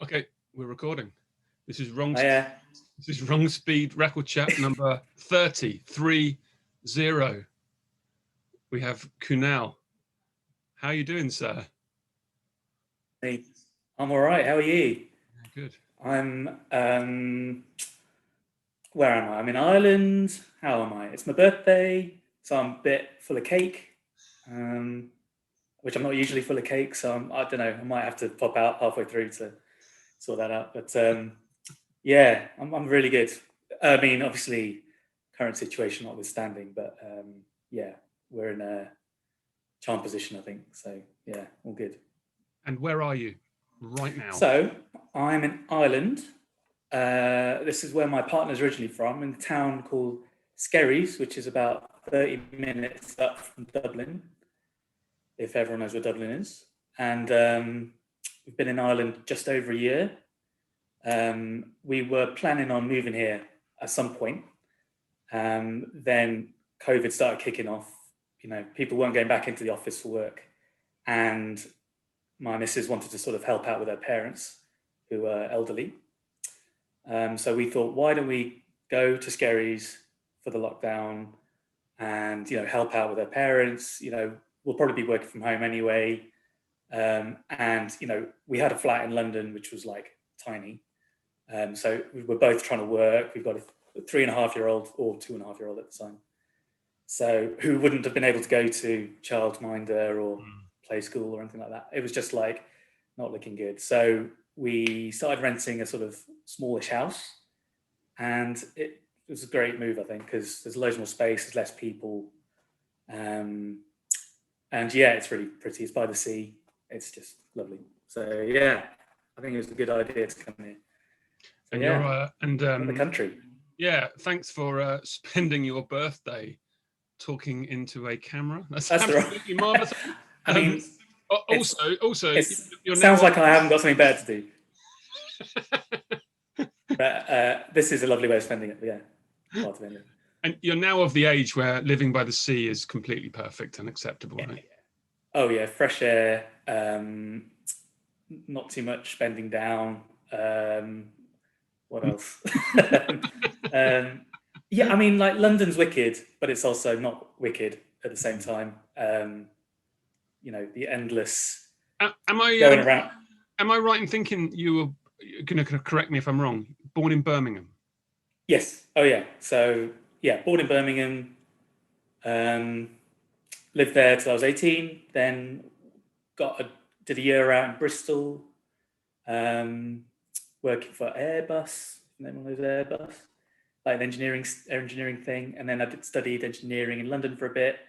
Okay, we're recording. This is wrong. Yeah. This is Wrong Speed Record Chat number 30. We have Kunal. How are you doing, sir? Hey, I'm all right. How are you? Good. I'm. Where am I? I'm in Ireland. How am I? It's my birthday, so I'm a bit full of cake. Which I'm not usually full of cake, so I don't know. I might have to pop out halfway through to sort that out. But yeah, I'm really good. I mean, obviously, current situation notwithstanding, but yeah, we're in a charm position, I think. So yeah, all good. And where are you right now? So I'm in Ireland. This is where my partner's originally from, in a town called Skerries, which is about 30 minutes up from Dublin, if everyone knows where Dublin is. And we've been in Ireland just over a year. We were planning on moving here at some point. Then COVID started kicking off. You know, people weren't going back into the office for work. And my missus wanted to sort of help out with her parents, who are elderly. So we thought, why don't we go to Skerries for the lockdown and, you know, help out with her parents? You know, we'll probably be working from home anyway. And, you know, we had a flat in London, which was like tiny. So we were both trying to work. We've got a 3.5-year-old or 2.5-year-old at the time. So who wouldn't have been able to go to childminder or play school or anything like that. It was just like not looking good. So we started renting a sort of smallish house, and it was a great move, I think, because there's loads more space, there's less people. And yeah, it's really pretty. It's by the sea. It's just lovely. So yeah, I think it was a good idea to come here. So, and yeah, you're the country. Yeah, thanks for spending your birthday talking into a camera. That's absolutely right. Marvelous. I mean, also, it sounds like I haven't got something better to do. But this is a lovely way of spending it. Yeah, part of it. And you're now of the age where living by the sea is completely perfect and acceptable, yeah, right? Yeah. Oh yeah, fresh air. Not too much spending down. What else? Yeah, I mean, like London's wicked, but it's also not wicked at the same time. You know, the endless going around. Am I right in thinking you were going to correct me if I'm wrong? Born in Birmingham. Yes. Oh yeah. So yeah, born in Birmingham. Lived there till I was 18. Then did a year out in Bristol, working for Airbus. One of those Airbus, like an engineering thing. And then I studied engineering in London for a bit.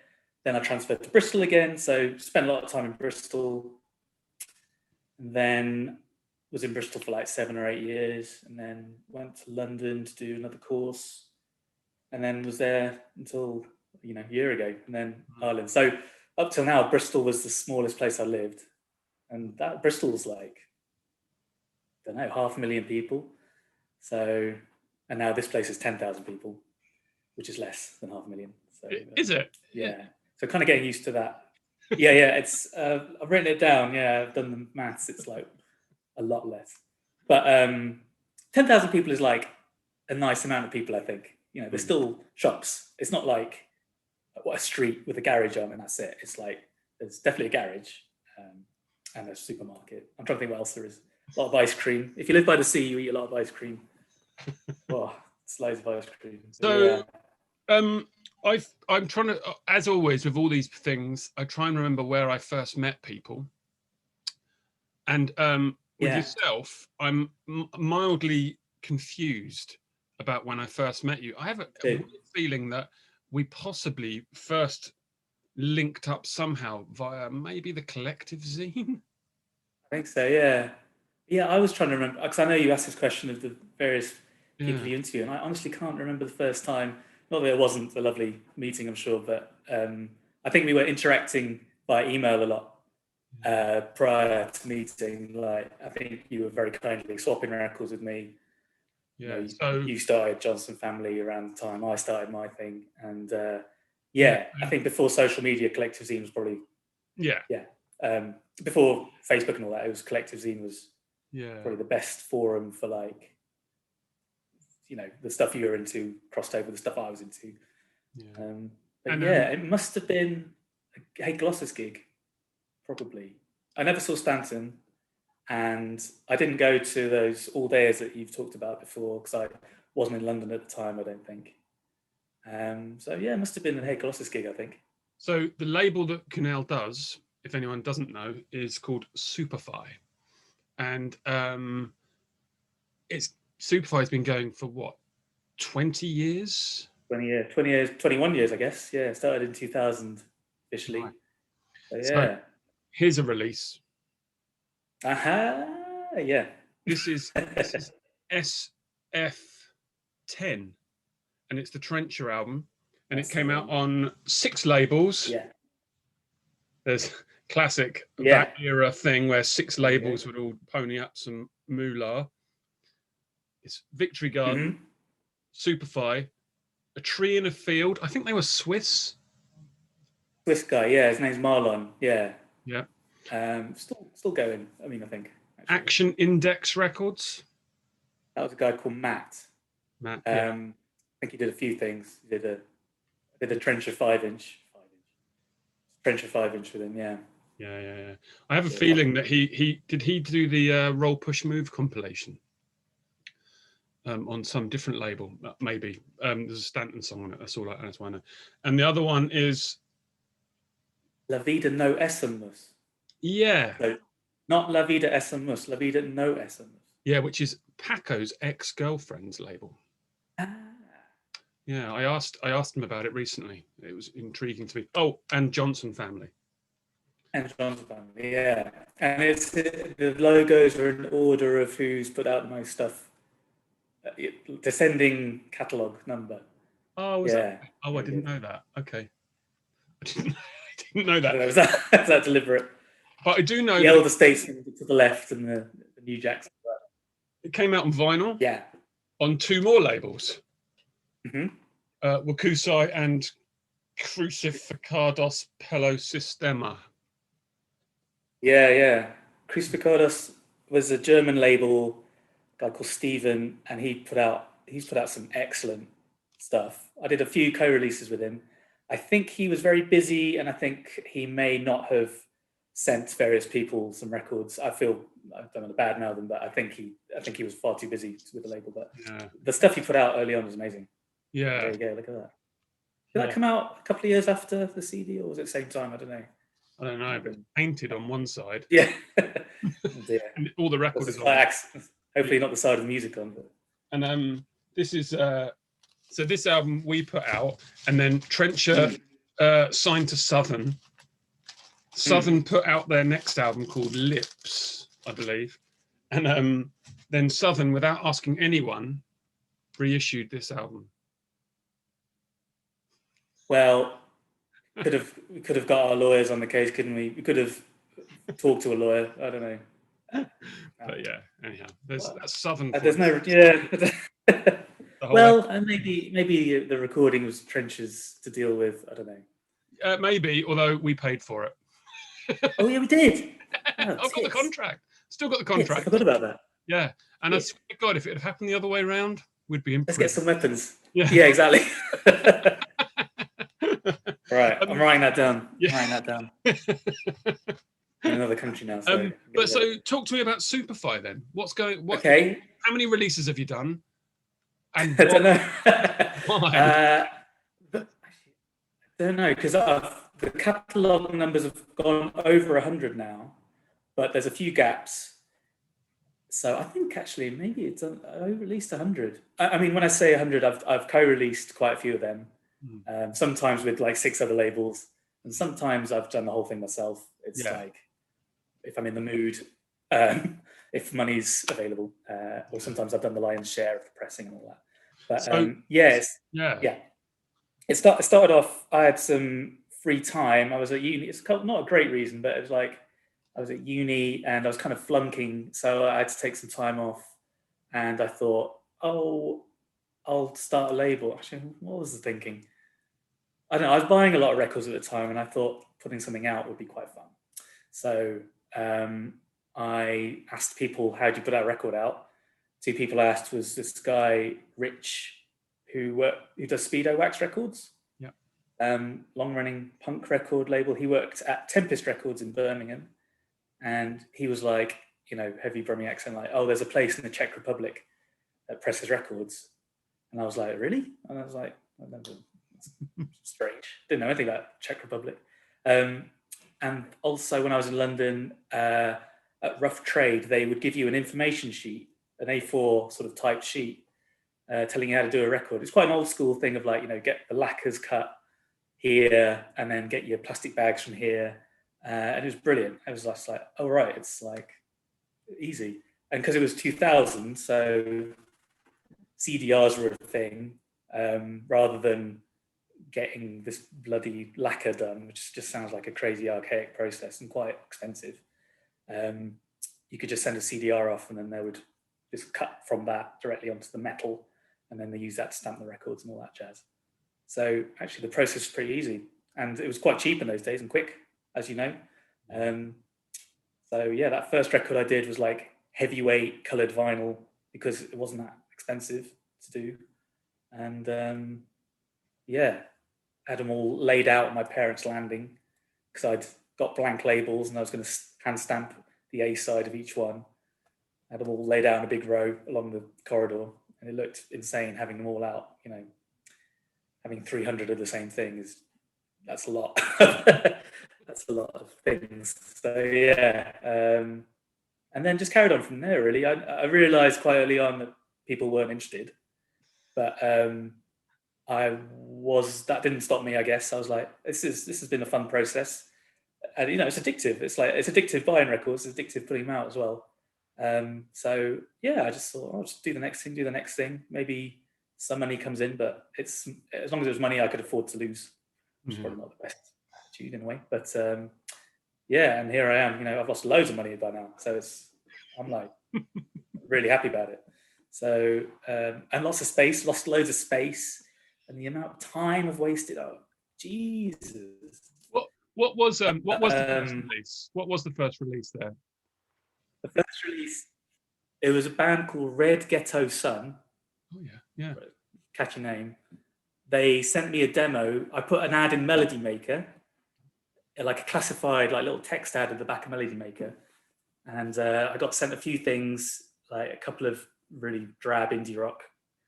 Then I transferred to Bristol again. So spent a lot of time in Bristol. And then was in Bristol for like 7 or 8 years, and then went to London to do another course, and then was there until, you know, a year ago, and then Ireland. So up till now, Bristol was the smallest place I lived, and that Bristol's like, I don't know, 500,000 people. So, and now this place is 10,000 people, which is less than 500,000. So is it? Yeah. So kind of getting used to that. Yeah. It's I've written it down. Yeah, I've done the maths. It's like a lot less, but 10,000 people is like a nice amount of people, I think. You know, there's still shops. It's not like a street with a garage on and that's it. It's like there's definitely a garage and a supermarket. I'm trying to think what else there is. A lot of ice cream. If you live by the sea, you eat a lot of ice cream. Oh, it's loads of ice cream. So yeah. I'm trying to, as always with all these things, I try and remember where I first met people. And with yourself, I'm mildly confused about when I first met you. I have a weird feeling that we possibly first linked up somehow via maybe the Collective-Zine. I think so, yeah. Yeah, I was trying to remember, because I know you asked this question of the various people you interview, and I honestly can't remember the first time. Not that it wasn't a lovely meeting, I'm sure, but I think we were interacting by email a lot prior to meeting. Like, I think you were very kindly swapping records with me. Yeah. You know, so you started Johnson Family around the time I started my thing, and I think before social media, Collective-Zine was probably before Facebook and all that. It was Collective-Zine was probably the best forum for like, you know, the stuff you were into crossed over the stuff I was into. But it must have been a Hey Glossus gig, probably. I never saw Stanton, and I didn't go to those all-dayers that you've talked about before because I wasn't in London at the time, I don't think. So yeah, it must have been a Hey Glossus gig, I think. So the label that Kunal does, if anyone doesn't know, is called Superfy, and Superfy has been going for what, 20 years? 20 years, 21 years, I guess. Yeah, it started in 2000 officially. Right. So, yeah. So here's a release. Yeah. This is SF10, and it's the Trencher album, and it came out on 6 labels. Yeah. There's classic that era thing where 6 labels would all pony up some moolah. It's Victory Garden, Superfy, A Tree in a Field. I think they were Swiss. Swiss guy, yeah. His name's Marlon. Yeah. Yeah. Still going. I mean, I think. Actually. Action Index Records. That was a guy called Matt. Matt. I think he did a few things. He did a Trencher 5-inch. Trencher 5-inch with him. Yeah. Yeah. I have a feeling that he do the Roll Push Move compilation. On some different label, maybe. There's a Stanton song on it. That's all. That's what I know. And the other one is La Vida No Essemus. Yeah. So not La Vida Essemus, La Vida No Essemus. Yeah, which is Paco's ex-girlfriend's label. Yeah, I asked him about it recently. It was intriguing to me. Oh, and Johnson Family. And Johnson Family, yeah. And it's the logos are in order of who's put out the most stuff. Descending catalogue number. Oh, was that? Oh, I didn't know that. Okay. I didn't know that. Was that deliberate? But I do know the Elder Statesman to the left and the New Jacks. It came out on vinyl. Yeah. On 2 more labels. Wakusai and Crucificados Pelo Sistema. Yeah. Crucificados was a German label, a guy called Steven, and he's put out some excellent stuff. I did a few co-releases with him. I think he was very busy, and I think he may not have sent various people some records. I don't want to badmouth them, but I think he was far too busy with the label. But the stuff he put out early on was amazing. Yeah. There you go. Look at that. Did that come out a couple of years after the CD, or was it the same time? I don't know. I don't know, but painted on one side. Yeah. And all the records is on. Hopefully not the side of the music on. But. And this is so this album we put out, and then Trencher signed to Southern. Southern put out their next album called Lips, I believe, and then Southern, without asking anyone, reissued this album. Well, we could have got our lawyers on the case, couldn't we? We could have talked to a lawyer. I don't know. But yeah, anyhow, that's Southern. There's no well, and maybe the recording was Trencher's to deal with. I don't know. Maybe, although we paid for it. Oh yeah, we did. I've got the contract. Still got the contract. Yes, I forgot about that. Yeah, and I swear to God, if it had happened the other way around, we'd be in prison. Let's get some weapons. Yeah, exactly. Right, I'm writing that down. In another country now. So so talk to me about Superfy then. Okay. How many releases have you done? And I don't know. Why? I don't know, because the catalogue numbers have gone over 100 now, but there's a few gaps. So I think actually maybe it's I released 100. I mean, when I say 100, I've co-released quite a few of them. Sometimes with like 6 other labels, and sometimes I've done the whole thing myself. It's like if I'm in the mood, if money's available, or sometimes I've done the lion's share of the pressing and all that. But it started off. I had some free time. I was at uni. It's not a great reason, but it was like I was at uni and I was kind of flunking, so I had to take some time off. And I thought, I'll start a label. Actually, what was the thinking? I don't know. I was buying a lot of records at the time, and I thought putting something out would be quite fun. So I asked people, how do you put that record out? 2 people I asked was this guy, Rich, who does Speedo Wax Records. Yeah. Long-running punk record label. He worked at Tempest Records in Birmingham. And he was like, heavy Brummie accent, like, oh, there's a place in the Czech Republic that presses records. And I was like, really? And I was like, that's strange. Didn't know anything about Czech Republic. And also when I was in London, at Rough Trade, they would give you an information sheet, an A4 sort of typed sheet, telling you how to do a record. It's quite an old school thing of like, get the lacquers cut here and then get your plastic bags from here. And it was brilliant. I was just like, oh, right, it's like easy. And because it was 2000, so CDRs were a thing, rather than getting this bloody lacquer done, which just sounds like a crazy archaic process and quite expensive. You could just send a CDR off and then they would just cut from that directly onto the metal, and then they use that to stamp the records and all that jazz. So actually the process was pretty easy, and it was quite cheap in those days and quick, as you know. So yeah, that first record I did was like heavyweight colored vinyl because it wasn't that expensive to do. And yeah, had them all laid out at my parents' landing because I'd got blank labels and I was going to hand stamp the A side of each one. Had them all laid out in a big row along the corridor, and it looked insane having them all out. Having 300 of the same thing that's a lot. That's a lot of things. So yeah, and then just carried on from there. Really, I realised quite early on that people weren't interested, but that didn't stop me. I guess I was like, this has been a fun process, and it's addictive. It's addictive buying records. It's addictive putting them out as well. So yeah, I just thought I'll just do the next thing. Maybe some money comes in, but it's as long as it was money I could afford to lose, which is probably not the best attitude in a way. But yeah, and here I am. I've lost loads of money by now, so I'm like really happy about it. So and lost loads of space, and the amount of time I've wasted. Oh, Jesus! What was the first release? What was the first release there? The first release, it was a band called Red Ghetto Sun. Oh yeah. Catchy name. They sent me a demo. I put an ad in Melody Maker, like a classified, like little text ad at the back of Melody Maker, and I got sent a few things, like a couple of really drab indie rock,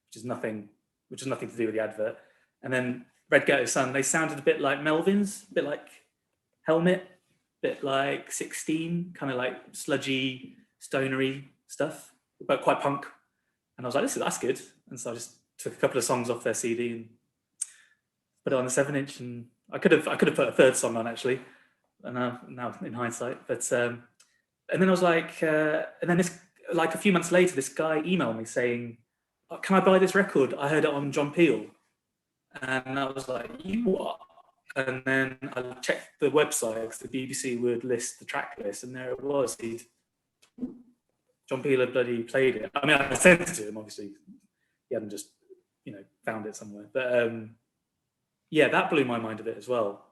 which is nothing to do with the advert. And then Red Ghetto Sun, they sounded a bit like Melvins, a bit like Helmet, a bit like 16, kind of like sludgy, stonery stuff, but quite punk. And I was like, that's good. And so I just took a couple of songs off their CD and put it on the 7-inch. And I could have put a third song on actually, and now in hindsight. But and then I was like, and then this, like a few months later, this guy emailed me saying, oh, can I buy this record? I heard it on John Peel. And I was like, you what? And then I checked the website because the BBC would list the track list, and there it was. John Peel had bloody played it. I mean, I sent it to him, obviously. He hadn't just, found it somewhere. But yeah, that blew my mind a bit as well,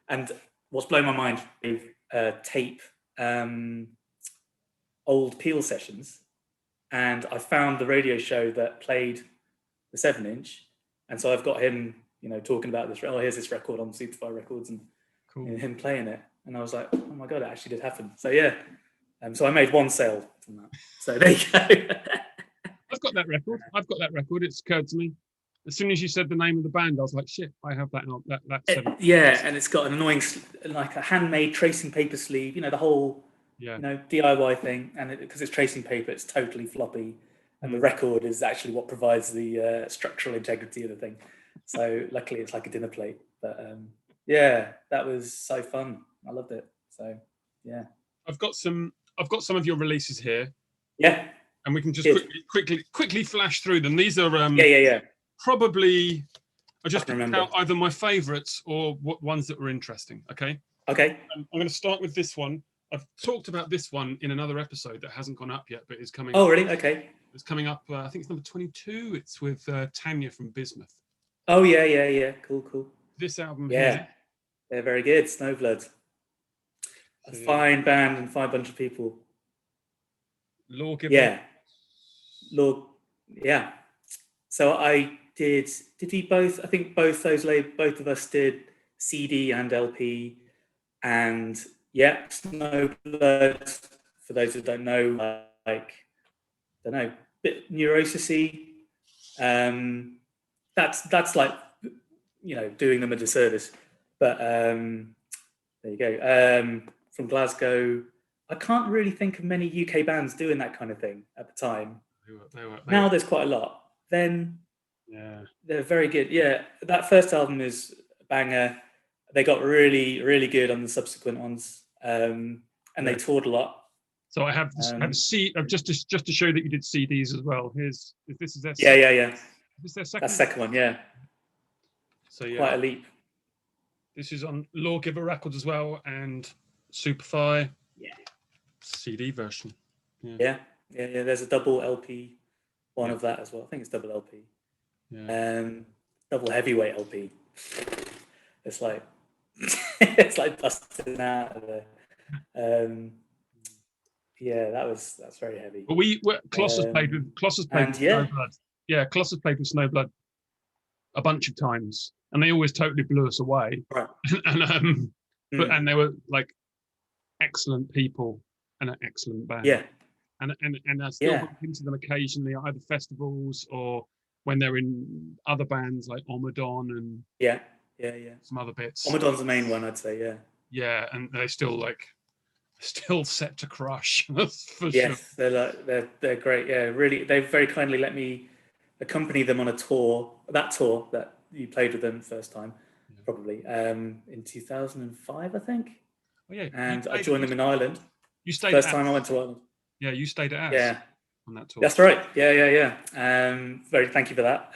And what's blown my mind is tape old Peel sessions. And I found the radio show that played the 7-inch. And so I've got him, talking about this. Oh, here's this record on Superfly Records, and cool. Him playing it. And I was like, oh my God, it actually did happen. So yeah. So I made one sale from that. So there you go. I've got that record. It's occurred to me. As soon as you said the name of the band, I was like, shit, I have that out. Yeah, and it's got an annoying, like a handmade tracing paper sleeve, the whole, DIY thing. And because it's tracing paper, it's totally floppy. And the record is actually what provides the structural integrity of the thing. So luckily it's like a dinner plate. But yeah, that was so fun. I loved it. So yeah. I've got some of your releases here. Yeah. And we can just quickly flash through them. These are probably I just picked out either my favourites or ones that were interesting. Okay. Okay. I'm going to start with this one. I've talked about this one in another episode that hasn't gone up yet, but is coming. Oh, really? Okay. It's coming up. I think it's number 22. It's with Tanya from Bismuth. Oh yeah. Cool. This album. Yeah, here, they're very good. Snowblood. A fine band and fine bunch of people. Lawgiver. Yeah. Yeah. So I did we both, I think both of us did CD and LP, and yeah, Snowblood, for those who don't know, like, I don't know, bit Neurosis-y. That's like, you know, doing them a disservice. But there you go. From Glasgow, I can't really think of many UK bands doing that kind of thing at the time. Now there's quite a lot. Then they're very good. Yeah, that first album is a banger. They got really, really good on the subsequent ones, and they toured a lot. So I have just to show that you did CDs as well. This is their yeah. Is this their second? That second one, yeah. So yeah, quite a leap. This is on Lawgiver Records as well, and Superfly. Yeah. CD version. Yeah. There's a double LP one of that as well. I think it's double LP. Yeah. Double heavyweight LP. It's like it's like busting out of there. Yeah, that's very heavy. But Colossus played with Snowblood. Yeah, Colossus played with Snowblood a bunch of times, and they always totally blew us away. Right. And they were like excellent people and an excellent band. Yeah. And I still bump into them occasionally, either festivals or when they're in other bands like Anodyne and some other bits. Anodyne's the main one, I'd say. Yeah, and they still set to crush. For yes, sure. they're great. Yeah, really, they very kindly let me accompany them on a tour. That tour that you played with them first time, probably in 2005, I think. Oh, yeah. And I joined them in Ireland. You stayed first time I went to Ireland. Yeah, you stayed at us. Yeah, on that tour. That's right. Yeah. Very thank you for that.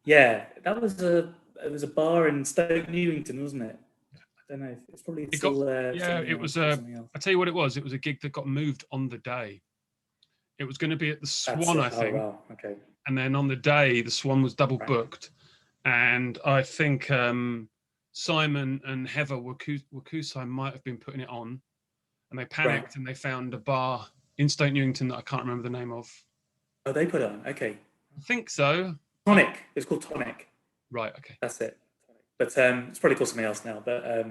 Yeah, it was a bar in Stoke Newington, wasn't it? I don't know. It's probably still there. Yeah, it was. I tell you what, it was. It was a gig that got moved on the day. It was going to be at the Swan, I think. Oh wow. Okay. And then on the day, the Swan was double booked, and I think Simon and Heather Wakusai might have been putting it on, and they panicked and they found a bar in Stoke Newington that I can't remember the name of. Oh, they put it on. Okay. I think so. Tonic. It's called Tonic. Right. Okay. That's it. But it's probably called something else now. But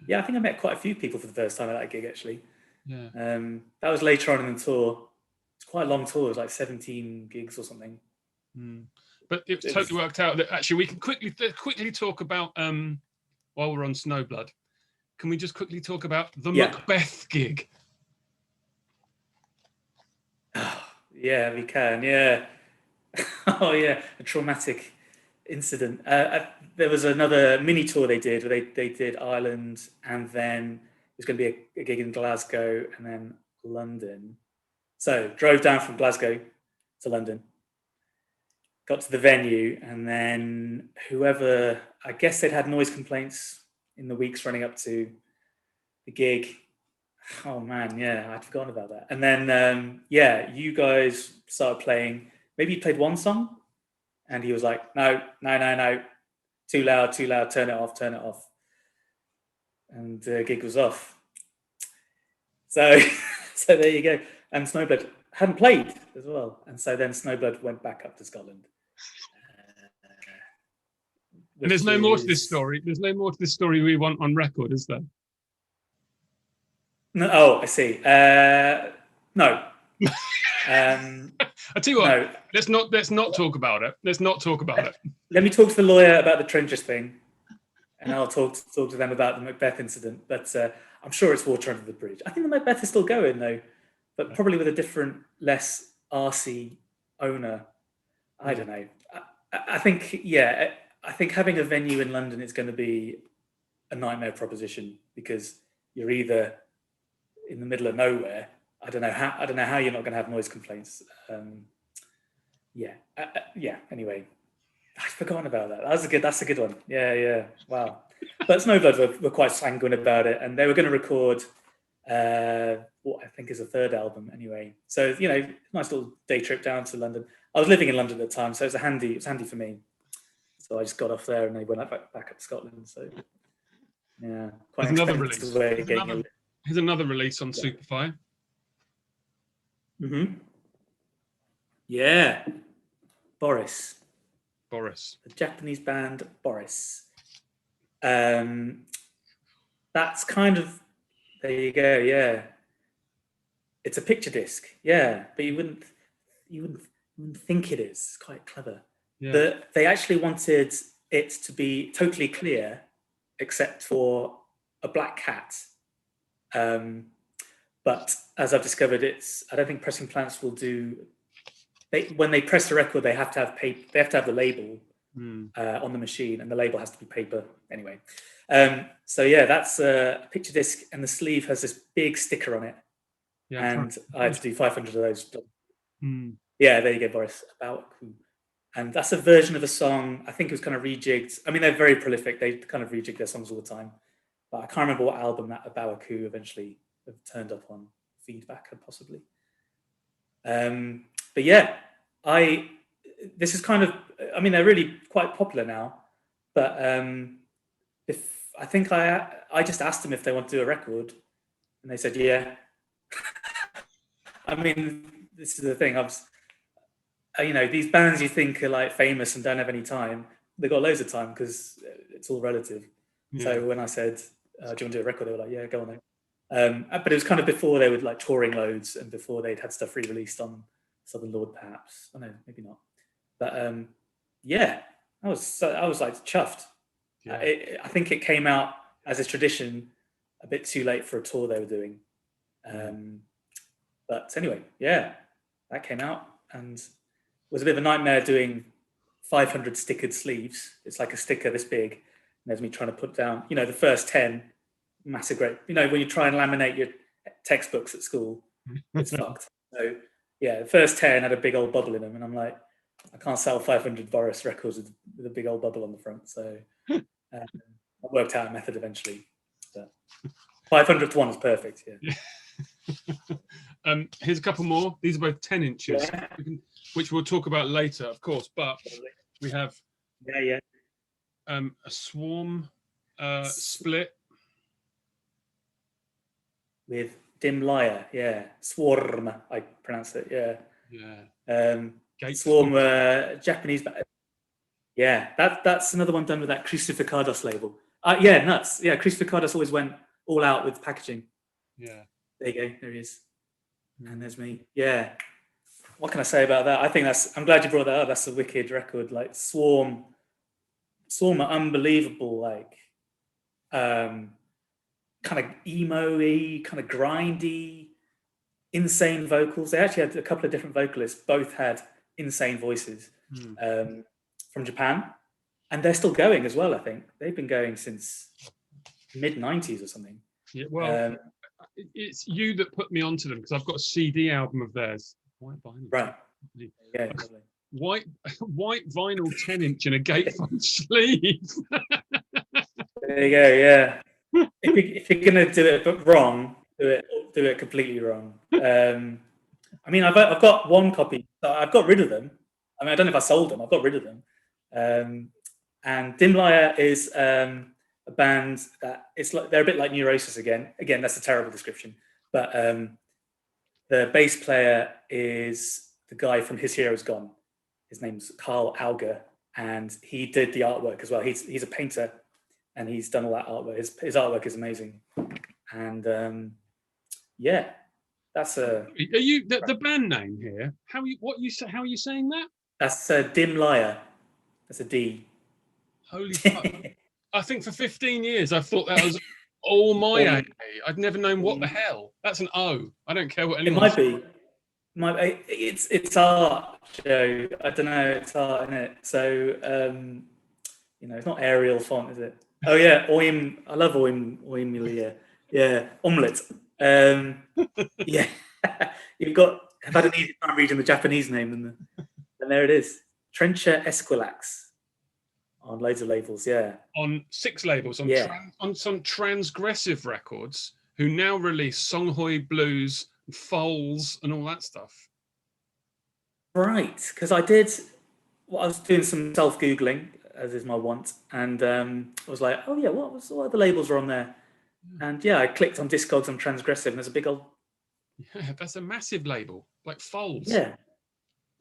yeah, I think I met quite a few people for the first time at that gig actually. Yeah. That was later on in the tour. It's quite a long tour. It was like 17 gigs or something. But it totally worked out. That actually we can quickly talk about while we're on Snowblood. Can we just quickly talk about the Macbeth gig? Yeah, we can. Yeah. Oh yeah, a traumatic incident. There was another mini tour they did where they did Ireland, and then it was going to be a gig in Glasgow and then London. So drove down from Glasgow to London, got to the venue, and then whoever, I guess they'd had noise complaints in the weeks running up to the gig. Oh man, yeah, I'd forgotten about that. And then, you guys started playing. Maybe you played one song, and he was like, no, too loud, turn it off. And the gig was off. So there you go. And Snowblood hadn't played as well. And so then Snowblood went back up to Scotland. And there's no more to this story. There's no more to this story we want on record, is there? No, oh, I see. No. I tell you what. No. Let's not talk about it. Let's not talk about it. Let me talk to the lawyer about the trenches thing, and I'll talk to them about the Macbeth incident. But I'm sure it's water under the bridge. I think the Macbeth is still going though, but probably with a different, less arsey owner. I don't know. I think having a venue in London is going to be a nightmare proposition because you're either in the middle of nowhere. I don't know how you're not going to have noise complaints. Anyway, I've forgotten about that. That's a good one. Yeah. Wow. But Snowblood were quite sanguine about it, and they were going to record what I think is a third album anyway. So nice little day trip down to London. I was living in London at the time, so it was handy for me. So I just got off there and they went back up to Scotland. So yeah, quite another release. Here's another release on Superfly. Mm-hmm. Yeah. Boris. Boris. The Japanese band Boris. That's kind of, there you go, yeah. It's a picture disc, yeah, but you wouldn't think it is. It's quite clever. Yeah. They actually wanted it to be totally clear, except for a black cat. But as I've discovered, I don't think pressing plants will do. When they press the record, they have to have paper. They have to have the label on the machine, and the label has to be paper anyway. So yeah, that's a picture disc, and the sleeve has this big sticker on it. Yeah, and I had to do 500 of those. Yeah, there you go, Boris. And that's a version of a song. I think it was kind of rejigged. I mean, they're very prolific. They kind of rejig their songs all the time. But I can't remember what album that Abawaku eventually turned up on. Feedback, possibly. But yeah, this is kind of, I mean, they're really quite popular now. But I think I just asked them if they want to do a record, and they said yeah. I mean, this is the thing. These bands you think are like famous and don't have any time, they got loads of time because it's all relative. Yeah. So when I said, "Do you want to do a record?" They were like, "Yeah, go on then." But it was kind of before they were like touring loads and before they'd had stuff re-released on Southern Lord, perhaps. I don't know, maybe not. But yeah, I was like chuffed. Yeah. I think it came out as a tradition a bit too late for a tour they were doing. But anyway, yeah, that came out and it was a bit of a nightmare doing 500 stickered sleeves. It's like a sticker this big. And there's me trying to put down, the first 10, massive great. When you try and laminate your textbooks at school, it's fucked. So yeah, the first 10 had a big old bubble in them. And I'm like, I can't sell 500 Boris records with a big old bubble on the front. So I worked out a method eventually. But 500th one is perfect, yeah. Here's a couple more. These are both 10 inches, yeah. Which we'll talk about later, of course. But we have a Swarm split with Dim Liar, yeah. Swarm, I pronounce it, yeah. Swarm, Japanese. Yeah, that's another one done with that Crucificados label. Yeah, nuts. Yeah, Crucificados always went all out with packaging. Yeah. There you go. There he is. And there's me. Yeah. What can I say about that? I think I'm glad you brought that up. That's a wicked record. Like Swarm are unbelievable, like kind of emo-y, kind of grindy, insane vocals. They actually had a couple of different vocalists, both had insane voices from Japan. And they're still going as well, I think. They've been going since mid-90s or something. Yeah, well, it's you that put me onto them because I've got a CD album of theirs. White vinyl. Right. Yeah, white vinyl 10-inch in a gatefold sleeve. There you go. Yeah. if you're gonna do it but wrong, do it completely wrong. I mean, I've got one copy. I've got rid of them. I mean, I don't know if I sold them. I've got rid of them. And Dim Liar is a band that it's like they're a bit like Neurosis again. Again, that's a terrible description. But the bass player is the guy from His Hero's Gone. His name's Carl Auger, and he did the artwork as well. He's a painter, and he's done all that artwork. His artwork is amazing. And yeah, that's a. Are you the band name here? How are you saying that? That's Dim Liar. That's a D. Holy fuck! I think for 15 years I've thought that was all my A. I'd never known what the hell. That's an O. I don't care what anyone. It might be. It's art, Joe. I don't know. It's art, isn't it? So it's not Arial font, is it? Oh yeah, Oim. I love Oimilia. Yeah, omelette. Yeah, you've got. I've had an easy time reading the Japanese name, and there it is. Trencher Esquilax. On loads of labels, yeah. On 6 labels, on some transgressive records, who now release Songhoi Blues, Foals, and all that stuff. Right, because I was doing some self-Googling, as is my wont, and I was like, oh yeah, what other labels are on there? And yeah, I clicked on Discogs on Transgressive, and there's a big old Yeah, that's a massive label, like Folds. Yeah.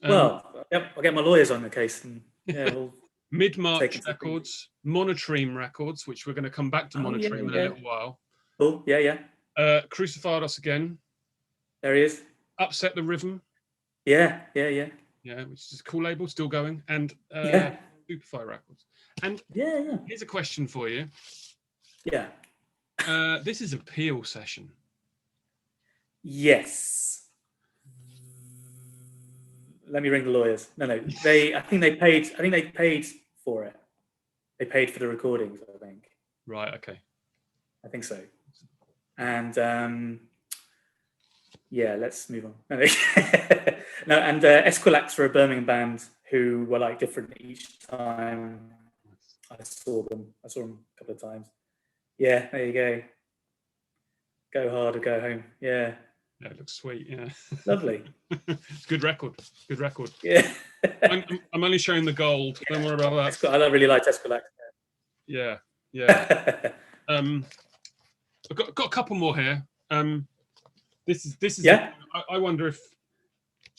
Well, I'll get my lawyers on the case, and yeah, we'll Mid-March Records, Monotream Records, which we're going to come back to Monotream in a little while. Cool. Yeah. Crucified again. There he is. Upset the Rhythm. Yeah, which is a cool label, still going. And Superfly Records. And here's a question for you. Yeah. This is a Peel session. Yes. Let me ring the lawyers. No. I think they paid for it. They paid for the recordings, I think. Right, okay. I think so. And let's move on. No, and Esquilax are a Birmingham band who were like different each time I saw them. I saw them a couple of times. Yeah, there you go. Go hard or go home. Yeah. Yeah, it looks sweet. Yeah. Lovely. It's good record. Good record. Yeah. I'm only showing the gold. Yeah. Don't worry about that. I really like Esquilax. Yeah. I've got a couple more here. This is. Yeah. I wonder if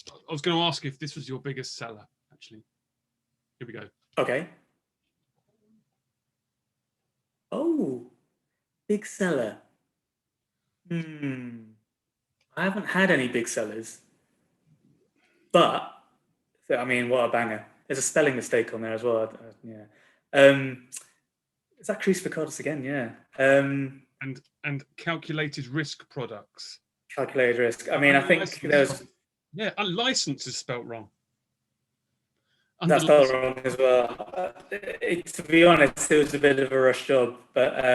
I was going to ask if this was your biggest seller. Actually, here we go. Okay. Oh, big seller. I haven't had any big sellers, but I mean, what a banger! There's a spelling mistake on there as well. Is that Crucificatus again? Yeah. And calculated risk products. Calculated risk. I mean, I think there's. Yeah, unlicensed is spelt wrong. That's spelled wrong as well. To be honest, it was a bit of a rush job, but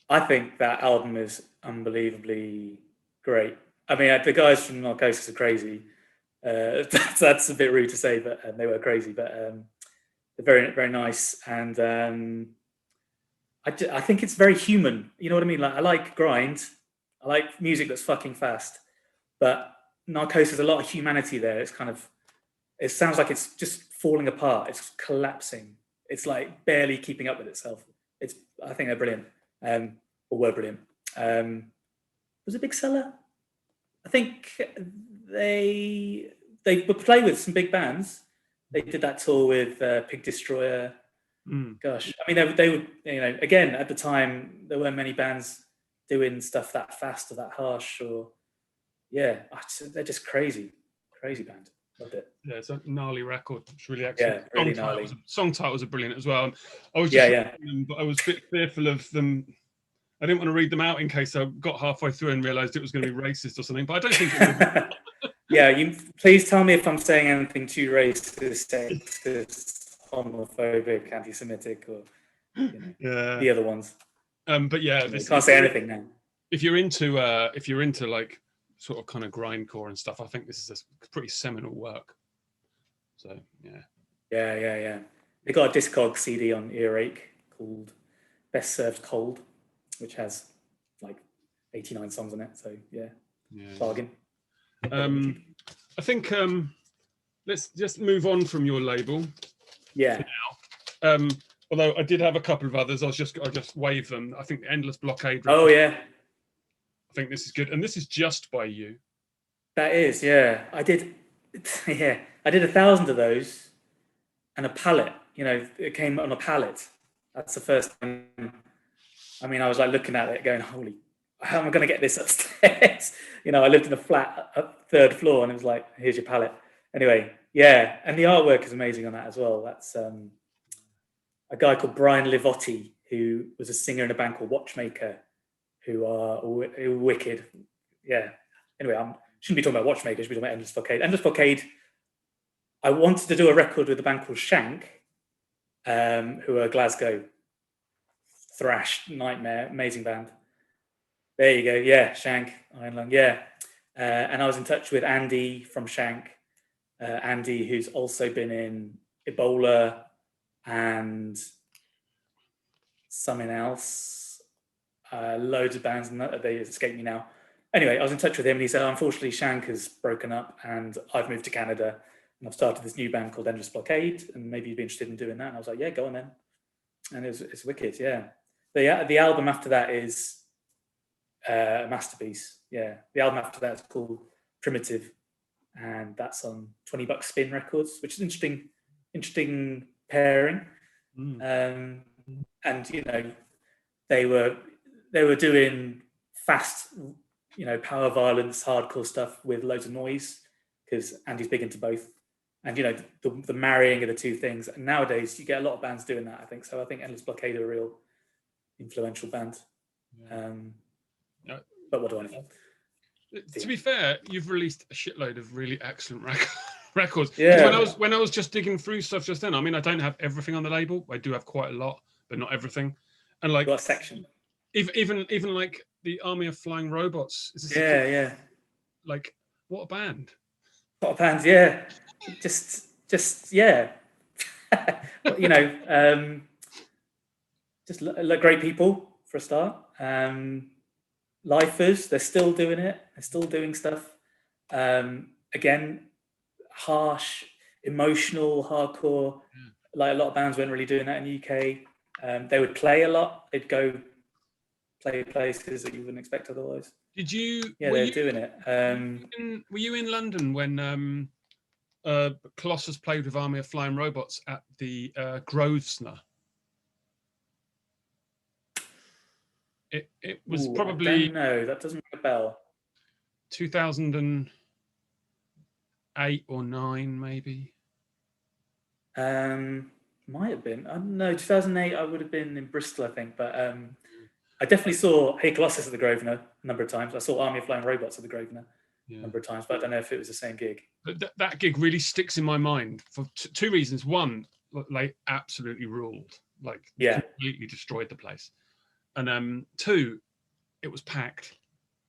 I think that album is unbelievably great. I mean, the guys from Narcosis are crazy. That's a bit rude to say, but they were crazy. But they're very, very nice, and I think it's very human. You know what I mean? Like, I like grind. I like music that's fucking fast, but Narcosis, a lot of humanity there. It's kind of, it sounds like it's just falling apart. It's collapsing. It's like barely keeping up with itself. I think they're brilliant, or were brilliant. Was it a big seller? I think they would play with some big bands. They did that tour with Pig Destroyer. Gosh, I mean, they would, again, at the time, there weren't many bands doing stuff that fast or that harsh, or they're just crazy band. Loved it. Yeah, it's a gnarly record. It's really excellent. Yeah, really gnarly. Song titles are brilliant as well. I was just them, but I was a bit fearful of them. I didn't want to read them out in case I got halfway through and realised it was going to be racist or something. But I don't think it would. Yeah, you please tell me if I'm saying anything too racist, sexist, homophobic, anti-Semitic, or the other ones. But yeah, you can't say anything now. If you're into like sort of kind of grindcore and stuff, I think this is a pretty seminal work. So yeah. They got a Discog CD on Earache called Best Served Cold, which has like 89 songs on it. So yeah. Bargain. I think let's just move on from your label. Yeah. Now. Although I did have a couple of others, I just wave them. I think the Endless Blockade. Oh yeah. I think this is good, and this is just by you. That is, yeah. I did 1,000 of those, and a pallet. It came on a pallet. That's the first time. I mean, I was like looking at it, going, "Holy, how am I going to get this upstairs?" I lived in a flat up 3rd floor, and it was like, "Here's your pallet." Anyway, yeah, and the artwork is amazing on that as well. That's a guy called Brian Livotti, who was a singer in a band called Watchmaker, who are wicked. Yeah. Anyway, I shouldn't be talking about Watchmaker. I should be talking about Endless Blockade. Endless Blockade, I wanted to do a record with a band called Shank, who are Glasgow thrash nightmare, amazing band. There you go. Yeah, Shank, Iron Lung. Yeah. And I was in touch with Andy from Shank. Andy, who's also been in Ebola and something else. Loads of bands, and they escape me now. Anyway, I was in touch with him, and he said, unfortunately, Shank has broken up, and I've moved to Canada, and I've started this new band called Endless Blockade, and maybe you'd be interested in doing that. And I was like, yeah, go on then. And it's wicked, yeah. The album after that is a masterpiece. Yeah, the album after that is called Primitive, and that's on $20 Spin Records, which is interesting pairing. And you know, they were doing fast, you know, power violence, hardcore stuff with loads of noise, because Andy's big into both. And you know, the marrying of the two things. And nowadays, you get a lot of bands doing that, I think. So I think Endless Blockade are a real influential band. But what do I know? To be fair, you've released a shitload of really excellent records. Yeah. When I was just digging through stuff just then, I mean, I don't have everything on the label. I do have quite a lot, but not everything. And like, what section? Even like the Army of Flying Robots. Yeah. Like, what a band! What a band! Yeah, just yeah. You know, just great people for a start. Lifers, they're still doing it. They're still doing stuff. Again, harsh, emotional, hardcore. Like a lot of bands weren't really doing that in the UK. They would play a lot. They'd go play places that you wouldn't expect otherwise. Did you? Yeah, they were doing it. Were you in London when Colossus played with Army of Flying Robots at the Grosvenor? It was probably no, that doesn't ring a bell. 2008 or 9, maybe. Might have been. I don't know. 2008, I would have been in Bristol, I think. But I definitely saw Hey Colossus at the Grosvenor a number of times. I saw Army of Flying Robots at the Grosvenor a number of times, but I don't know if it was the same gig. That gig really sticks in my mind for two reasons. One, like absolutely ruled, like completely destroyed the place. And two, it was packed.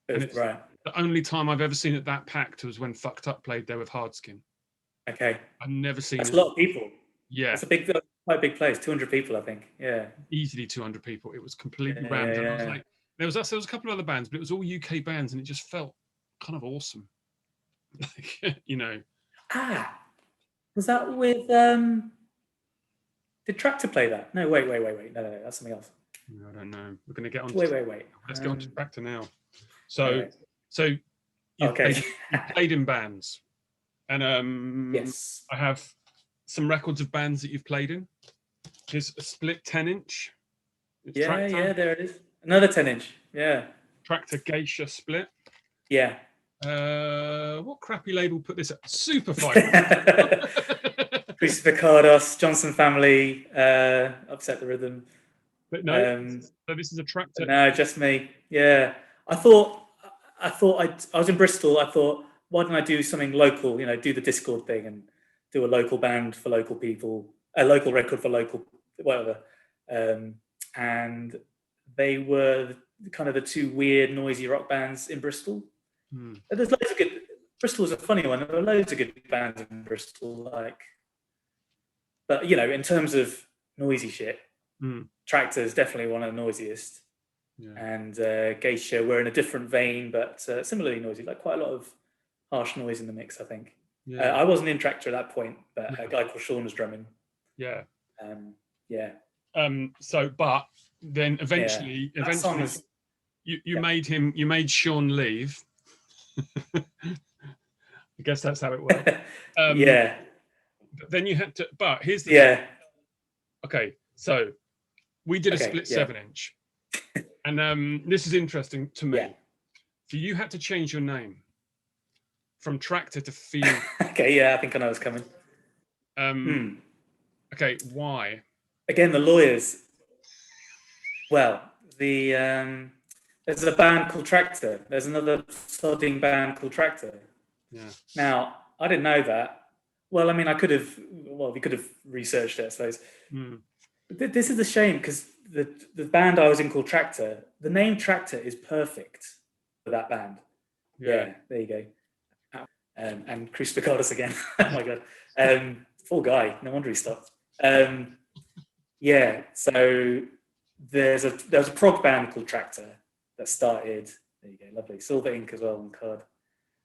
Right. The only time I've ever seen it that packed was when Fucked Up played there with Hardskin. Okay. I've never seen That's a lot of people. Yeah. It's quite a big place, 200 people, I think. Yeah. Easily 200 people. It was completely rammed. And I was like, there was a couple of other bands, but it was all UK bands, and it just felt kind of awesome. Like, you know. Was that with did Tractor play that? No, wait. No, that's something else. No, I don't know. We're gonna get on. Wait. Let's go on to Tractor now. So you played in bands, and yes, I have some records of bands that you've played in. Here's a split 10-inch. Yeah, there it is. Another 10-inch. Yeah. Tractor Geisha split. Yeah. What crappy label put this up? Superfight. Christopher Cardos, Johnson Family, Upset the Rhythm. But no, so this is a Tractor. No, just me. Yeah. I thought I was in Bristol. I thought, why don't I do something local? You know, do the Discord thing and do a local band for local people, a local record for local whatever. And they were kind of the two weird, noisy rock bands in Bristol. There's loads of good. Bristol was a funny one. There were loads of good bands in Bristol, but you know, in terms of noisy shit, Tractor is definitely one of the noisiest. Yeah. And Geisha were in a different vein, but similarly noisy, like quite a lot of harsh noise in the mix, I think. Yeah. I wasn't in Tractor at that point, but a guy called Sean was drumming. Yeah. Yeah. So, but then eventually, you made Sean leave. I guess that's how it worked. Yeah. But then you had to. But here's the thing. Okay, so we did a split 7-inch, and this is interesting to me. So you had to change your name from Tractor to Field. Okay, yeah, I think I know what's coming. Okay, why? Again, the lawyers. Well, there's a band called Tractor. There's another sodding band called Tractor. Yeah. Now, I didn't know that. Well, I mean, we could have researched it, I suppose. But this is a shame, because the band I was in called Tractor, the name Tractor is perfect for that band. Yeah, there you go. And Chris Picardos again. Oh my God. Poor guy. No wonder he stopped. Yeah, so there was a prog band called Tractor that started. There you go, lovely. Silver ink as well on card.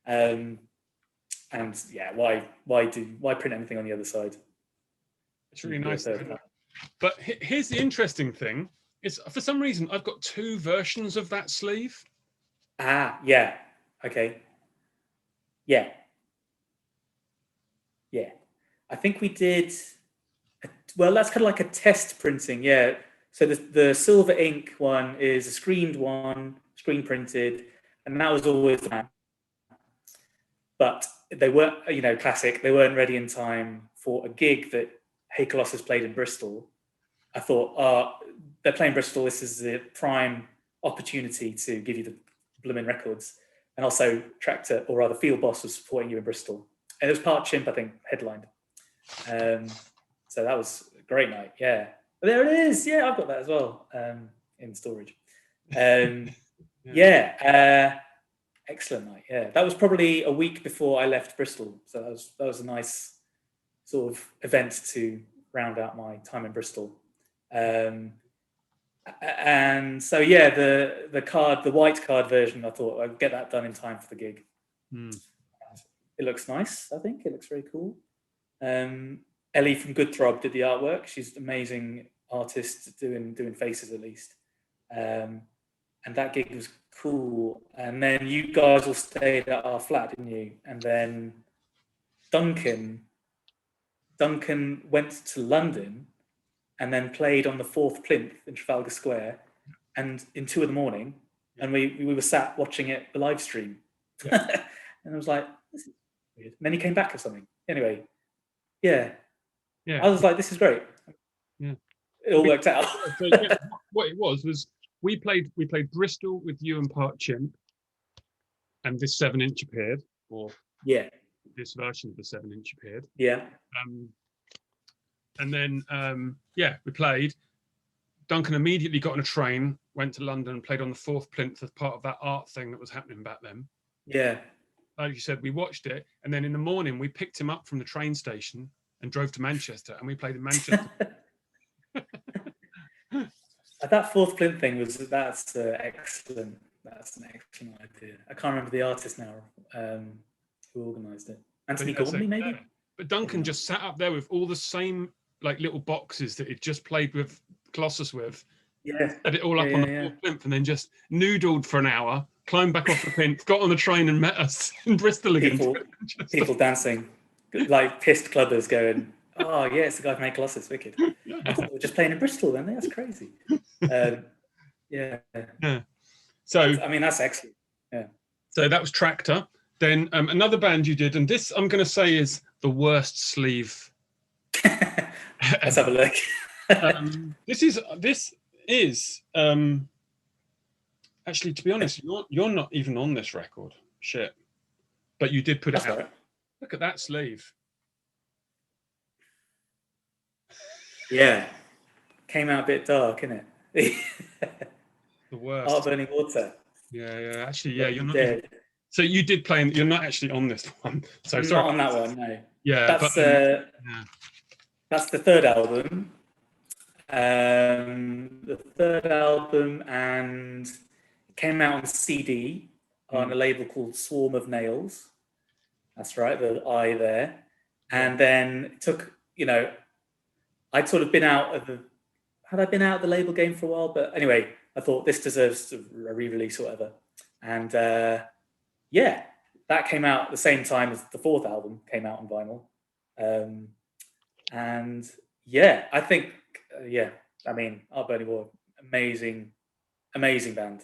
And yeah, why print anything on the other side? It's really nice. But here's the interesting thing: is for some reason I've got two versions of that sleeve. Yeah. Okay. Yeah. Yeah. I think we did. Well, that's kind of like a test printing. Yeah. So the silver ink one is a screened one, screen printed, and that was always the plan. But they weren't, classic. They weren't ready in time for a gig that Hey Colossus played in Bristol. I thought, they're playing Bristol. This is the prime opportunity to give you the blooming records. And also Tractor, or rather Field Boss, was supporting you in Bristol. And it was Part Chimp, I think, headlined. So that was a great night, yeah. But there it is, yeah, I've got that as well in storage. Excellent night, yeah. That was probably a week before I left Bristol. So that was a nice sort of event to round out my time in Bristol. And so yeah, the white card version, I thought I'd get that done in time for the gig. It looks nice. I think it looks very cool. Ellie from Good Throb did the artwork. She's an amazing artist doing faces, at least. And that gig was cool. And then you guys all stayed at our flat, didn't you? And then Duncan went to London and then played on the 4th Plinth in Trafalgar Square, and in 2 a.m, and we were sat watching it the live stream. Yeah. And I was like, this is weird. And then he came back or something. Anyway, yeah. I was like, this is great. Yeah. It all worked out. So, what it was we played Bristol with you and Part Chimp, and this 7-inch appeared, or this version of the 7-inch appeared. Yeah. And then we played. Duncan immediately got on a train, went to London, and played on the 4th Plinth as part of that art thing that was happening back then. Yeah. Like you said, we watched it, and then in the morning we picked him up from the train station and drove to Manchester, and we played in Manchester. That 4th Plinth thing that's excellent. That's an excellent idea. I can't remember the artist now who organised it. Anthony Gormley, maybe. Yeah. But Duncan just sat up there with all the same like little boxes that he'd just played with Colossus with. Yeah. Had it all up on the 4th Plinth, and then just noodled for an hour, climbed back off the Plinth, got on the train and met us in Bristol again. People dancing, like pissed clubbers going, oh yeah, it's the guy from Hey Colossus, wicked. I thought we were just playing in Bristol then. That's crazy. Yeah. So I mean, that's excellent. Yeah. So that was Tractor. Then another band you did, and this I'm going to say is the worst sleeve. Let's have a look. This is actually, to be honest, you're not even on this record. Shit. But you did put it out. Right. Look at that sleeve. Yeah. Came out a bit dark, innit? The worst. Heart Burning Water. Yeah. Actually, yeah, you're not. So you did play, you're not actually on this one. So I'm sorry. Not on that one, no. Yeah. That's that's the 3rd album. The 3rd album, and it came out on CD on a label called Swarm of Nails. That's right, the I there. And then it took, I'd sort of been out of the label game for a while, but anyway, I thought this deserves a re-release or whatever. And that came out at the same time as the 4th album came out on vinyl. And yeah, I think, I mean, Heart Burning Water, amazing band.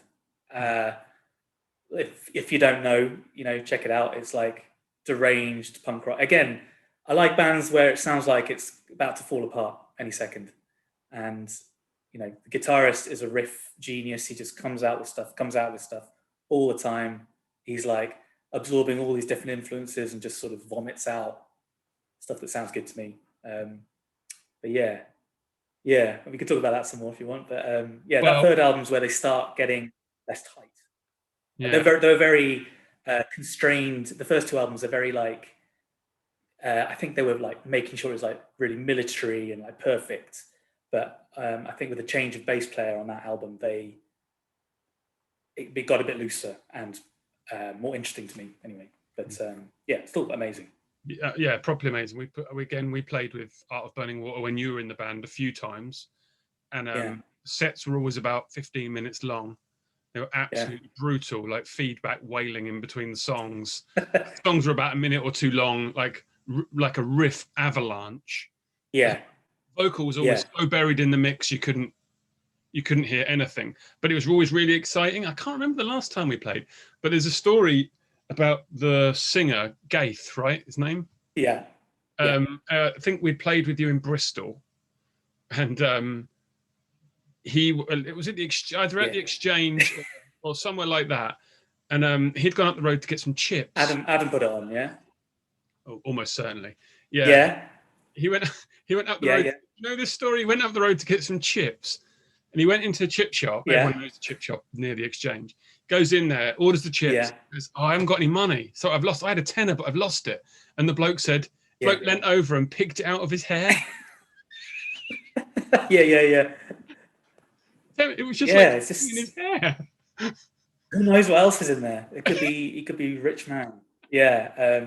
If you don't know, check it out. It's like deranged punk rock. Again, I like bands where it sounds like it's about to fall apart any second. And, the guitarist is a riff genius. He just comes out with stuff all the time. He's like absorbing all these different influences and just sort of vomits out stuff that sounds good to me. But yeah, we could talk about that some more if you want. But that 3rd album's where they start getting less tight. Yeah. They're very constrained. The first 2 albums are very like, I think they were like making sure it was like really military and like perfect. But I think with the change of bass player on that album, it got a bit looser and more interesting to me anyway. But still amazing. Yeah, properly amazing. We played with Art of Burning Water when you were in the band a few times, and sets were always about 15 minutes long. They were absolutely brutal, like feedback wailing in between the songs. Songs were about a minute or two long, like a riff avalanche. Yeah. Vocals always so buried in the mix you couldn't hear anything. But it was always really exciting. I can't remember the last time we played, but there's a story about the singer, Gaith, right? His name? Yeah. I think we played with you in Bristol, and it was at the either at the Exchange or somewhere like that, and he'd gone up the road to get some chips. Adam put it on, yeah. Oh, almost certainly, He went up the road. Yeah. You know this story? He went up the road to get some chips, and he went into a chip shop. Yeah. Everyone knows the chip shop near the Exchange. Goes in there, orders the chips. Goes, I haven't got any money, so I've lost. I had a tenner, but I've lost it. And the bloke said, bloke leant over and picked it out of his hair. Yeah. It was just like it's just in his hair. Who knows what else is in there? He could be a rich man. Yeah.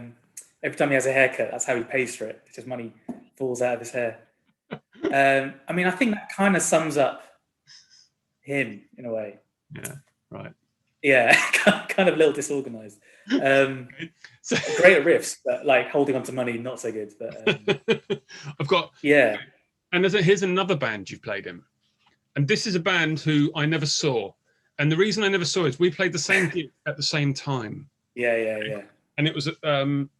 Every time he has a haircut, that's how he pays for it. It's just money falls out of his hair. I mean, I think that kind of sums up him in a way. Yeah. Right. Yeah, kind of a little disorganized. Great at riffs, but like holding on to money, not so good. But I've got and here's another band you've played in, and this is a band who I never saw, and the reason I never saw is we played the same gig at the same time. Yeah. And it was at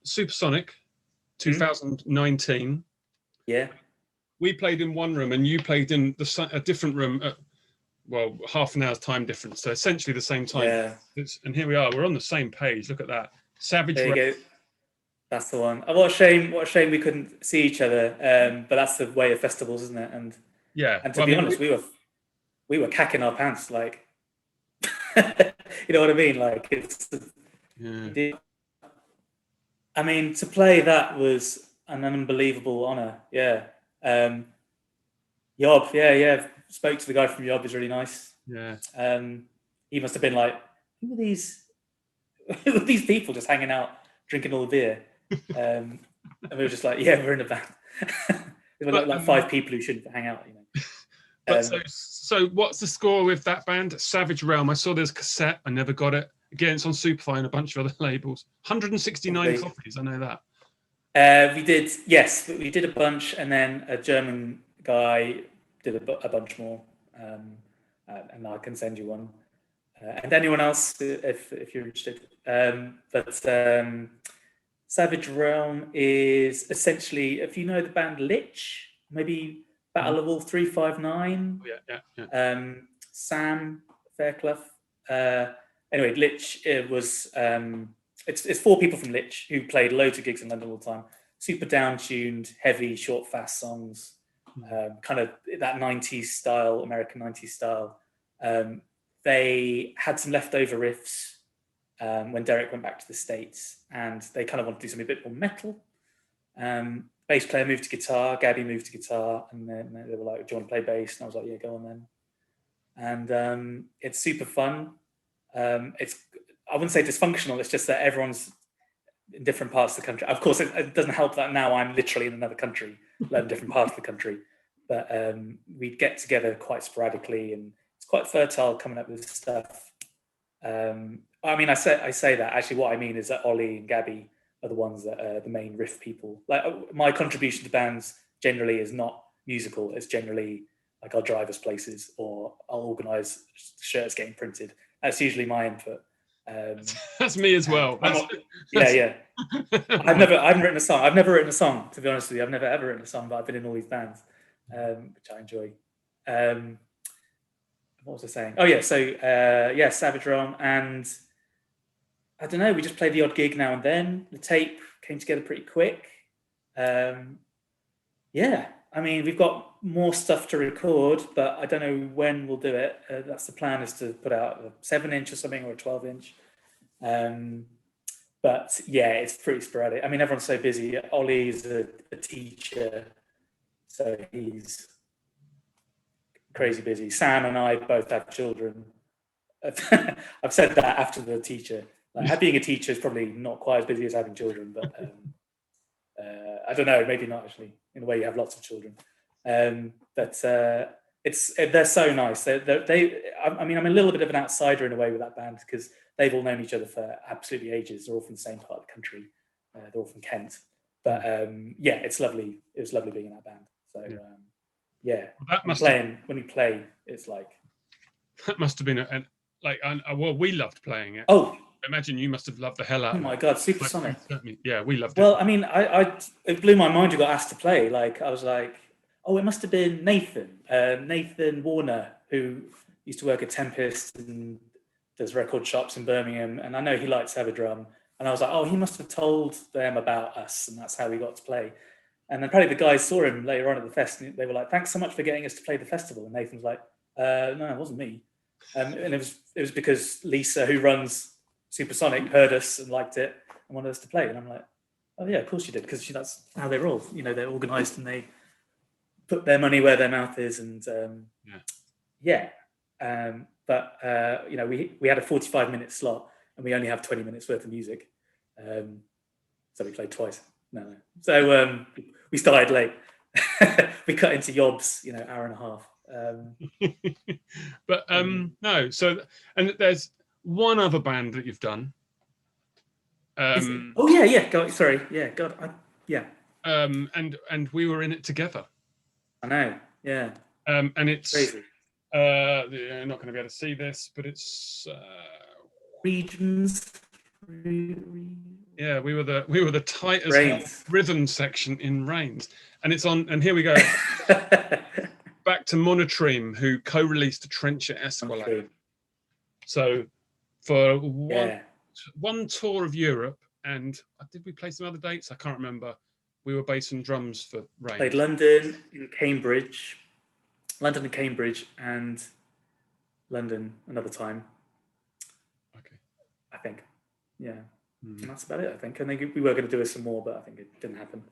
Supersonic, 2019. Yeah. We played in one room, and you played in a different room at, well, half an hour's time difference, so essentially the same time. Yeah. And here we are. We're on the same page. Look at that. Savage. There you go. That's the one. Oh, what a shame! What a shame we couldn't see each other. But that's the way of festivals, isn't it? And to be honest, we were cacking our pants, like you know what I mean. Like it's. Yeah. I mean, to play that was an unbelievable honor. Yeah. Yob, spoke to the guy from Yob. He's really nice. Yeah. He must have been like, who are these people just hanging out, drinking all the beer? And we were just like, we're in a band. There were like 5 people who shouldn't hang out, you know. But so what's the score with that band? Savage Realm. I saw there's a cassette. I never got it. Again, it's on Superfly and a bunch of other labels. 169 copies. I know that. We did a bunch, and then a German guy did a bunch more, and I can send you one. And anyone else, if you're interested. But Savage Realm is essentially, if you know the band Lich, maybe Battle of All 359. Yeah. Sam Fairclough. Anyway, Lich was it's 4 people from Lich who played loads of gigs in London all the time. Super down-tuned, heavy, short, fast songs, kind of that 90s style, American 90s style. They had some leftover riffs when Derek went back to the States, and they kind of wanted to do something a bit more metal. Bass player moved to guitar, Gabby moved to guitar, and then they were like, do you want to play bass? And I was like, yeah, go on then. And it's super fun. I wouldn't say dysfunctional, it's just that everyone's in different parts of the country. Of course, it doesn't help that now I'm literally in another country, let in different parts of the country. But we'd get together quite sporadically, and it's quite fertile coming up with stuff. I mean, I say that, actually what I mean is that Ollie and Gabby are the ones that are the main riff people. Like my contribution to bands generally is not musical, it's generally like I'll drive us places, or I'll organise shirts getting printed. That's usually my input. That's me as well. Yeah. I haven't written a song. I've never written a song, to be honest with you. I've never ever written a song, but I've been in all these bands, which I enjoy. What was I saying? Oh yeah, so Savage Realm, and I don't know, we just play the odd gig now and then. The tape came together pretty quick. I mean, we've got more stuff to record, but I don't know when we'll do it. That's the plan, is to put out a 7-inch or something, or a 12-inch. But yeah, it's pretty sporadic. I mean, everyone's so busy. Ollie's a teacher, so he's crazy busy. Sam and I both have children. I've said that after the teacher. Like, being a teacher is probably not quite as busy as having children, but I don't know, maybe not actually, in a way you have lots of children. But they're so nice. I mean, I'm a little bit of an outsider in a way with that band because they've all known each other for absolutely ages. They're all from the same part of the country. They're all from Kent. But yeah, it's lovely. It was lovely being in that band. So yeah, well, when we play, it's like that must have been well, we loved playing it. Oh, I imagine you must have loved the hell out of it. Oh my God, Supersonic. Yeah, we loved it. Well, I mean, it blew my mind you got asked to play. Like, I was like, oh, it must have been Nathan Warner, who used to work at Tempest and does record shops in Birmingham. And I know he likes to have a drum. And I was like, oh, he must have told them about us. And that's how we got to play. And then apparently the guys saw him later on at the fest. And they were like, thanks so much for getting us to play the festival. And Nathan was like, no, it wasn't me. And it was because Lisa, who runs Supersonic, heard us and liked it and wanted us to play. And I'm like, oh yeah, of course you did, because that's how they roll. You know, they're organised and they put their money where their mouth is. And but you know, we had a 45-minute slot and we only have 20 minutes worth of music, so we played twice. No. So we started late. We cut into Yobs, you know, hour and a half. But no. So, and there's one other band that you've done. Oh yeah. God, sorry. Yeah. God. Yeah. And we were in it together. I know. Yeah. And it's crazy. You're not going to be able to see this, but it's Regions. Yeah, we were the tightest rhythm section in Reigns, and it's on. And here we go. Back to Monotream, who co-released a Trench at Esqualade. So for one tour of Europe, and did we play some other dates? I can't remember. We were bass and drums for Reigns. Played London and Cambridge, and London another time. Okay. I think. Yeah. And that's about it, I think. I think we were going to do some more, but I think it didn't happen.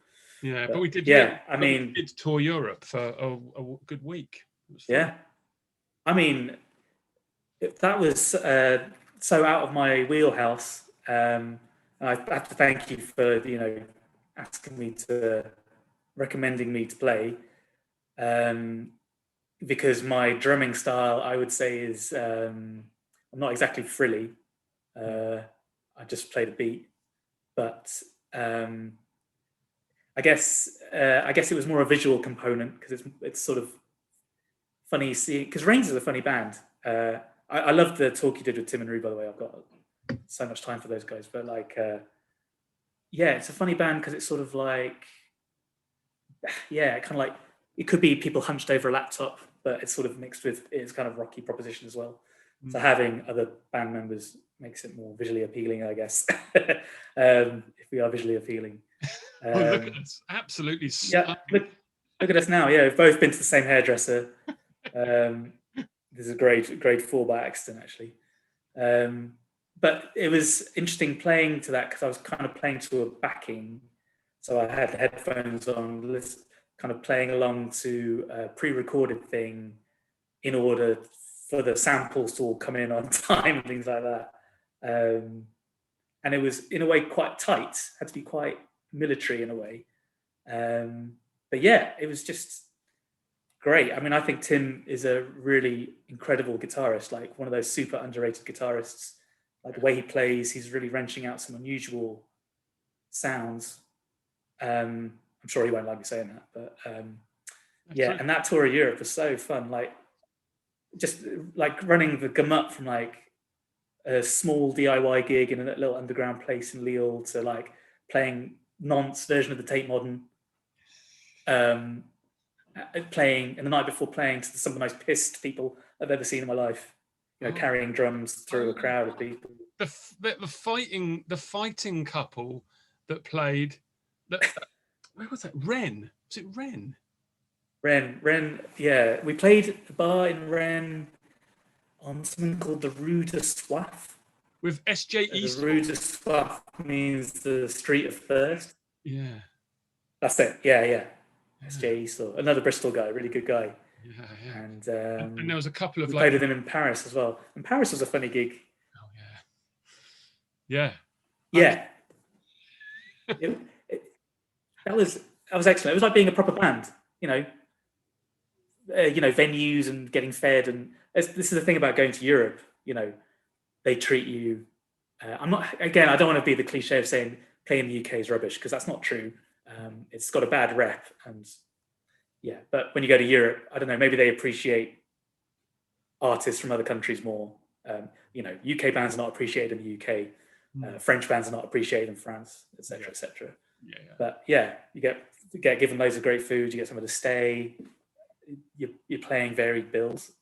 Yeah, but we did. Yeah, I mean, we did tour Europe for a good week. Yeah, I mean, that was so out of my wheelhouse. I have to thank you for recommending me to play, because my drumming style, I would say, is I'm not exactly frilly. I just play the beat, but I guess it was more a visual component because it's sort of funny seeing, because Reigns is a funny band. I love the talk you did with Tim and Rue, by the way. I've got so much time for those guys, but it's a funny band because it's sort of like, kind of like, it could be people hunched over a laptop, but it's sort of mixed with its kind of rocky proposition as well. So having other band members makes it more visually appealing, I guess. If we are visually appealing. Look at us, absolutely. Yeah, look at us now. Yeah, we've both been to the same hairdresser. This is a grade 4 by accident, actually. But it was interesting playing to that because I was kind of playing to a backing. So I had the headphones on, kind of playing along to a pre-recorded thing in order for the samples to all come in on time and things like that. And it was, in a way, quite tight, had to be quite military in a way. But yeah, it was just great. I mean, I think Tim is a really incredible guitarist, like one of those super underrated guitarists. Like the way he plays, he's really wrenching out some unusual sounds. I'm sure he won't like me saying that, but and that tour of Europe was so fun. Like, just like running the gamut from like a small DIY gig in a little underground place in Lille to like playing Nantes version of the Tate Modern, playing, and the night before playing to some of the most pissed people I've ever seen in my life, carrying drums through a crowd of people. The fighting couple that played, where was that? Rennes? Was it Rennes? Rennes, yeah. We played the bar in Rennes on something called the Rue de Soif. With S.J. The Rue de Soif means the street of thirst. Yeah. That's it. Yeah. S.J. Easel, another Bristol guy, really good guy. Yeah. And there was a couple of we played with him in Paris as well. And Paris was a funny gig. Oh yeah. Yeah. That was excellent. It was like being a proper band, venues and getting fed. And this is the thing about going to Europe. They treat you. I don't want to be the cliche of saying playing in the UK is rubbish, because that's not true. It's got a bad rep, and but when you go to Europe, I don't know, maybe they appreciate artists from other countries more. UK bands are not appreciated in the UK. French bands are not appreciated in France, etc., etc. But you get given loads of great food. You get somewhere to stay. You're playing varied bills.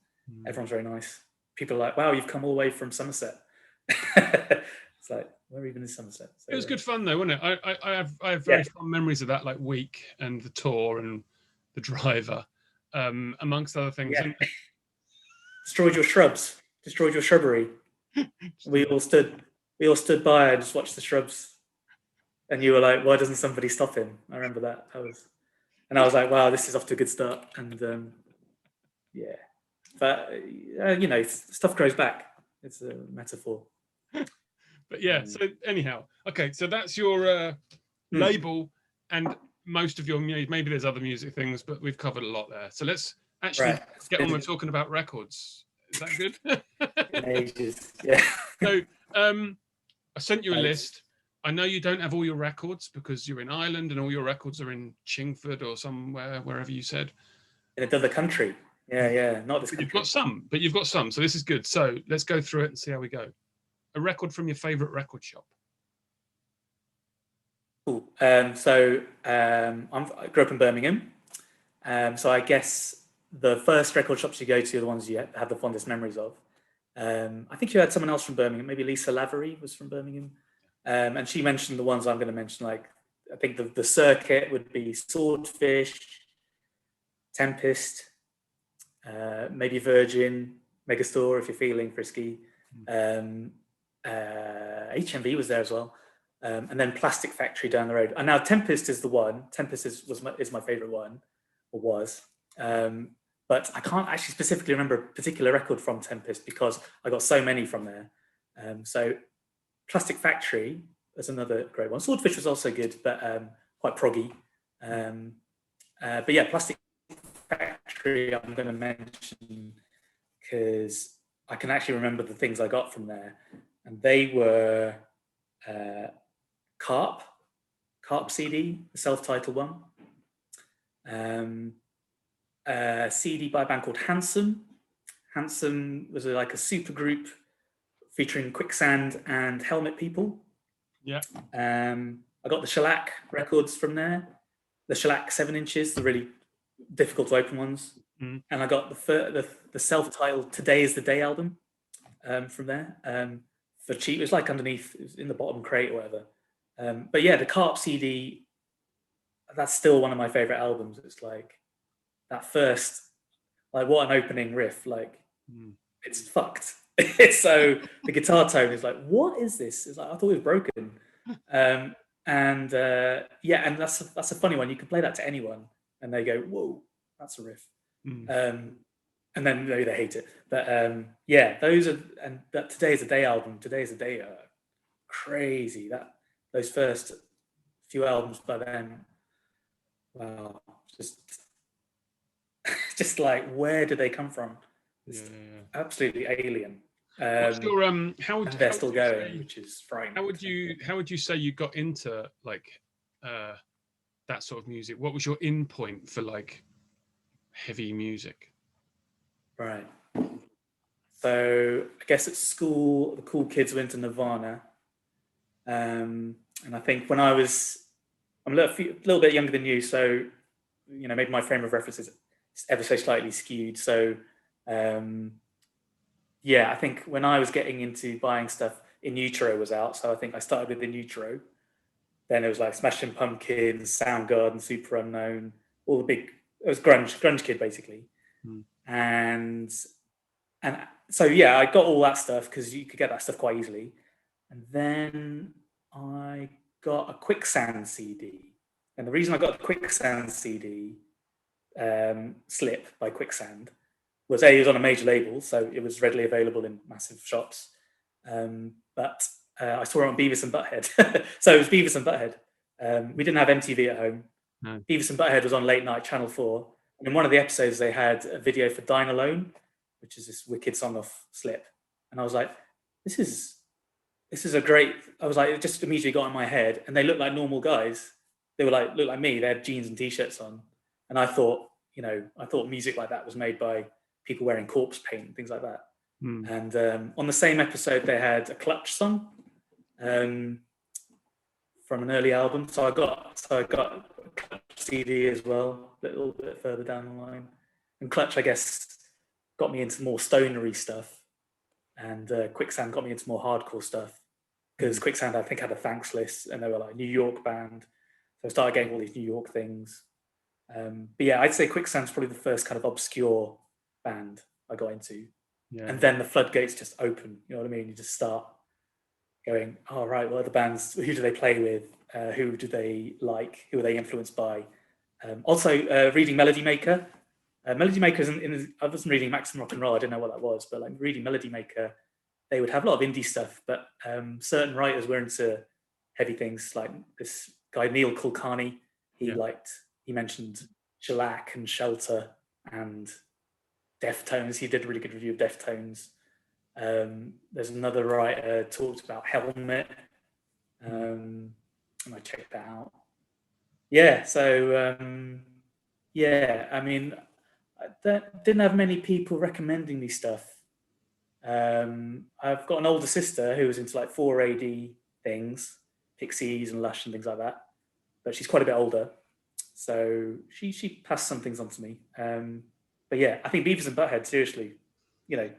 Everyone's very nice. People are like, wow, you've come all the way from Somerset. It's like, where even is Somerset? So, it was good fun though, wasn't it? I have very fond memories of that, like week and the tour and the driver, amongst other things. And destroyed your shrubs, destroyed your shrubbery. we all stood by and just watched the shrubs. And you were like, why doesn't somebody stop him? I remember that. And I was like, wow, this is off to a good start. And but stuff grows back. It's a metaphor. But so anyhow, okay, so that's your label and most of your music. Maybe there's other music things, but we've covered a lot there. So let's actually get on with talking about records. Is that good? Ages. So I sent you a list. I know you don't have all your records because you're in Ireland and all your records are in Chingford or somewhere, wherever you said. In another country. Not this country. You've got some. So this is good. So let's go through it and see how we go. A record from your favorite record shop. Cool. I grew up in Birmingham. So I guess the first record shops you go to are the ones you have the fondest memories of. I think you had someone else from Birmingham. Maybe Lisa Lavery was from Birmingham. And she mentioned the ones I'm going to mention. Like, I think the circuit would be Swordfish, Tempest, maybe Virgin, Megastore if you're feeling frisky. HMV was there as well, and then Plastic Factory down the road. And now Tempest is the one. Tempest is my favorite one, or was. But I can't actually specifically remember a particular record from Tempest because I got so many from there. So Plastic Factory is another great one. Swordfish was also good, but quite proggy. But Plastic Factory I'm going to mention because I can actually remember the things I got from there. And they were Carp CD, the self-titled one. CD by a band called Handsome. Handsome was like a super group featuring Quicksand and Helmet People. Yeah. I got the Shellac records from there. The Shellac 7 inches, the really difficult to open ones. And I got the self-titled Today is the Day album from there. For cheap, it was like underneath, it was in the bottom crate or whatever. But the Carp CD, that's still one of my favorite albums. It's like that first, like what an opening riff, like it's fucked. So the guitar tone is like, what is this? It's like, I thought it was broken. And that's a funny one. You can play that to anyone and they go, whoa, that's a riff. And then maybe they hate it. But those are, and that Today is a Day album, Today is a Day, crazy. Those first few albums by them, wow, just like, where did they come from? Absolutely alien. What's your they're still going, which is frightening. How would you say you got into like that sort of music? What was your in point for like heavy music? Right. So I guess at school, the cool kids went to Nirvana. And I think when I'm a little bit younger than you, so, maybe my frame of reference is ever so slightly skewed. So, I think when I was getting into buying stuff, In Utero was out. So I think I started with In Utero. Then it was like Smashing Pumpkins, Soundgarden, Super Unknown, all the big, it was grunge kid basically. And so I got all that stuff because you could get that stuff quite easily. And then I got a Quicksand CD. And the reason I got the Quicksand CD, Slip by Quicksand, was it was on a major label, so it was readily available in massive shops. But I saw it on Beavis+Butthead. So it was Beavis+Butthead. We didn't have MTV at home. No. Beavis+Butthead was on late night Channel 4. And in one of the episodes, they had a video for Dine Alone, which is this wicked song off Slip. And I was like, this is a great, I was like, it just immediately got in my head. And they looked like normal guys. They were like, looked like me. They had jeans and t-shirts on. And I thought, I thought music like that was made by people wearing corpse paint and things like that. And on the same episode, they had a Clutch song from an early album. So I got a Clutch CD as well, a little bit further down the line. And Clutch, I guess, got me into more stonery stuff. And Quicksand got me into more hardcore stuff. Because Quicksand, I think, had a thanks list, and they were like a New York band. So I started getting all these New York things. But yeah, I'd say Quicksand's probably the first kind of obscure band I got into. Yeah. And then the floodgates just open, you know what I mean? You just start going, oh, right, what are the bands? Who do they play with? Who do they like? Who are they influenced by? Also, reading Melody Maker. Melody Maker isn't I wasn't reading Maximum Rock and Roll, I didn't know what that was, but like reading Melody Maker, they would have a lot of indie stuff, but certain writers were into heavy things, like this guy, Neil Kulkarni. He mentioned Shellac and Shelter and Deftones. He did a really good review of Deftones. There's another writer talked about Helmet, and I checked that out. Yeah, so I mean, I didn't have many people recommending me stuff. I've got an older sister who was into like 4AD things, Pixies and Lush and things like that, but she's quite a bit older, so she passed some things on to me. But yeah, I think Beavis and Butthead, seriously, they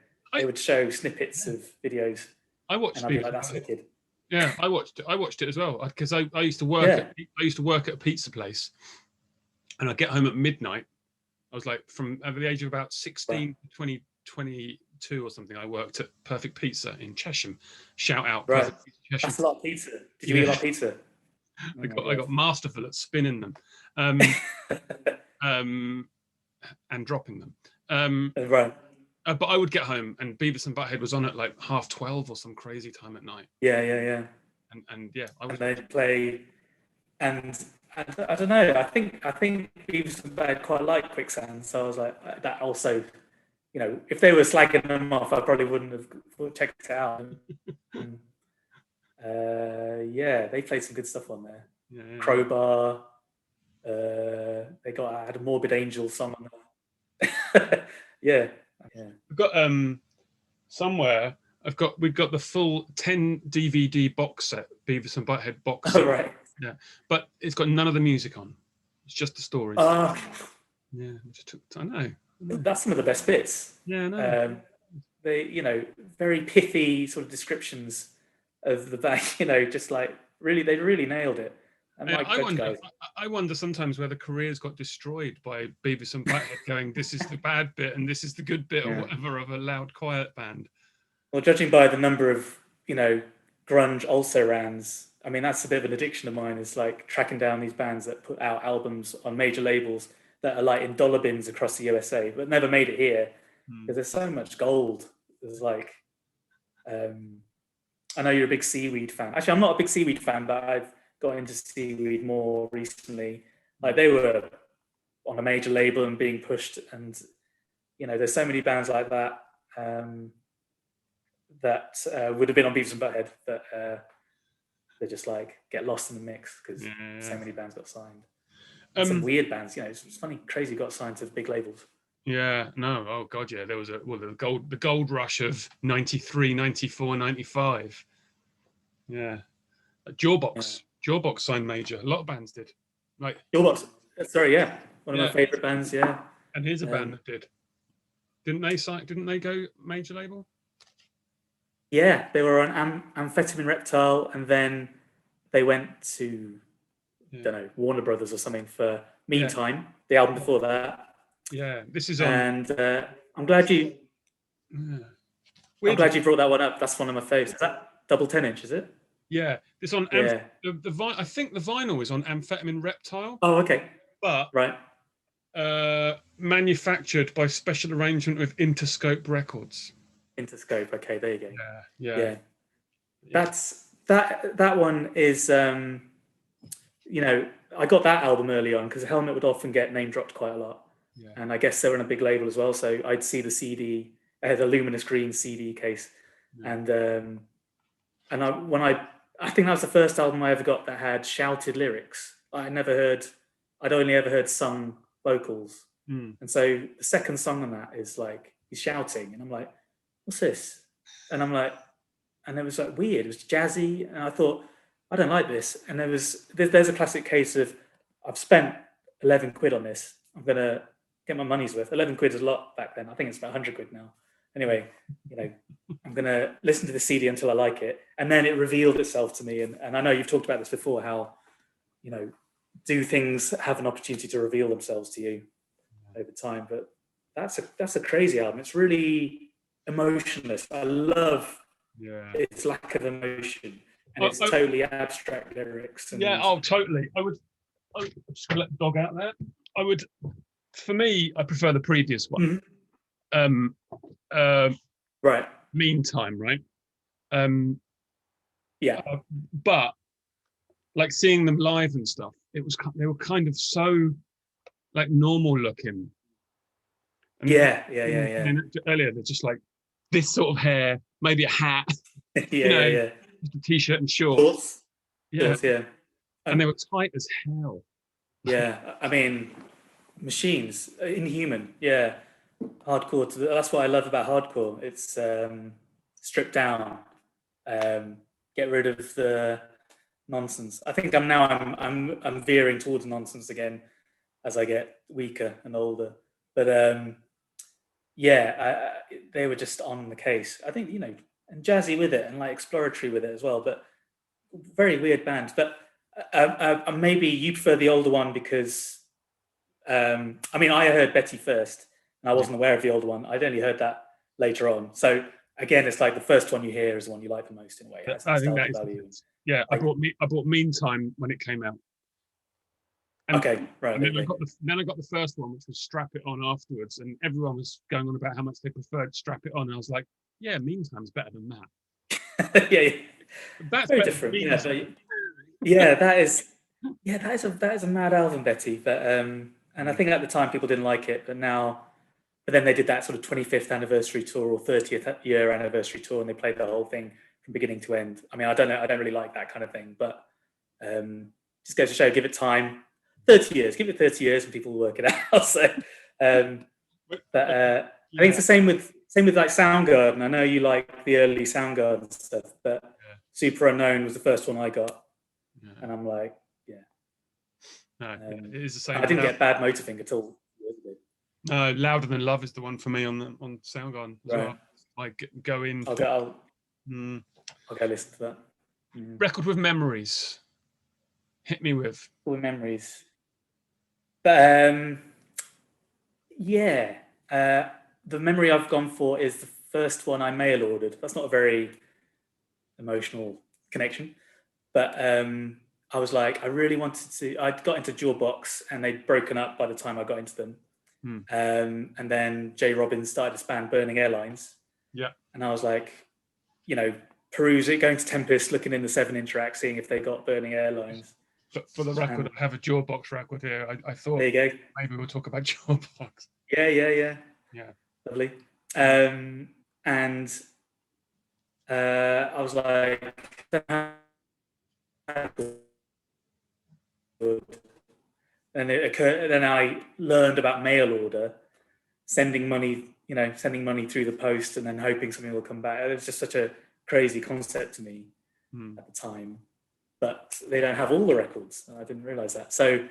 would show snippets of videos. I watched Beavis, like, that's wicked. Yeah, I watched it as well, because I used to work at a pizza place, and I'd get home at midnight. I was like, from at the age of about 16 to 22 or something, I worked at Perfect Pizza in Chesham. Shout out, right. Perfect Pizza Chesham. That's a lot of pizza. Did you eat a lot of pizza? I got masterful at spinning them, and dropping them. Right. But I would get home, and Beavis and Butthead was on at like 12:30 or some crazy time at night. Yeah. And yeah, I was. And they'd play, and I don't know. I think Beavis and Butthead quite like Quicksand, so I was like, that also, if they were slagging them off, I probably wouldn't have checked it out. They played some good stuff on there. Yeah. Crowbar. They had a Morbid Angel song on there. Yeah. We've got somewhere. We've got the full 10 DVD box set, Beavis and Butthead box set. Oh, right. Yeah, but it's got none of the music on. It's just the stories. Yeah, I know. That's some of the best bits. Yeah, I know. They, very pithy sort of descriptions of the band. Just like they really nailed it. And I wonder sometimes whether careers got destroyed by Beavis and Butthead going, this is the bad bit and this is the good bit, or whatever, of a loud, quiet band. Well, judging by the number of, grunge also-rans, I mean, that's a bit of an addiction of mine, is like tracking down these bands that put out albums on major labels that are like in dollar bins across the USA, but never made it here, because there's so much gold. There's like, I know you're a big Seaweed fan. Actually, I'm not a big Seaweed fan, but I've got into Seaweed more recently. Like, they were on a major label and being pushed, and there's so many bands like that that would have been on Beavis and Butthead that they just like get lost in the mix because so many bands got signed. Some weird bands, it's funny, crazy got signed to big labels. Yeah, no, oh god, yeah, there was the gold rush of 93, 94, 95. Yeah, Jawbox signed major. A lot of bands did. Like Jawbox, sorry, one of my favorite bands. Yeah, and here's a band that did. Didn't they go major label? Yeah, they were on Amphetamine Reptile, and then they went to don't know, Warner Brothers or something for Meantime, the album before that. Yeah, this is on. And I'm glad you. I'm glad you brought that one up. That's one of my faves. Is that double 10-inch? Is it? Yeah, this on. Yeah. I think the vinyl is on Amphetamine Reptile. Oh, okay. But right. Manufactured by special arrangement with Interscope Records. Interscope. Okay, there you go. Yeah. That's that one is. I got that album early on because Helmet would often get name dropped quite a lot. And I guess they were on a big label as well. So I'd see the CD, I had a luminous green CD case. And I think that was the first album I ever got that had shouted lyrics. I'd only ever heard sung vocals. And so the second song on that is like, he's shouting, and I'm like, what's this? And I'm like, and it was like weird, it was jazzy, and I thought, I don't like this. And there's a classic case of, I've spent 11 quid on this, I'm gonna get my money's worth. 11 quid is a lot back then. I think it's about 100 quid now. Anyway, I'm gonna listen to the CD until I like it. And then it revealed itself to me. And I know you've talked about this before, how, do things have an opportunity to reveal themselves to you over time? But that's a crazy album. It's really emotionless. I love its lack of emotion, and it's totally abstract lyrics. And totally. I'm just gonna let the dog out there. For me, I prefer the previous one. Right. Meantime, right? But like seeing them live and stuff, they were kind of so like normal looking. And earlier, they're just like this sort of hair, maybe a hat, just a t-shirt and shorts. And they were tight as hell. I mean, machines, inhuman. Hardcore. That's what I love about hardcore. It's stripped down, get rid of the nonsense. I think I'm veering towards nonsense again as I get weaker and older. But they were just on the case. I think, and jazzy with it and like exploratory with it as well. But very weird band. But maybe you prefer the older one because I heard Betty first, and I wasn't aware of the older one. I'd only heard that later on. So again, it's like the first one you hear is the one you like the most in a way. I think that is. I bought Meantime when it came out. And, right. And then I got the first one, which was Strap It On afterwards, and everyone was going on about how much they preferred Strap It On. And I was like, Meantime's better than that. That's very different. That is a mad album, Betty. But and I think at the time people didn't like it, but then they did that sort of 25th anniversary tour or 30th year anniversary tour, and they played the whole thing from beginning to end. I mean, I don't know, I don't really like that kind of thing, but just goes to show, give it time. 30 years, give it 30 years, and people will work it out. So, I think it's the same with like Soundgarden. I know you like the early Soundgarden stuff, but Super Unknown was the first one I got, and I'm like, it is the same. I didn't get Bad Motorfinger at all. Louder Than Love is the one for me on Soundgarden as well. Like go in. I'll go listen to that. Record with Memories. Hit me with Memories. But the memory I've gone for is the first one I mail ordered. That's not a very emotional connection, but I was like, I really wanted to. I got into Jawbox, and they'd broken up by the time I got into them. And then Jay Robbins started this band, Burning Airlines. And I was like, perusing, going to Tempest, looking in the 7-inch rack, seeing if they got Burning Airlines. For the record, I have a Jawbox record here. I thought there you go. Maybe we'll talk about Jawbox. Yeah. Lovely. And I was like, and it occurred. Then I learned about mail order, sending money through the post, and then hoping something will come back. It was just such a crazy concept to me at the time. But they don't have all the records. I didn't realize that. So,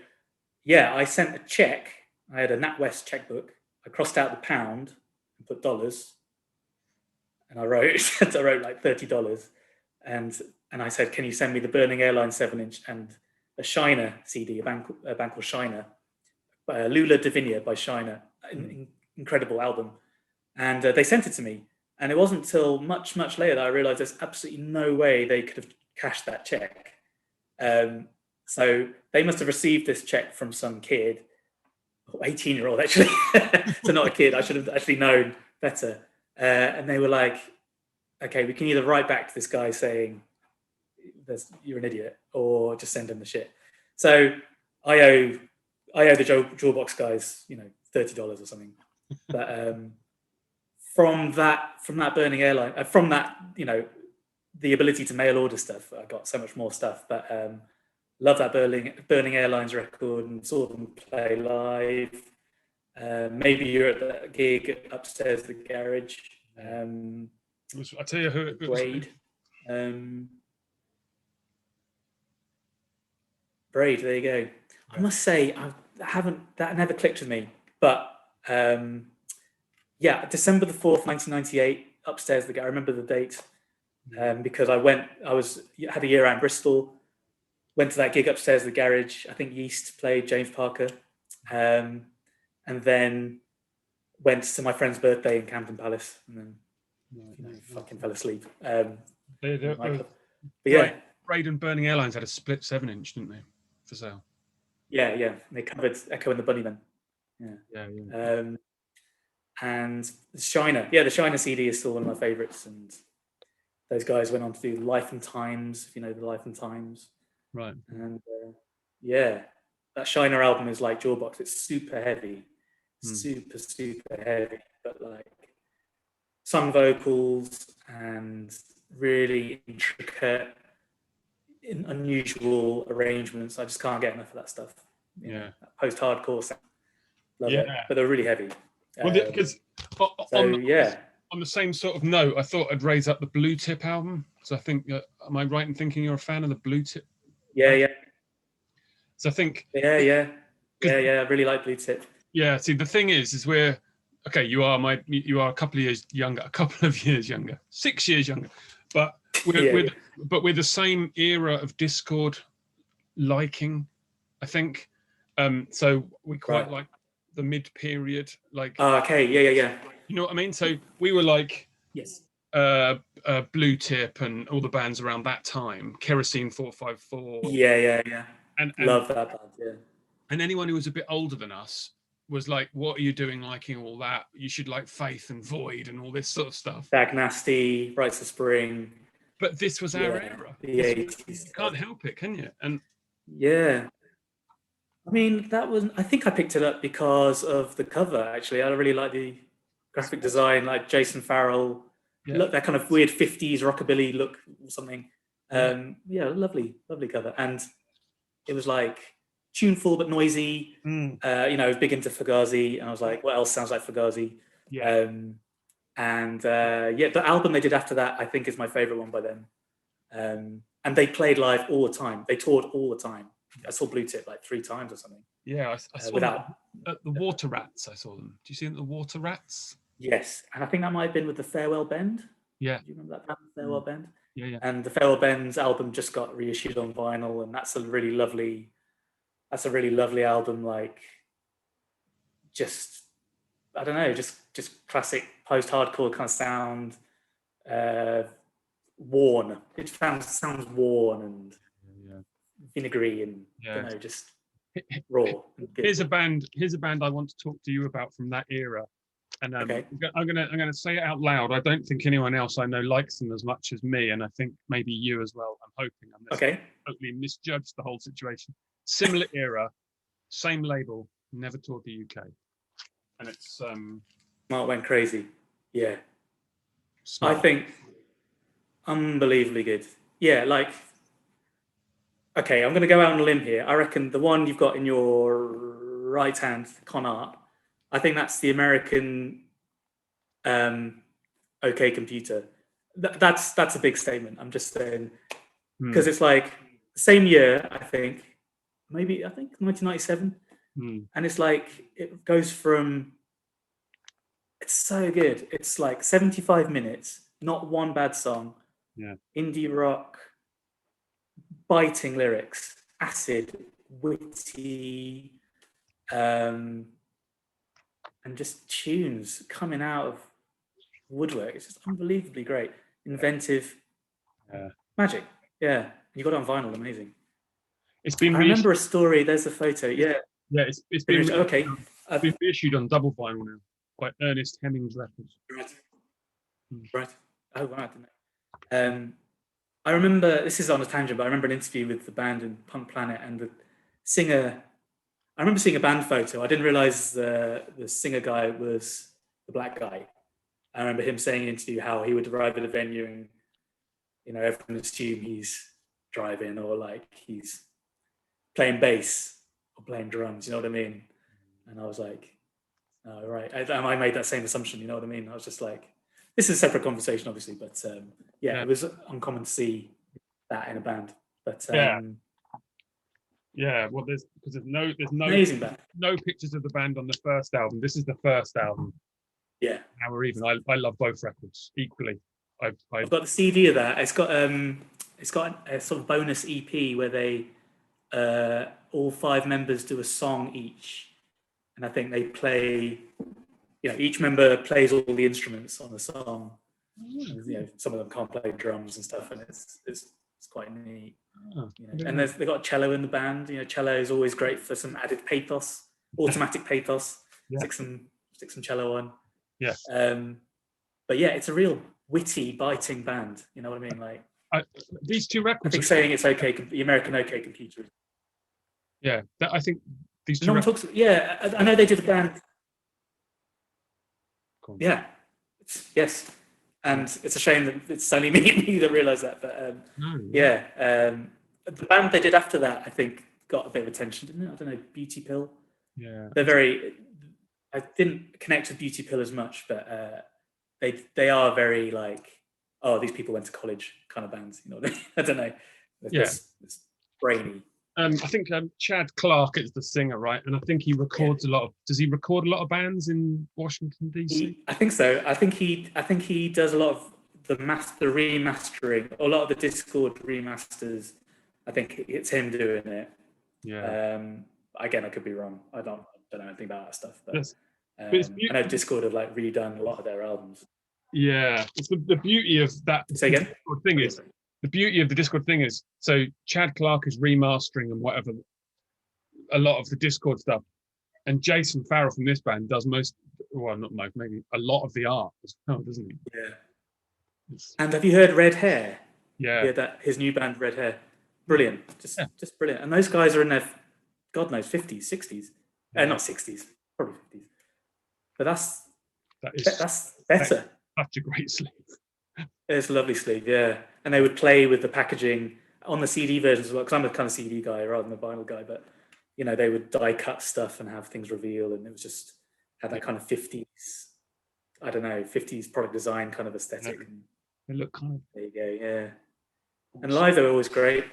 I sent a check. I had a NatWest checkbook. I crossed out the pound and put dollars. And I wrote like $30. And I said, can you send me the Burning Airline 7-inch and a Shiner CD, a band called Shiner, Lula Divinia by Shiner. Incredible album. And they sent it to me. And it wasn't until much, much later that I realized there's absolutely no way they could have cashed that check. So they must have received this check from some kid, 18-year-old actually. So not a kid, I should have actually known better. And they were like, okay, we can either write back to this guy saying you're an idiot, or just send him the shit. So I owe the Jawbox guys, $30 or something. But from that Burning Airline, from that, the ability to mail order stuff, I got so much more stuff. But love that Burning Airlines record and saw them play live. Maybe you're at that gig upstairs, the garage. I'll tell you who it was. Braid. Braid, there you go. Yeah. I must say, that never clicked with me. But December the 4th, 1998, upstairs the garage. I remember the date because I had a year out in Bristol, went to that gig upstairs the garage. I think Yeast played, James Parker. And then went to my friend's birthday in Camden Palace, and then fucking fell asleep. But yeah, Braid and Burning Airlines had a split 7-inch, didn't they, for sale? Yeah. They covered Echo and the Bunnymen. Yeah. And the Shiner CD is still one of my favourites, and those guys went on to do Life and Times, if you know the Life and Times. Right. And that Shiner album is like Jawbox. It's super heavy. Super heavy, but like sung vocals and really intricate, unusual arrangements. I just can't get enough of that stuff. Post-hardcore sound. Love it, but they're really heavy. Well, because on the same sort of note, I thought I'd raise up the Bluetip album. So I think, am I right in thinking you're a fan of the Bluetip? Yeah. So I think. Yeah. I really like Bluetip. Yeah. See, the thing is we're okay. You are a couple of years younger, 6 years younger, but we're the same era of Discord liking, I think. So we quite like the mid period, like. Okay. Yeah. You know what I mean? So we were like. Yes. Bluetip and all the bands around that time, Kerosene 454. Yeah. And love that band. Yeah. And anyone who was a bit older than us was like, "What are you doing liking all that? You should like Faith and Void and all this sort of stuff." Bag Nasty, Rites of Spring. But this was our era. The 80s. You can't help it, can you? And yeah. I mean, I think I picked it up because of the cover, actually. I really like the graphic design, like Jason Farrell. Yeah. Look, that kind of weird 50s rockabilly look or something. Lovely cover. And it was like tuneful but noisy. I was big into Fugazi, and I was like, what else sounds like Fugazi? Yeah. The album they did after that, I think, is my favorite one by them. And they played live all the time. They toured all the time. I saw Bluetip like 3 times or something. Yeah, I saw them at the Water Rats. I saw them. Do you see them at the Water Rats? Yes, and I think that might have been with the Farewell Bend. Yeah. Do you remember that band, Farewell Bend? Yeah. And the Farewell Bend's album just got reissued on vinyl, and that's a really lovely album. Like, just I don't know, just classic post-hardcore kind of sound. Worn. It sounds worn and vinegary and just raw. Here's a band I want to talk to you about from that era. And I'm gonna say it out loud. I don't think anyone else I know likes them as much as me, and I think maybe you as well. I'm hoping I'm totally misjudged the whole situation. Similar era, same label, never toured the UK, and it's Mark Went Crazy. Yeah, Smart. I think unbelievably good. Yeah, like. Okay, I'm going to go out on a limb here. I reckon the one you've got in your right hand, Con Art, I think that's the American OK Computer. That's a big statement. I'm just saying, because it's like the same year, I think 1997. And it's like, it goes from, it's so good. It's like 75 minutes, not one bad song. Yeah. Indie rock, biting lyrics, acid, witty, and just tunes coming out of woodwork. It's just unbelievably great, inventive, magic. Yeah, you got it on vinyl, amazing. It's been. I remember a story. There's a photo. Yeah. Yeah, it's been okay. It's been reissued on double vinyl now by Ernest Hemmings Records. Right. Oh, right. I didn't know. I remember, this is on a tangent, but I remember an interview with the band in Punk Planet, and the singer I remember seeing a band photo. I didn't realize the singer guy was the black guy. I remember him saying in an interview how he would arrive at a venue and, you know, everyone assume he's driving or like he's playing bass or playing drums, you know what I mean? And I was like, oh, right. I made that same assumption, you know what I mean? I was just like, this is a separate conversation, obviously, but yeah, it was uncommon to see that in a band. But yeah, well, there's amazing band. No pictures of the band on the first album. This is the first album. Yeah. Now we're even. I love both records equally. I've got the CD of that. It's got a sort of bonus EP where they all 5 members do a song each, and I think they play. You know, each member plays all the instruments on the song. And, you know, some of them can't play drums and stuff, and it's quite neat. Oh, you know? And they've got cello in the band. You know, cello is always great for some added pathos, automatic pathos. Yeah. Stick some cello on. Yeah. But yeah, it's a real witty, biting band. You know what I mean? Like these 2 records. I think saying it's okay, the American OK Computer. Yeah, I think these 2. No one talks. Yeah, I know they did a band. Cool. Yeah. Yes. And it's a shame that it's only me that realised that. But the band they did after that, I think, got a bit of attention, didn't it? I don't know, Beauty Pill. Yeah. They're very. I didn't connect with Beauty Pill as much, but they are very like, oh, these people went to college kind of bands. You know, I don't know. It's brainy. I think Chad Clark is the singer, right? And I think he records a lot of. Does he record a lot of bands in Washington DC? I think so. I think he does a lot of the remastering, a lot of the Discord remasters. I think it's him doing it. Yeah. Again, I could be wrong. I don't know anything about that stuff, but yes. I know Discord have like redone a lot of their albums. Yeah, it's the beauty of that. Say again. Discord thing is. The beauty of the Discord thing is, so Chad Clark is remastering and whatever, a lot of the Discord stuff, and Jason Farrell from this band does maybe a lot of the art as well, doesn't he? Yeah. And have you heard Red Hair? Yeah. That his new band Red Hair, brilliant, just brilliant. And those guys are in their, God knows, 50s, 60s, not 60s, probably 50s. But that's better. Such a great sleeve. It's a lovely sleeve, yeah. And they would play with the packaging on the CD versions as well, because I'm a kind of CD guy rather than a vinyl guy, but, you know, they would die cut stuff and have things reveal, and it was just, had that kind of 50s, I don't know, 50s product design kind of aesthetic. They look kind of... There you go, yeah. And live, they were always great. I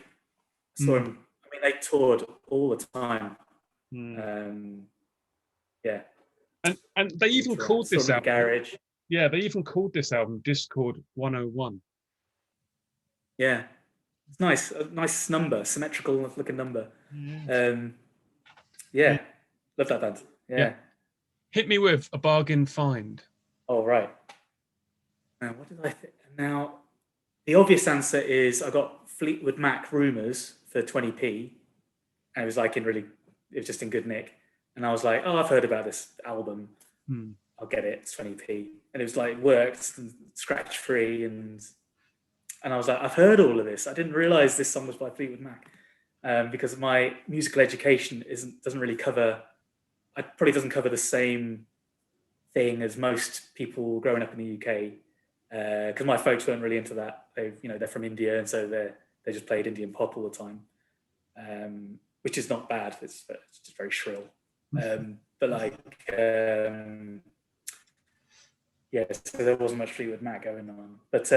saw them, I mean, they toured all the time. Yeah. And they even called this album... Garage. Yeah, they even called this album Discord 101. Yeah, it's nice. A nice number, symmetrical looking number. Yeah, love that band. Yeah. Hit me with a bargain find. Oh, right. Now, what did I think? Now, the obvious answer is I got Fleetwood Mac Rumours for 20p. And it was like it was just in good nick. And I was like, oh, I've heard about this album. I'll get it. It's 20p. And it was like worked and scratch free. And I was like, I've heard all of this. I didn't realize this song was by Fleetwood Mac because my musical education doesn't really cover. It probably doesn't cover the same thing as most people growing up in the UK. Because my folks weren't really into that. They're from India, and so they just played Indian pop all the time, which is not bad. It's just very shrill. But like, so there wasn't much Fleetwood Mac going on. But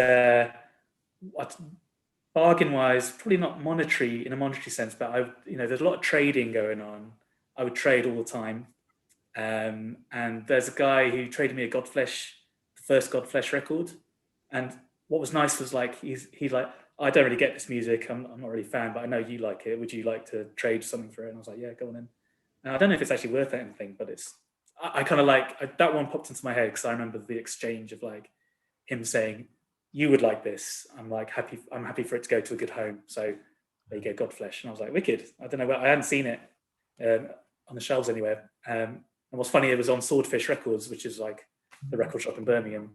bargain-wise, probably not monetary in a monetary sense, but there's a lot of trading going on. I would trade all the time. And there's a guy who traded me a Godflesh, the first Godflesh record. And what was nice was like, he's like, I don't really get this music. I'm not really a fan, but I know you like it. Would you like to trade something for it? And I was like, yeah, go on in. And I don't know if it's actually worth anything, but I kind of like, that one popped into my head because I remember the exchange of like him saying, you would like this. I'm like, I'm happy for it to go to a good home. So there you go, Godflesh. And I was like, wicked. I don't know where, I hadn't seen it on the shelves anywhere. And what's funny, it was on Swordfish Records, which is like the record shop in Birmingham,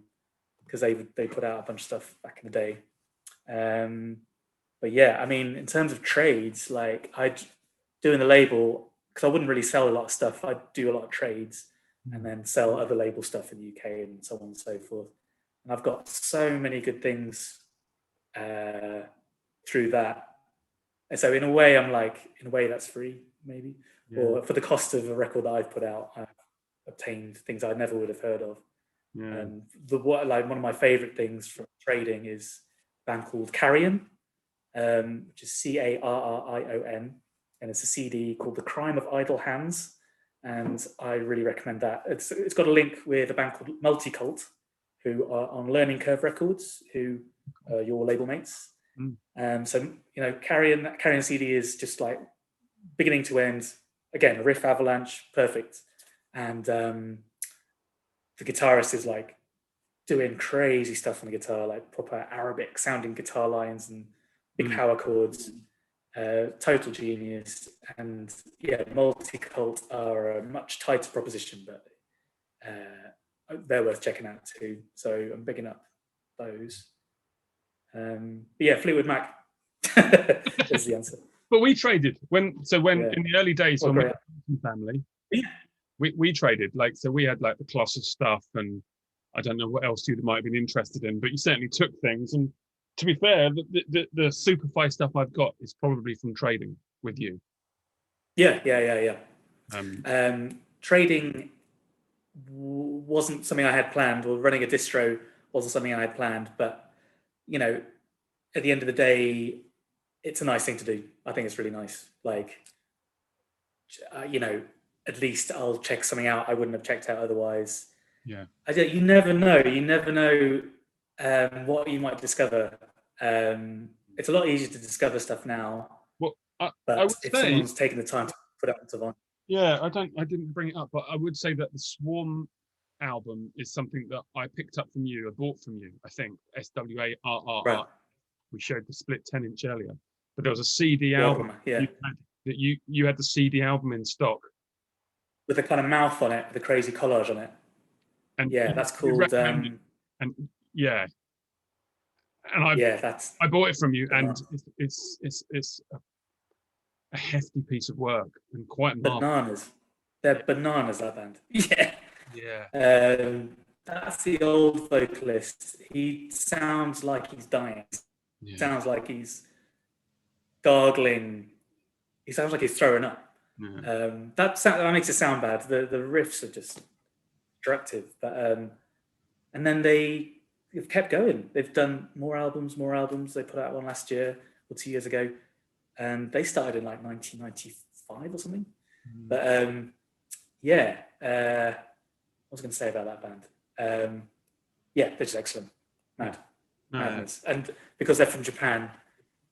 because they put out a bunch of stuff back in the day. But yeah, I mean, in terms of trades, like doing the label, because I wouldn't really sell a lot of stuff. I'd do a lot of trades and then sell other label stuff in the UK and so on and so forth. And I've got so many good things through that. And so in a way, that's free, maybe. Yeah. Or for the cost of a record that I've put out, I've obtained things I never would have heard of. Yeah. One of my favorite things from trading is a band called Carrion, which is Carrion, and it's a CD called The Crime of Idle Hands, and I really recommend that. It's got a link with a band called Multicult, who are on Learning Curve Records, who are your label mates. So Carrion CD is just like beginning to end, again, a riff avalanche, perfect, and the guitarist is like doing crazy stuff on the guitar, like proper Arabic sounding guitar lines and big power chords. Total genius. And yeah, Multicult are a much tighter proposition, but they're worth checking out too. So I'm bigging up those. But yeah, Fleetwood Mac is the answer. But we traded in the early days when we were a family. Yeah. We traded, like, so we had like the Colossus stuff, and I don't know what else you might have been interested in, but you certainly took things. And to be fair, the Superfly stuff I've got is probably from trading with you. Yeah. Trading wasn't something I had planned, or running a distro wasn't something I had planned, but you know, at the end of the day, it's a nice thing to do. I think it's really nice. Like, you know, at least I'll check something out I wouldn't have checked out otherwise. Yeah. You never know. You never know what you might discover. It's a lot easier to discover stuff now. Well, but if someone's taken the time to put it onto one. Yeah, I didn't bring it up, but I would say that the Swarm album is something that I picked up from you, I bought from you, I think, SWARR. Right. We showed the split 10-inch earlier, but there was a CD album. Yeah. You had the CD album in stock. With a kind of mouth on it, with a crazy collage on it. And yeah, that's called. And yeah. And I bought it from you, and it's a hefty piece of work and quite bananas. They're bananas, that band. Yeah. Yeah. That's the old vocalist. He sounds like he's dying. Yeah. Sounds like he's gargling. He sounds like he's throwing up. Yeah. That makes it sound bad. The riffs are just destructive. But and then they've kept going. They've done more albums. They put out one last year or 2 years ago, and they started in like 1995 or something. But what was I going to say about that band? Yeah, they're just excellent. Madness. And because they're from Japan,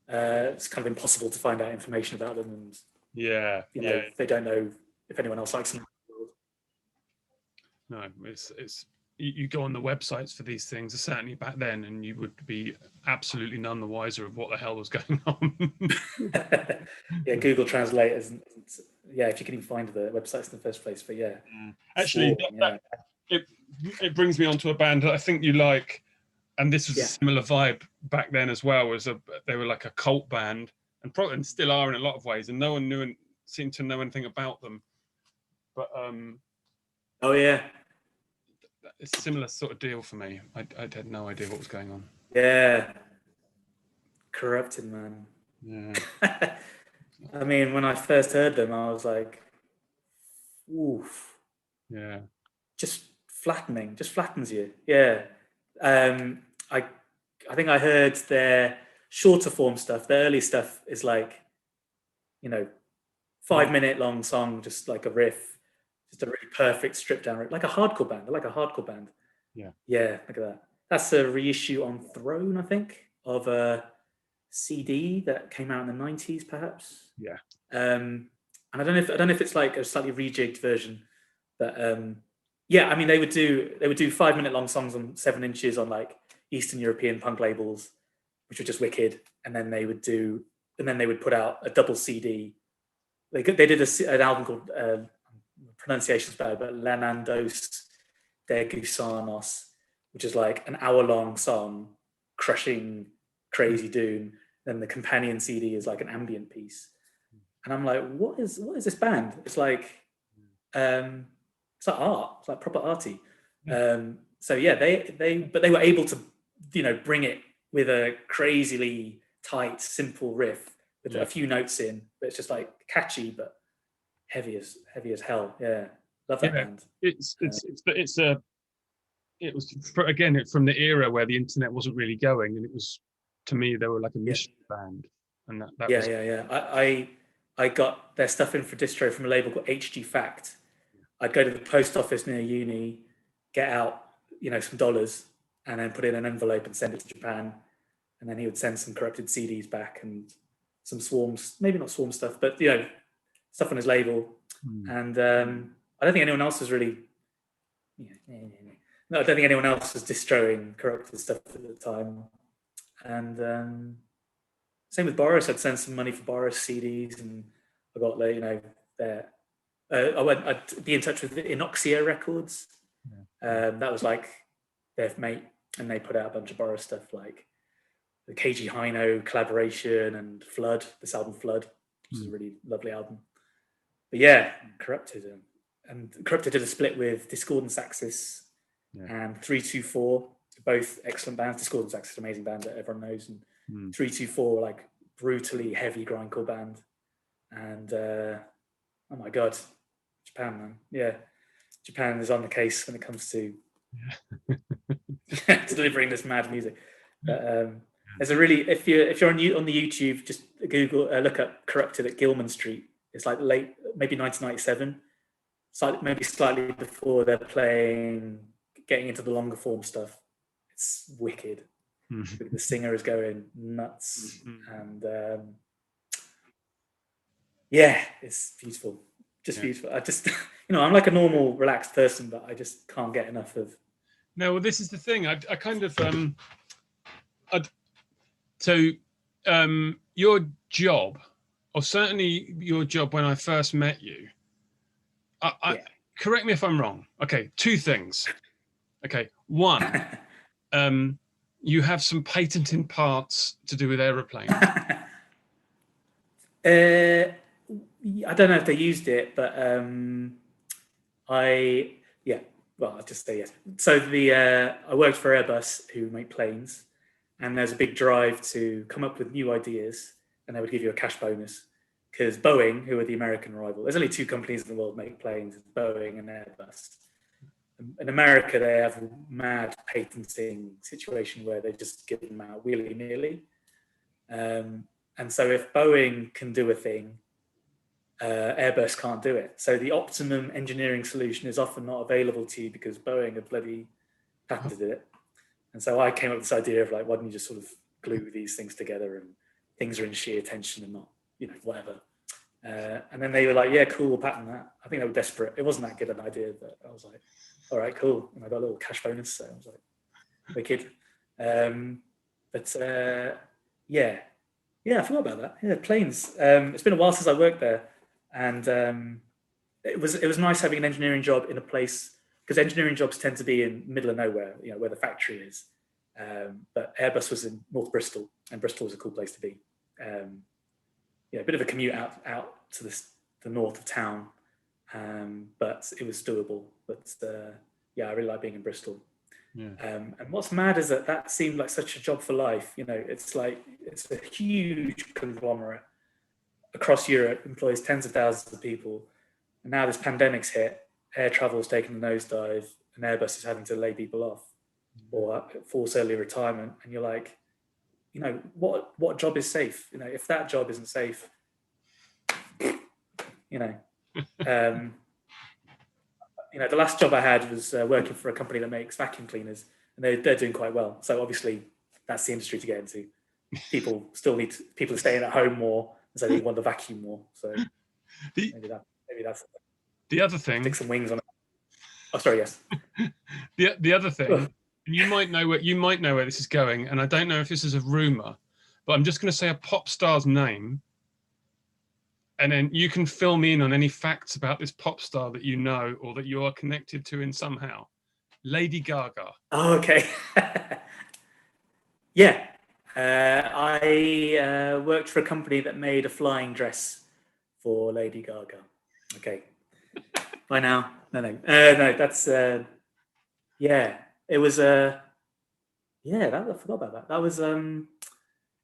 it's kind of impossible to find out information about them. And they don't know if anyone else likes them. No, it's you go on the websites for these things, certainly back then, and you would be absolutely none the wiser of what the hell was going on. Yeah, Google Translate isn't. Yeah, if you can even find the websites in the first place, but yeah. Actually, it brings me onto a band that I think you like, and this was a similar vibe back then as well. They were like a cult band, and still are in a lot of ways, and no one seemed to know anything about them. But oh yeah, it's a similar sort of deal for me. I had no idea what was going on. Yeah, corrupted, man. Yeah. I mean, when I first heard them, I was like, oof. Yeah. Just flattens you. Yeah. I think I heard their shorter form stuff. Their early stuff is like, 5-minute long song, just like a riff, just a really perfect stripped down riff, like a hardcore band. Yeah. Yeah, look at that. That's a reissue on Throne, I think, of a CD that came out in the 90s, perhaps. Yeah. And I don't know if it's like a slightly rejigged version, but I mean, they would do 5-minute long songs on 7 inches on like Eastern European punk labels, which were just wicked. And then they would put out a double CD. They did an album called pronunciation's bad, but Lenandos de Gusanos, which is like an hour-long song, crushing, crazy doom. Then the companion CD is like an ambient piece. And I'm like, what is this band? It's like art. It's like proper arty. So yeah, but they were able to, bring it with a crazily tight, simple riff with a few notes in, but it's just like catchy but heavy as hell. Yeah, love that band. It was again from the era where the internet wasn't really going, and it was, to me, they were like a mystery band, and that was I got their stuff in for distro from a label called HG Fact. I'd go to the post office near uni, get out, some dollars, and then put it in an envelope and send it to Japan. And then he would send some corrupted CDs back and some Swarms, maybe not Swarm stuff, but stuff on his label. And I don't think anyone else was really. No, I don't think anyone else was distroing corrupted stuff at the time. And same with Boris. I'd send some money for Boris CDs, and I got I'd be in touch with Inoxia Records. That was like their mate, and they put out a bunch of Boris stuff, like the KG Hino collaboration and Flood, this album Flood, which is a really lovely album. But yeah, Corrupted. And Corrupted did a split with Discordance Axis and 324, both excellent bands. Discordance Axis, amazing band that everyone knows. And 324, like brutally heavy grindcore band. And oh my God, Japan, man. Yeah, Japan is on the case when it comes to delivering this mad music. But there's a really, if you're on the YouTube, just Google, look up Corrupted at Gilman Street. It's like late, maybe 1997, maybe slightly before they're getting into the longer form stuff. It's wicked. The singer is going nuts, and it's beautiful, just beautiful. I just, I'm like a normal, relaxed person, but I just can't get enough of. No, well, this is the thing. I kind of so your job, or certainly your job when I first met you. Correct me if I'm wrong. Okay, two things. Okay, one, you have some patented parts to do with aeroplanes. I don't know if they used it, but I'll just say yes. So I worked for Airbus, who make planes, and there's a big drive to come up with new ideas, and they would give you a cash bonus. Because Boeing, who are the American rival, there's only two companies in the world that make planes, Boeing and Airbus. In America, they have a mad patenting situation where they just give them out willy-nilly. And so if Boeing can do a thing, Airbus can't do it. So the optimum engineering solution is often not available to you because Boeing have bloody patented it. And so I came up with this idea of like, why don't you just sort of glue these things together and things are in sheer tension and not, whatever. And then they were like, yeah, cool, we'll patent that. I think they were desperate. It wasn't that good an idea, but I was like, all right, cool. And I got a little cash bonus, so I was like, wicked. I forgot about that. Yeah, planes. It's been a while since I worked there, and it was nice having an engineering job in a place, because engineering jobs tend to be in the middle of nowhere, where the factory is. But Airbus was in North Bristol, and Bristol was a cool place to be. A bit of a commute out to the north of town, but it was doable. But I really like being in Bristol. And what's mad is that seemed like such a job for life. It's like it's a huge conglomerate across Europe, employs tens of thousands of people, and now this pandemic's hit, air travel's taken a nosedive, and Airbus is having to lay people off or force early retirement, and you're like, what job is safe? If that job isn't safe, the last job I had was working for a company that makes vacuum cleaners, and they're doing quite well. So obviously that's the industry to get into. People are staying at home more, and so they want the vacuum more. So maybe that's the other thing. Stick some wings on it. Oh, sorry, yes. The other thing, and you might know where this is going, and I don't know if this is a rumor, but I'm just going to say a pop star's name, and then you can fill me in on any facts about this pop star that you know or that you are connected to in somehow. Lady Gaga. Oh, okay. I worked for a company that made a flying dress for Lady Gaga. Okay. Bye now. No, that's, yeah, it was, I forgot about that. That was,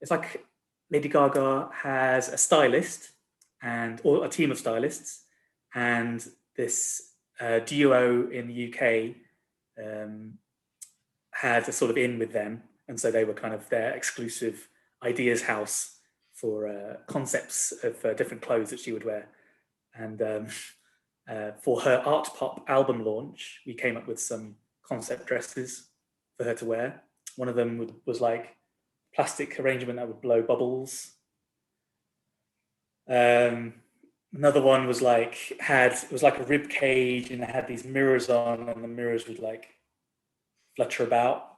it's like Lady Gaga has a stylist or a team of stylists, and this duo in the UK had a sort of in with them, and so they were kind of their exclusive ideas house for concepts of different clothes that she would wear. And for her art pop album launch, we came up with some concept dresses for her to wear. One of them was like plastic arrangement that would blow bubbles. Another one was like it was like a rib cage, and it had these mirrors on, and the mirrors would like flutter about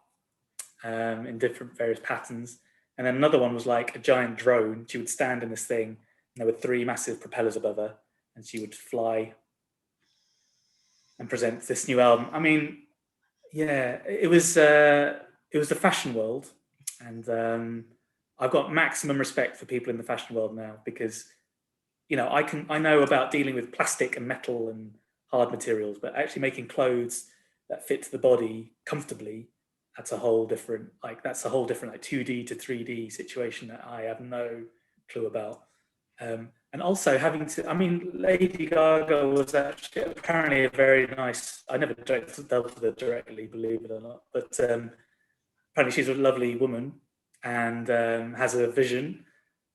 in different various patterns. And then another one was like a giant drone. She would stand in this thing, and there were 3 massive propellers above her, and she would fly and present this new album. I mean, yeah, it was the fashion world, and I've got maximum respect for people in the fashion world now, because I know about dealing with plastic and metal and hard materials, but actually making clothes that fit the body comfortably, that's a whole different like 2D to 3D situation that I have no clue about. And also having to, Lady Gaga was actually apparently a very nice, I never dealt with her directly, believe it or not, but apparently she's a lovely woman and has a vision,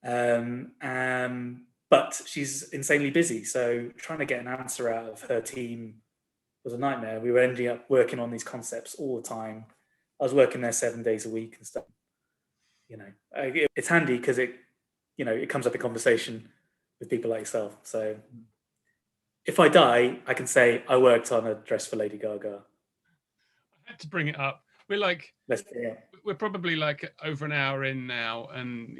but she's insanely busy. So trying to get an answer out of her team was a nightmare. We were ending up working on these concepts all the time. I was working there 7 days a week and stuff. It's handy because it comes up in conversation with people like yourself. So if I die, I can say I worked on a dress for Lady Gaga. I had to bring it up. We're probably like over an hour in now, and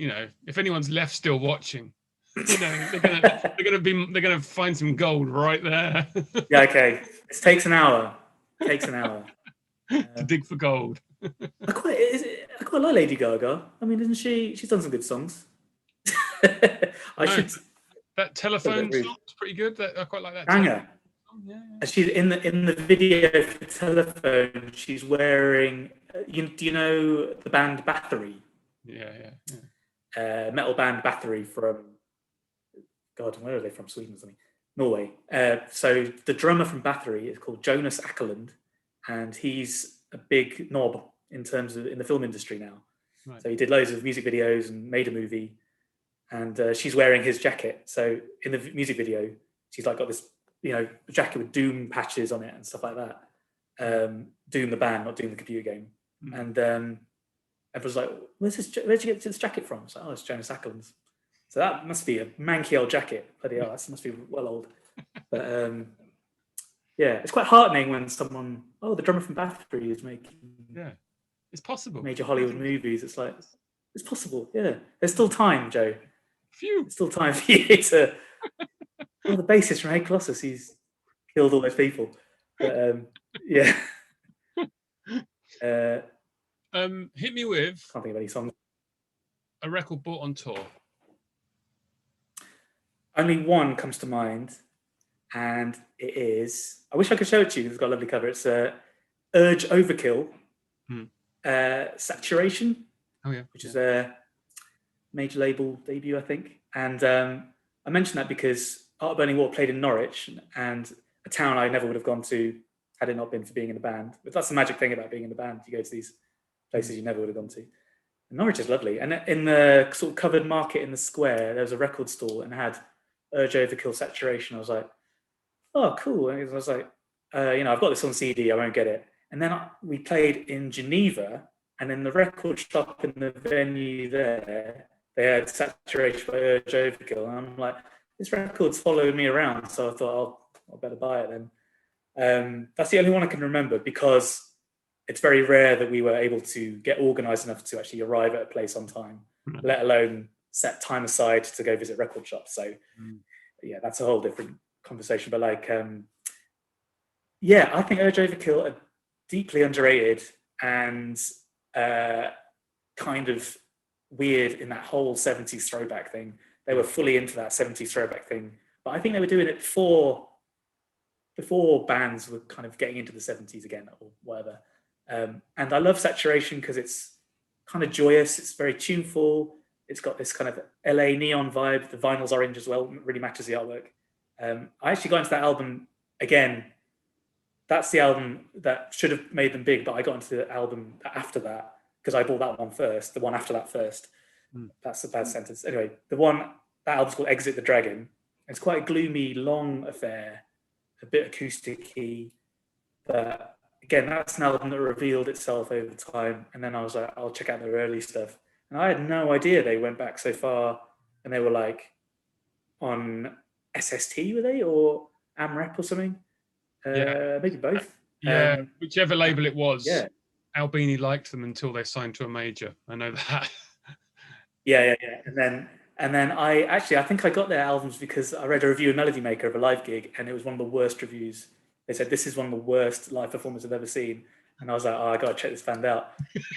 if anyone's left still watching, they're gonna find some gold right there. Yeah, okay. It takes an hour. To dig for gold. I quite like Lady Gaga. Isn't she? She's done some good songs. That telephone song is pretty good. I quite like that. Banger. Yeah. She's in the video for Telephone. She's wearing. Do you know the band Bathory? Yeah. Metal band Bathory from. God, where are they from? Sweden or something? Norway. So the drummer from Bathory is called Jonas Ackerlund, and he's a big knob in the film industry now. Right. So he did loads of music videos and made a movie, and she's wearing his jacket. So in the music video, she's like got this, jacket with Doom patches on it and stuff like that. Doom the band, not Doom the computer game. Mm. And everyone's like, where'd you get this jacket from? It's like, it's Jonas Ackerlund's. So that must be a manky old jacket. Bloody hell, that must be well old. But yeah, it's quite heartening when someone, the drummer from Bathory is making it's possible. Major Hollywood movies. It's like, it's possible, yeah. There's still time, Joe. There's still time for you to... the bassist from Hey Colossus, he's killed all those people. But yeah. Hit me with... Can't think of any songs. A record bought on tour. Only one comes to mind, and it is... I wish I could show it to you. It's got a lovely cover. It's Urge Overkill, Saturation, which is a major label debut, I think. And I mentioned that because Art Burning Water played in Norwich, and a town I never would have gone to had it not been for being in a band. But that's the magic thing about being in a band. You go to these places you never would have gone to. And Norwich is lovely. And in the sort of covered market in the square, there was a record stall and it had Urge Overkill Saturation. I was like, oh, cool. And I was like, I've got this on CD, I won't get it. And then we played in Geneva, and in the record shop in the venue there, they had Saturation by Urge Overkill. And I'm like, this record's following me around. So I thought, I better buy it then. That's the only one I can remember, because it's very rare that we were able to get organised enough to actually arrive at a place on time, let alone set time aside to go visit record shops. So yeah, that's a whole different conversation. But like, I think Urge Overkill are deeply underrated and kind of weird in that whole 70s throwback thing. They were fully into that 70s throwback thing. But I think they were doing it before bands were kind of getting into the 70s again or whatever. And I love Saturation because it's kind of joyous. It's very tuneful. It's got this kind of LA neon vibe. The vinyl's orange as well. It really matches the artwork. I actually got into that album again. That's the album that should have made them big, but I got into the album after that because I bought that one first, the one after that first. That's a bad sentence. Anyway, that album's called Exit the Dragon. It's quite a gloomy, long affair, a bit acoustic-y. But again, that's an album that revealed itself over time. And then I was like, I'll check out their early stuff. And I had no idea they went back so far. And they were like on SST, were they? Or AmRep or something? Maybe both. Whichever label it was. Yeah. Albini liked them until they signed to a major. I know that. Yeah. And then I think I got their albums because I read a review of Melody Maker of a live gig, and it was one of the worst reviews. They said this is one of the worst live performances I've ever seen, and I was like, I gotta check this band out.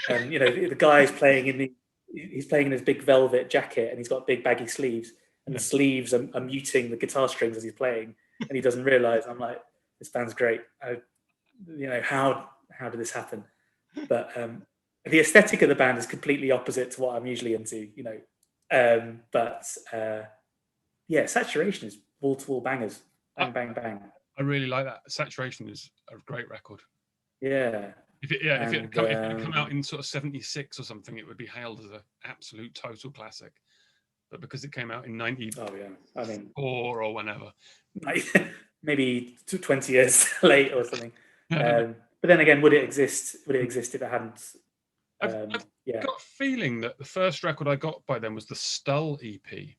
And the guy's playing he's playing in his big velvet jacket, and he's got big baggy sleeves, and the sleeves are muting the guitar strings as he's playing, and he doesn't realize. I'm like, this band's great. How did this happen? But the aesthetic of the band is completely opposite to what I'm usually into, Saturation is wall-to-wall bangers. Bang, bang, bang. I really like that. Saturation is a great record. Yeah. If it had come out in sort of 76 or something, it would be hailed as an absolute total classic. But because it came out in 94 or whenever. Maybe 20 years late or something. But then again, would it exist if it hadn't? I've got a feeling that the first record I got by them was the Stull EP.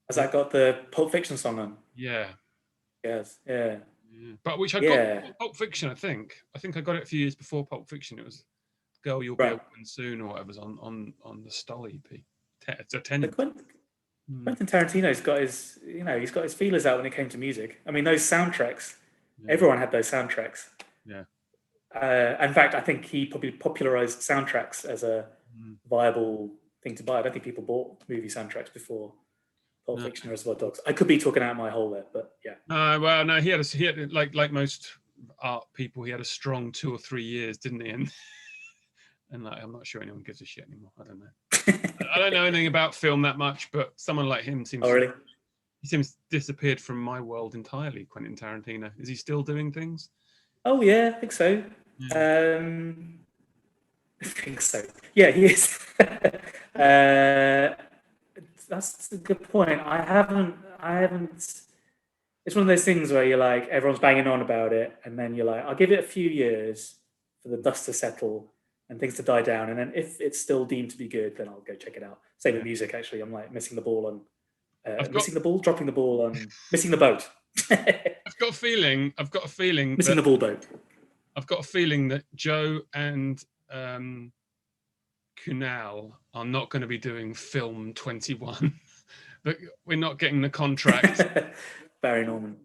Has that got the Pulp Fiction song on? Yeah. Yes. Yeah. But which I got before Pulp Fiction, I think. I think I got it a few years before Pulp Fiction. It was Girl You'll Be a Woman Soon or whatever's on the Stull EP. It's a 10. Quentin Tarantino's got he's got his feelers out when it came to music. I mean, those soundtracks, everyone had those soundtracks. Yeah. In fact, I think he probably popularized soundtracks as a viable thing to buy. I don't think people bought movie soundtracks before Pulp Fiction or Reservoir Dogs. I could be talking out my hole there, but yeah. No, he had like most art people, he had a strong 2 or 3 years, didn't he? And I'm not sure anyone gives a shit anymore. I don't know. I don't know anything about film that much, but someone like him seems. Oh, really? He seems disappeared from my world entirely. Quentin Tarantino, is he still doing things? Oh yeah, I think so. Yeah. I think so. Yeah, he is. That's a good point. I haven't. It's one of those things where you're like, everyone's banging on about it, and then you're like, I'll give it a few years for the dust to settle and things to die down, and then if it's still deemed to be good, then I'll go check it out. Same with music, actually. I'm like missing the ball on dropping the ball on missing the boat. I've got a feeling missing the ball boat. I've got a feeling that Joe and Kunal are not going to be doing film 21. That we're not getting the contract. Barry Norman.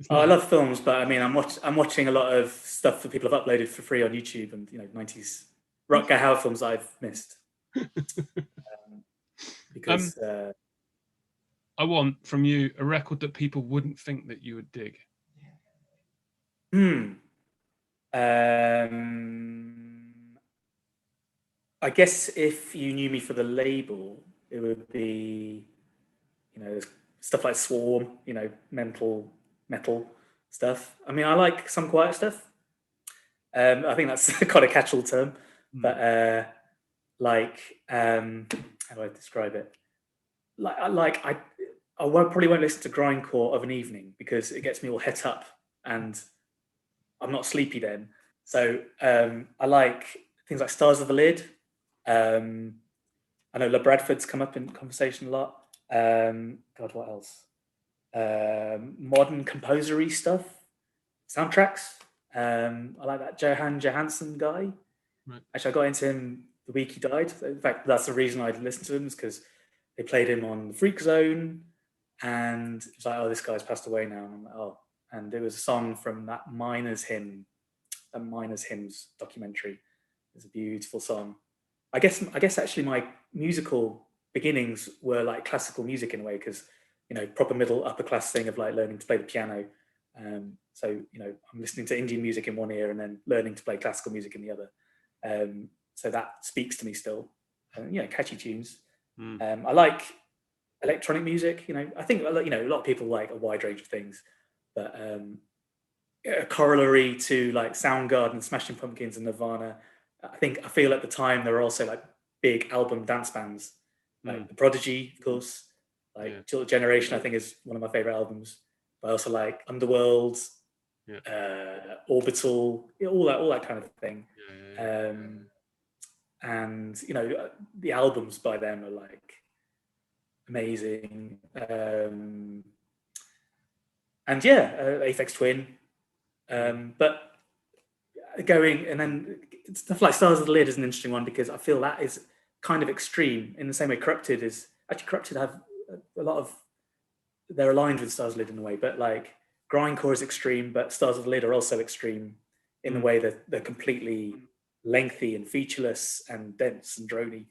I love films, but I mean, I'm watching a lot of stuff that people have uploaded for free on YouTube, and 90s Rutger Hauer films I've missed. Because I want from you a record that people wouldn't think that you would dig. I guess if you knew me for the label, it would be, stuff like Swarm, mental metal stuff. I mean, I like some quiet stuff. I think that's quite a catch-all term, but how do I describe it? I probably won't listen to grindcore of an evening because it gets me all het up and I'm not sleepy then. So I like things like Stars of the Lid. I know La Bradford's come up in conversation a lot. God, what else? Modern composery stuff, soundtracks. I like that Johan Johansson guy. Right. Actually, I got into him the week he died. In fact, that's the reason I listened to him, is because they played him on the Freak Zone, and it was like, oh, this guy's passed away now. And I'm like, oh, and there was a song from that Miners Hymns documentary. It's a beautiful song. I guess actually my musical beginnings were like classical music in a way, because, you know, proper middle upper class thing of like learning to play the piano. So, you know, I'm listening to Indian music in one ear and then learning to play classical music in the other. So that speaks to me still. You know, catchy tunes. I like electronic music. You know, I think, you know, a lot of people like a wide range of things, but a corollary to like Soundgarden, Smashing Pumpkins, and Nirvana. I feel at the time there were also like big album dance bands, like The Prodigy, of course. Like Generation, I think, is one of my favorite albums. But I also like Underworld, Orbital, all that kind of thing. And you know, the albums by them are like amazing. And Aphex Twin. But going, and then stuff like Stars of the Lid is an interesting one, because I feel that is kind of extreme in the same way Corrupted have a lot of, they're aligned with Stars of the Lid in a way, but like grindcore is extreme, but Stars of the Lid are also extreme in the way that they're completely lengthy and featureless and dense and drony.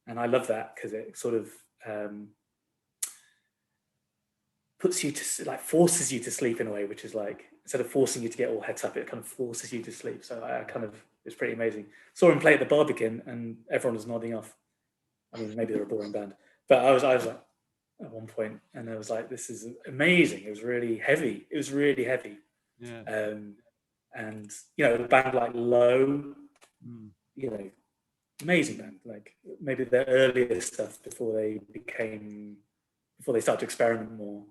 And I love that, because it sort of puts you to, like, forces you to sleep in a way, which is like, instead of forcing you to get all het up, it kind of forces you to sleep. So I kind of, it's pretty amazing. Saw him play at the Barbican and everyone was nodding off. I mean, maybe they're a boring band, but I was like, at one point, and I was like, this is amazing. It was really heavy. And you know, the band like Low, you know, amazing band. Like maybe their earlier stuff before they started to experiment more.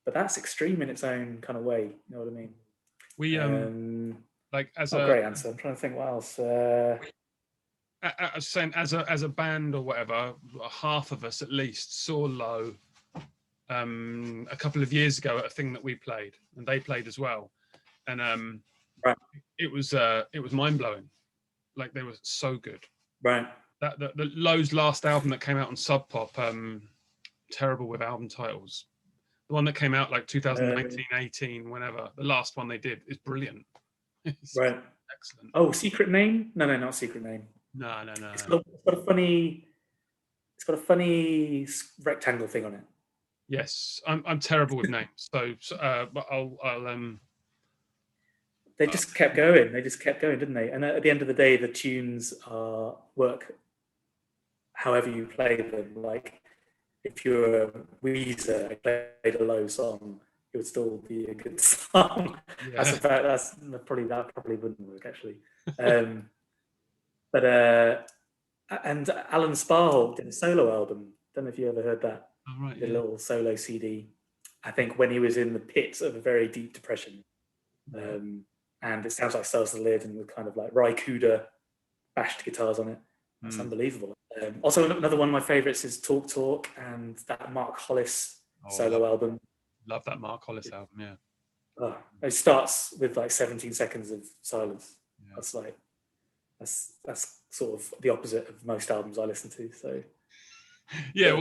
But that's extreme in its own kind of way. You know what I mean? We like as a great answer. I'm trying to think what else. I was saying, as a band or whatever, half of us at least saw Low a couple of years ago at a thing that we played, and they played as well, and it was mind blowing. Like, they were so good. Right. That the Low's last album that came out on Sub Pop, terrible with album titles. The one that came out like 2019, 18, whenever. The last one they did is brilliant. It's right. Excellent. Oh, Secret Name? No, not Secret Name. No. It's got a funny rectangle thing on it. Yes, I'm terrible with names, so but I'll They just kept going. Didn't they? And at the end of the day, the tunes work however you play them. Like, if you're a Weezer and played a Low song, it would still be a good song. Yeah. That probably wouldn't work, actually. But and Alan Sparhawk did a solo album. Don't know if you ever heard that. Oh, right, a little solo CD. I think when he was in the pits of a very deep depression. And it sounds like Stars of the Lid, and with kind of like Ry Cooder bashed guitars on it. That's unbelievable. Also, another one of my favorites is Talk Talk, and that Mark Hollis solo album. Love that Mark Hollis album, yeah. It starts with like 17 seconds of silence. Yeah. That's sort of the opposite of most albums I listen to. So yeah,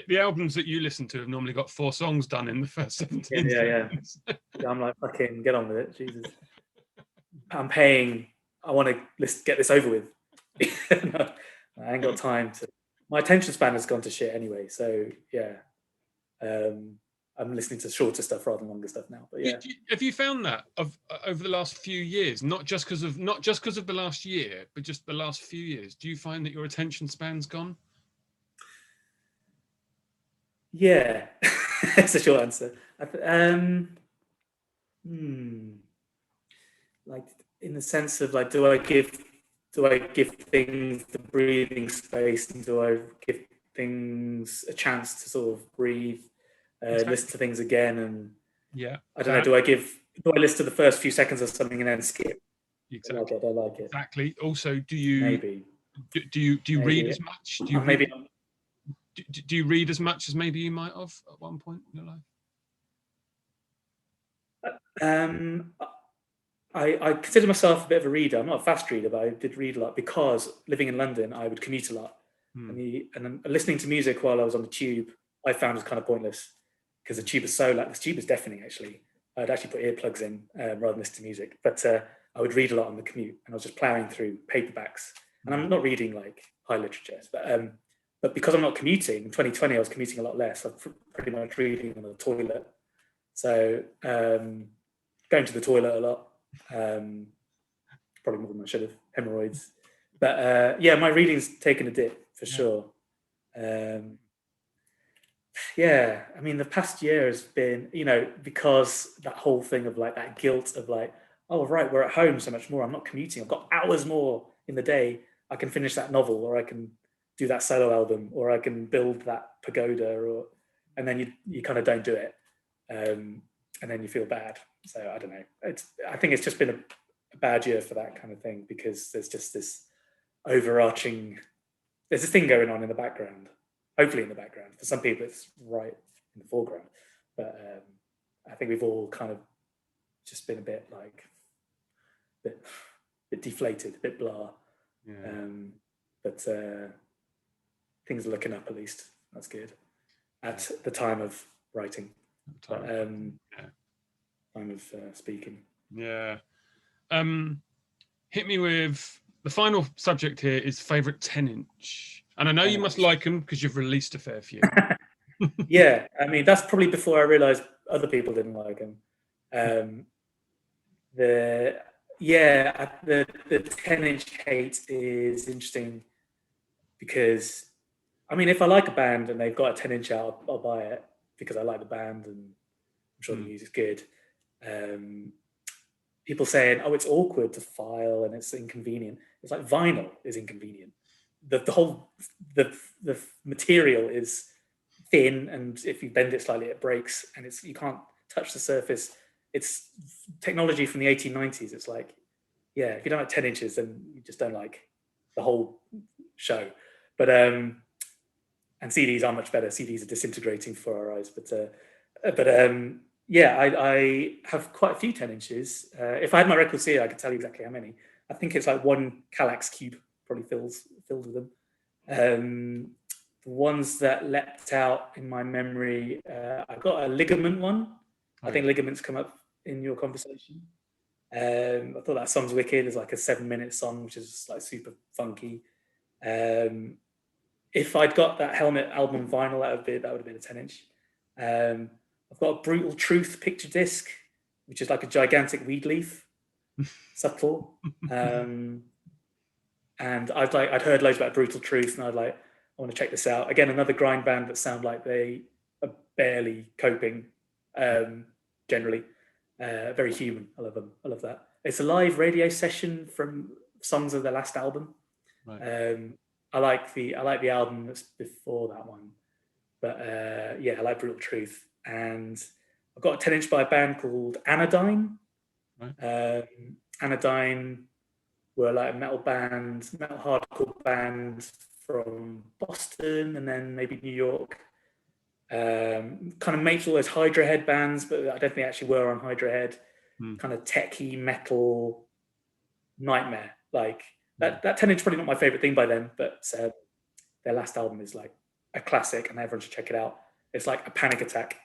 the albums that you listen to have normally got 4 songs done in the first 17 seconds. Yeah, I'm like, fucking get on with it, Jesus. I'm paying. I want to get this over with. I ain't got time to. My attention span has gone to shit anyway. So yeah, I'm listening to shorter stuff rather than longer stuff now. But yeah, have you found that over the last few years, not just because of the last year, but just the last few years? Do you find that your attention span's gone? Yeah, that's a short answer. Like, in the sense of like, do I give things the breathing space, and do I give things a chance to sort of breathe, listen to things again, and I don't know. Do I listen to the first few seconds of something and then skip? Exactly. I like it. Exactly. Also, do you maybe do you read as much? Do you maybe. Do you read as much as maybe you might have at one point in your life? I consider myself a bit of a reader. I'm not a fast reader, but I did read a lot, because living in London, I would commute a lot. And listening to music while I was on the tube, I found was kind of pointless, because the tube is the tube is deafening, actually. I'd actually put earplugs in rather than listen to music. But I would read a lot on the commute, and I was just plowing through paperbacks. And I'm not reading like high literature, but But because I'm not commuting, in 2020 I was commuting a lot less. I'm pretty much reading on the toilet. So going to the toilet a lot, probably more than I should have, hemorrhoids. But yeah, my reading's taken a dip for sure. Yeah, I mean, the past year has been, you know, because that whole thing of like that guilt of like, oh, right, we're at home so much more. I'm not commuting. I've got hours more in the day. I can finish that novel, or I can do that solo album, or I can build that pagoda, and then you kind of don't do it. And then you feel bad. So I don't know. I think it's just been a bad year for that kind of thing, because there's just this overarching, there's this thing going on in the background. Hopefully in the background. For some people, it's right in the foreground. But I think we've all kind of just been a bit like, a bit deflated, a bit blah. Yeah. But things are looking up, at least. That's good. At the time of writing. Time of speaking. Yeah. Hit me with, the final subject here is favourite 10-inch. And I know you must like them because you've released a fair few. Yeah, I mean, that's probably before I realised other people didn't like them. The 10-inch hate is interesting because, I mean, if I like a band and they've got a 10-inch out, I'll buy it because I like the band and I'm sure the music's good. People saying, oh, it's awkward to file and it's inconvenient. It's like vinyl is inconvenient. The whole material is thin, and if you bend it slightly, it breaks, and you can't touch the surface. It's technology from the 1890s. It's like, yeah, if you don't like 10 inches, then you just don't like the whole show. But and CDs are much better. CDs are disintegrating for our eyes. But yeah, I have quite a few 10 inches. If I had my records here, I could tell you exactly how many. I think it's like one Kallax cube probably filled with them. The ones that leapt out in my memory, I got a Ligament one. I think Ligaments come up in your conversation. I thought that song's wicked. It's like a 7-minute song, which is like super funky. If I'd got that Helmet album vinyl, that would have been a 10-inch. I've got a Brutal Truth picture disc, which is like a gigantic weed leaf, subtle. And I'd heard loads about Brutal Truth, and I want to check this out. Again, another grind band that sound like they are barely coping, generally. Very human. I love them. I love that. It's a live radio session from songs of their last album. Right. I like the album that's before that one. But yeah, I like Brutal Truth. And I've got a 10-inch by a band called Anodyne. Right. Anodyne were like a metal hardcore band from Boston and then maybe New York. Kind of makes all those Hydra Head bands, but I don't think they actually were on Hydra Head. Kind of techie metal nightmare. Like that 10-inch probably not my favorite thing by them, but their last album is like a classic and everyone should check it out. It's like a panic attack.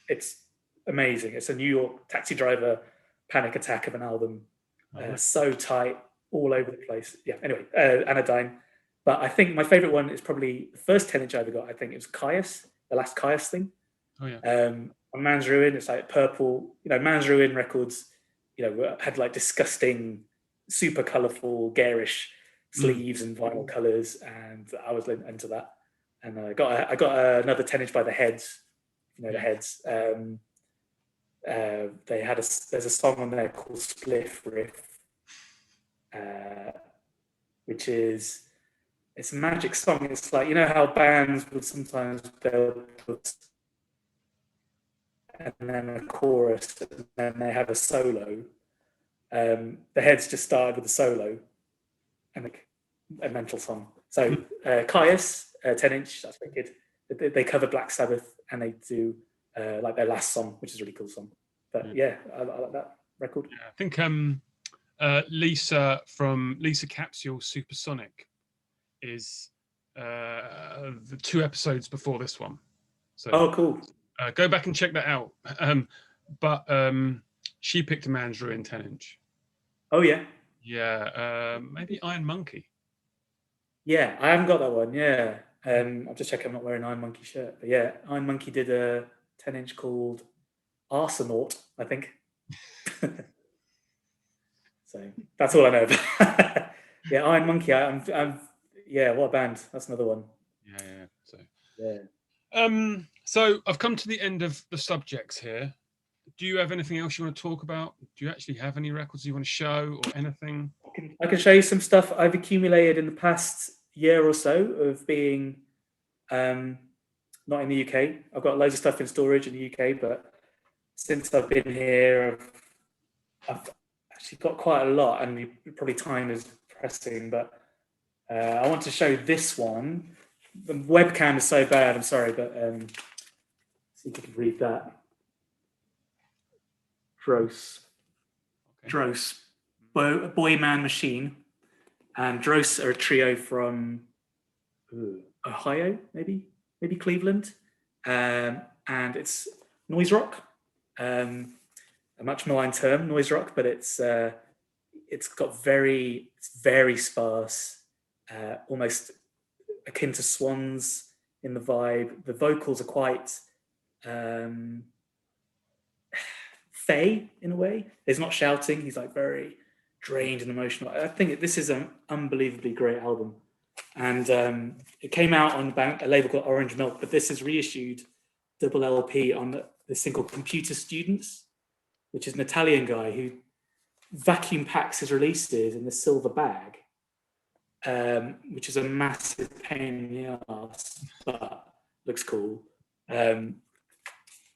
It's amazing. It's a New York taxi driver panic attack of an album. So tight, all over the place. Yeah, anyway, Anodyne. But I think my favorite one is probably the first 10-inch I ever got. I think it was Caius, the last Caius thing. Oh, yeah. On Man's Ruin, it's like purple. You know, Man's Ruin records, you know, had like disgusting, super colourful, garish sleeves and vinyl colours, and I was into that. And I got another 10-inch by the Heads. You know, the Heads. There's a song on there called Spliff Riff, which is, it's a magic song. It's like, you know how bands would sometimes build and then a chorus and then they have a solo. The Heads just started with a solo and like a mental song. So Caius, 10-inch, that's very good. They cover Black Sabbath and they do like their last song, which is a really cool song. But yeah, I like that record. Yeah, I think Lisa from Lisa Capsule Supersonic is the 2 episodes before this one. So cool. Go back and check that out. But she picked a Man's Ruin 10-inch. Oh yeah. Yeah, maybe Iron Monkey. Yeah, I haven't got that one. Yeah, I'm just checking I'm not wearing an Iron Monkey shirt. But yeah, Iron Monkey did a 10-inch called Arsenaut, I think. So that's all I know about. Yeah, Iron Monkey. Yeah, what a band. That's another one. Yeah. So yeah. So I've come to the end of the subjects here. Do you have anything else you want to talk about? Do you actually have any records you want to show or anything? I can show you some stuff I've accumulated in the past year or so of being not in the UK. I've got loads of stuff in storage in the UK, but since I've been here, I've actually got quite a lot, and probably time is pressing, but I want to show this one. The webcam is so bad, I'm sorry, but see if you can read that. Dros. Okay. Dros. Boy Man Machine. And Dros are a trio from Ohio, maybe Cleveland. And it's noise rock. A much maligned term, noise rock, but it's very sparse, almost akin to Swans in the vibe. The vocals are quite fey in a way. There's not shouting. He's like very drained and emotional. I think this is an unbelievably great album. And it came out on a label called Orange Milk, but this is reissued double LP on this thing called Computer Students, which is an Italian guy who vacuum packs his releases in this silver bag, which is a massive pain in the ass, but looks cool. And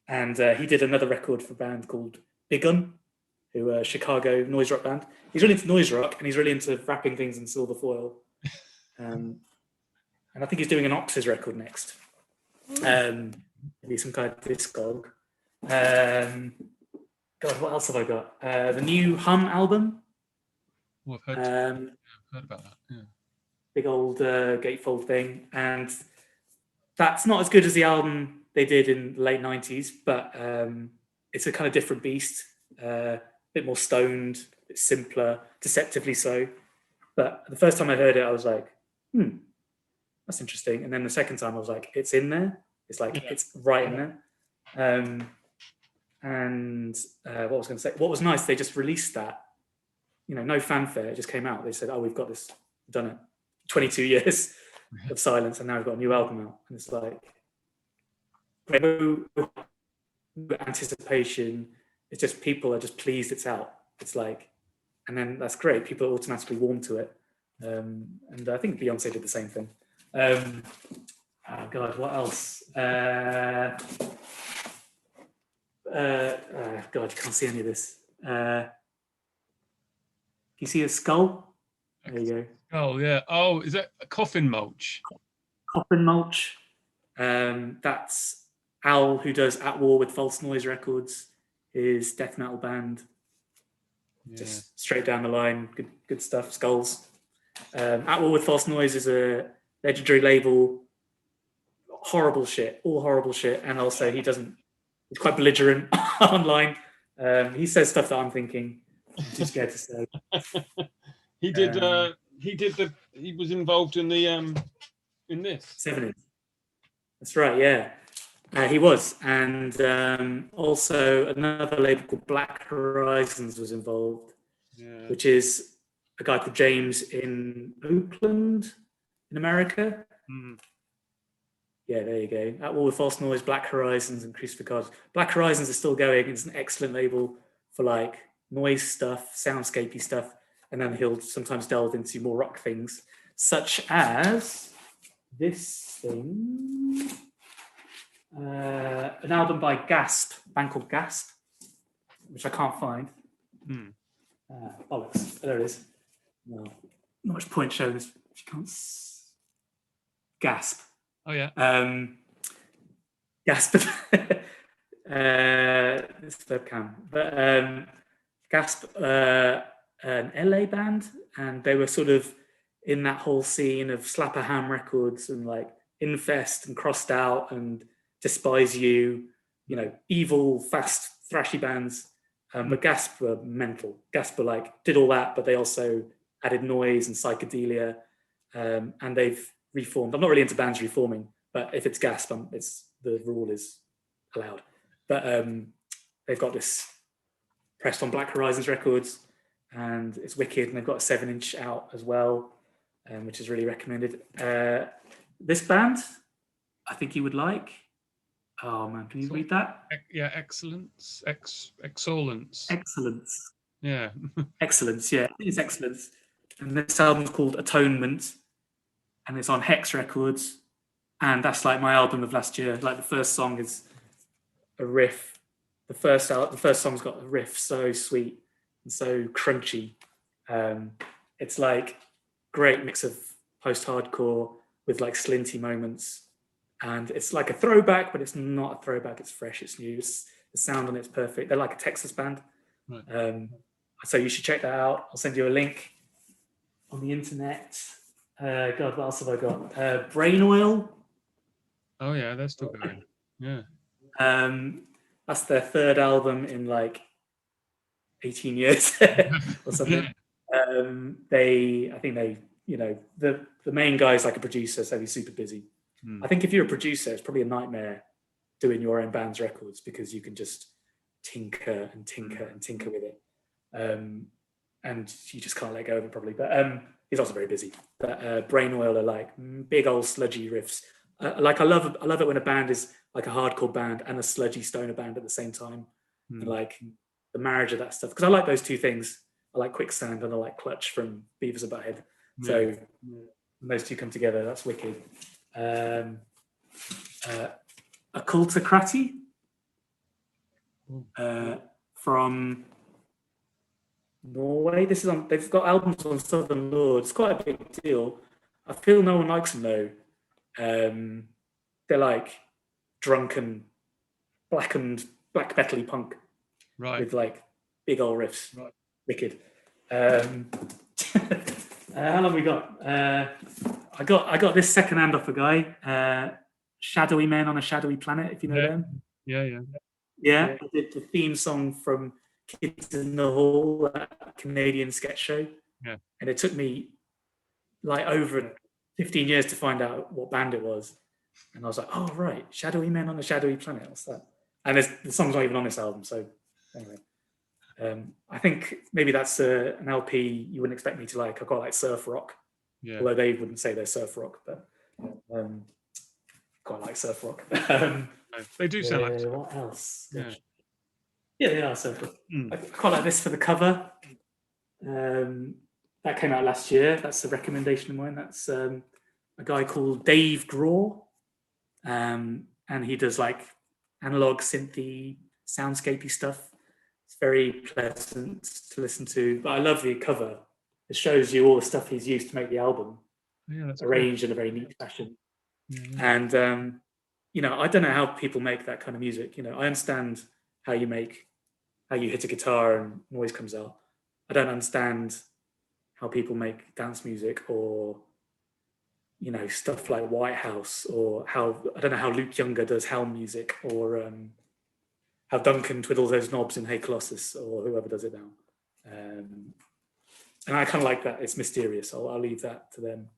he did another record for a band called Big Gun, who are a Chicago noise rock band. He's really into noise rock, and he's really into wrapping things in silver foil. And I think he's doing an Oxes record next. Maybe some kind of discog. God, what else have I got? The new Hum album. Well, I've heard about that. Yeah. Big old gatefold thing, and that's not as good as the album they did in the late 90s, but it's a kind of different beast. A bit more stoned, a bit simpler, deceptively so. But the first time I heard it, I was like, that's interesting. And then the second time I was like, it's in there. It's like, it's right in there. What was going to say? What was nice, they just released that, no fanfare. It just came out. They said, we've got this, we've done it. 22 years of silence, and now we've got a new album out. And it's like, no anticipation. It's just people are just pleased it's out. It's like, and then that's great. People are automatically warm to it. And I think Beyonce did the same thing. Oh God, what else? God, you can't see any of this. Can you see a skull? There you go. Oh yeah. Oh, is that a coffin mulch? Coffin mulch. That's Al, who does At War with False Noise Records, his death metal band. Yeah. Just straight down the line, good stuff. Skulls. At War with False Noise is a legendary label. Horrible shit, all horrible shit, and also he's quite belligerent online. He says stuff that I'm thinking, I'm too scared to say. He was involved in the in this 70s. That's right, yeah. He was, and also another label called Black Horizons was involved, which is a guy called James in Oakland, in America. Yeah, there you go. At War with False Noise, Black Horizons, and Crucificards. Black Horizons is still going. It's an excellent label for like noise stuff, soundscapey stuff, and then he'll sometimes delve into more rock things, such as this thing. An album by Gasp, a band called Gasp, which I can't find. Bollocks. There it is. No, not much point showing this. You can't. Gasp. Oh yeah. Gasp. This webcam, but Gasp, an LA band, and they were sort of in that whole scene of Slap a Ham Records and like Infest and Crossed Out and Despise You, evil, fast, thrashy bands. But Gasp were mental. Gasp were like, did all that, but they also added noise and psychedelia. And they've reformed. I'm not really into bands reforming, but if it's Gasp, the rule is allowed. But they've got this pressed on Black Horizons Records, and it's wicked. And they've got a 7-inch out as well, which is really recommended. This band, I think you would like. Oh man, can you read that? Yeah, excellence, excellence. Excellence. Yeah. Excellence, yeah, I think it's Excellence. And this album's called Atonement, and it's on Hex Records. And that's like my album of last year. Like the first song is a riff. The first song's got a riff so sweet and so crunchy. It's like great mix of post-hardcore with like slinty moments. And it's like a throwback, but it's not a throwback. It's fresh, it's new. The sound on it's perfect. They're like a Texas band. Right. So you should check that out. I'll send you a link on the internet. God, what else have I got? Brain Oil. Oh yeah, they're still going. Yeah. That's their third album in like 18 years or something. I think they, the main guy is like a producer, so he's super busy. I think if you're a producer, it's probably a nightmare doing your own band's records because you can just tinker and tinker and tinker with it. And you just can't let go of it probably. But he's also very busy. But Brain Oil are like big old sludgy riffs. Like I love it when a band is like a hardcore band and a sludgy stoner band at the same time. And like the marriage of that stuff. Because I like those two things. I like Quicksand and I like Clutch from Beavis+Butthead. So when those two come together, that's wicked. Occultocraty from Norway. They've got albums on Southern Lord. It's quite a big deal. I feel no one likes them though. They're like drunken, black metal-y punk, right? With like big old riffs, right? Wicked. How long we got? I got this second hand off a guy, Shadowy Men on a Shadowy Planet, if you know them. Yeah. I did the theme song from Kids in the Hall, that Canadian sketch show. Yeah. And it took me like over 15 years to find out what band it was. And I was like, oh, right, Shadowy Men on a Shadowy Planet, what's that? And the song's not even on this album, so anyway. I think maybe that's an LP you wouldn't expect me to like. I've got like surf rock, although they wouldn't say they're surf rock, but quite like surf rock. They do sound like. What else? Yeah, they are surf rock. I quite like this for the cover. That came out last year. That's a recommendation of mine. That's a guy called Dave Graw, and he does like analog synthy, soundscapey stuff. It's very pleasant to listen to, but I love the cover. It shows you all the stuff he's used to make the album, arranged in a very neat fashion. And I don't know how people make that kind of music. I understand how you hit a guitar and noise comes out. I don't understand how people make dance music or stuff like White House, or I don't know how Luke Younger does Helm music, or how Duncan twiddles those knobs in Hey Colossus, or whoever does it now. And I kind of like that. It's mysterious. I'll leave that to them.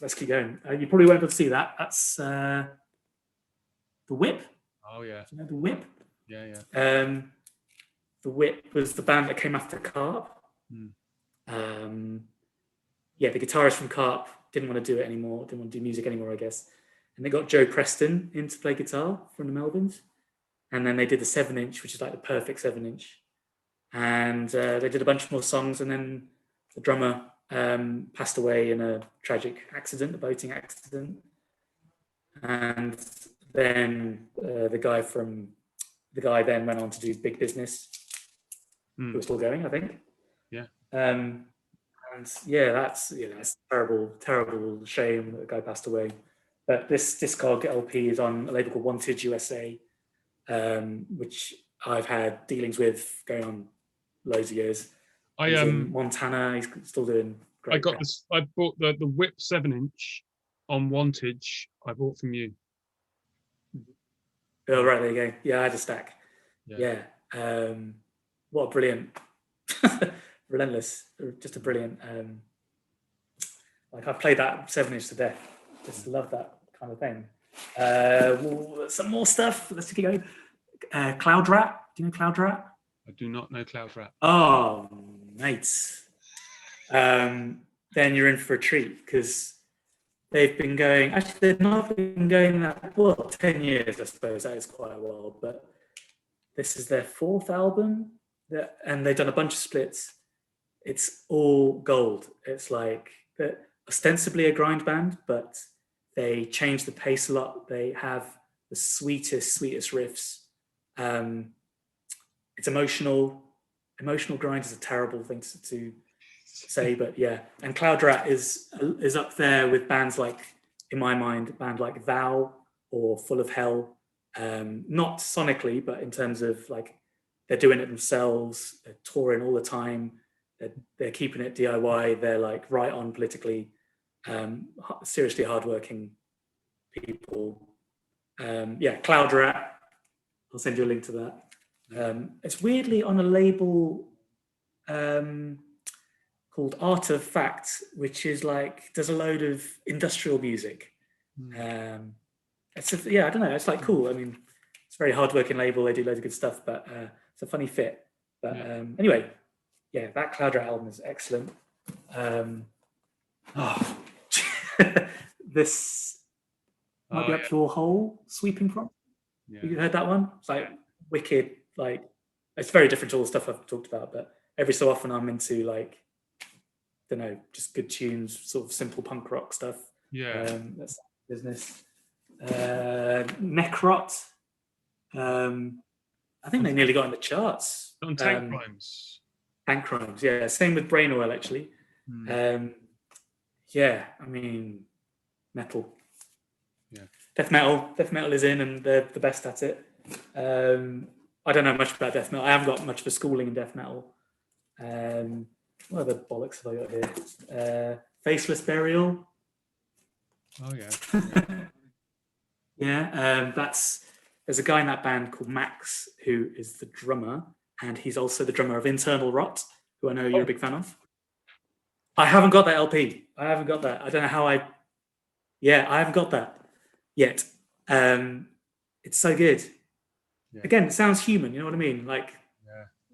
Let's keep going. You probably won't be able to see that. That's The Whip. Oh, yeah. Do you know The Whip? Yeah. The Whip was the band that came after Carp. The guitarist from Carp didn't want to do it anymore, didn't want to do music anymore, I guess. And they got Joe Preston in to play guitar from the Melvins. And then they did the 7-inch, which is like the perfect 7-inch. And they did a bunch more songs. And then the drummer passed away in a tragic accident, a boating accident. And then the guy then went on to do Big Business. Who was still going, I think. Yeah. That's terrible, terrible shame that the guy passed away. But this Discog LP is on a label called Wanted USA, which I've had dealings with going on loads of years. He's in Montana. He's still doing great. I bought the Whip 7-inch on Wantage. I bought from you. Oh, right, there you go. Yeah, I had a stack. Yeah. What a brilliant, relentless, just a brilliant Like I played that 7-inch to death. Just love that kind of thing. Some more stuff. Let's keep going. Cloud Rat. Do you know Cloud Rat? I do not know Cloud Rat. Oh, mates. Then you're in for a treat because they've been going. Actually, they've not been going that well. 10 years, I suppose. That is quite a while. But this is their 4th album, and they've done a bunch of splits. It's all gold. It's like ostensibly a grind band, but they change the pace a lot. They have the sweetest riffs. It's emotional. Emotional grind is a terrible thing to say, but yeah. And Cloud Rat is up there with bands like, in my mind, a band like Thou or Full of Hell. Not sonically, but in terms of like they're doing it themselves. They're touring all the time. They're keeping it DIY. They're like right on politically. Seriously hardworking people. Cloud Rat. I'll send you a link to that. It's weirdly on a label called Artifact, which is like does a load of industrial music. I don't know. It's like cool. I mean, it's a very hardworking label. They do loads of good stuff, but it's a funny fit. But anyway, yeah, that Cloud Rat album is excellent. This might be up your hole, Sweeping From. Yeah. You heard that one? It's like wicked. Like it's very different to all the stuff I've talked about, but every so often I'm into like, I don't know, just good tunes, sort of simple punk rock stuff. Yeah. That's business. Necrot. I think they nearly got in the charts. On Tank Crimes. Tank Crimes, yeah. Same with Brain Oil, actually. I mean, metal. Yeah. Death metal is in, and they're the best at it. I don't know much about death metal. I haven't got much of a schooling in death metal. What other bollocks have I got here? Faceless Burial. Oh yeah. Yeah. There's a guy in that band called Max who is the drummer, and he's also the drummer of Internal Rot, who I know you're a big fan of. I haven't got that LP. I haven't got that. I don't know how I haven't got that yet. It's so good. Yeah. Again, it sounds human, you know what I mean? Like,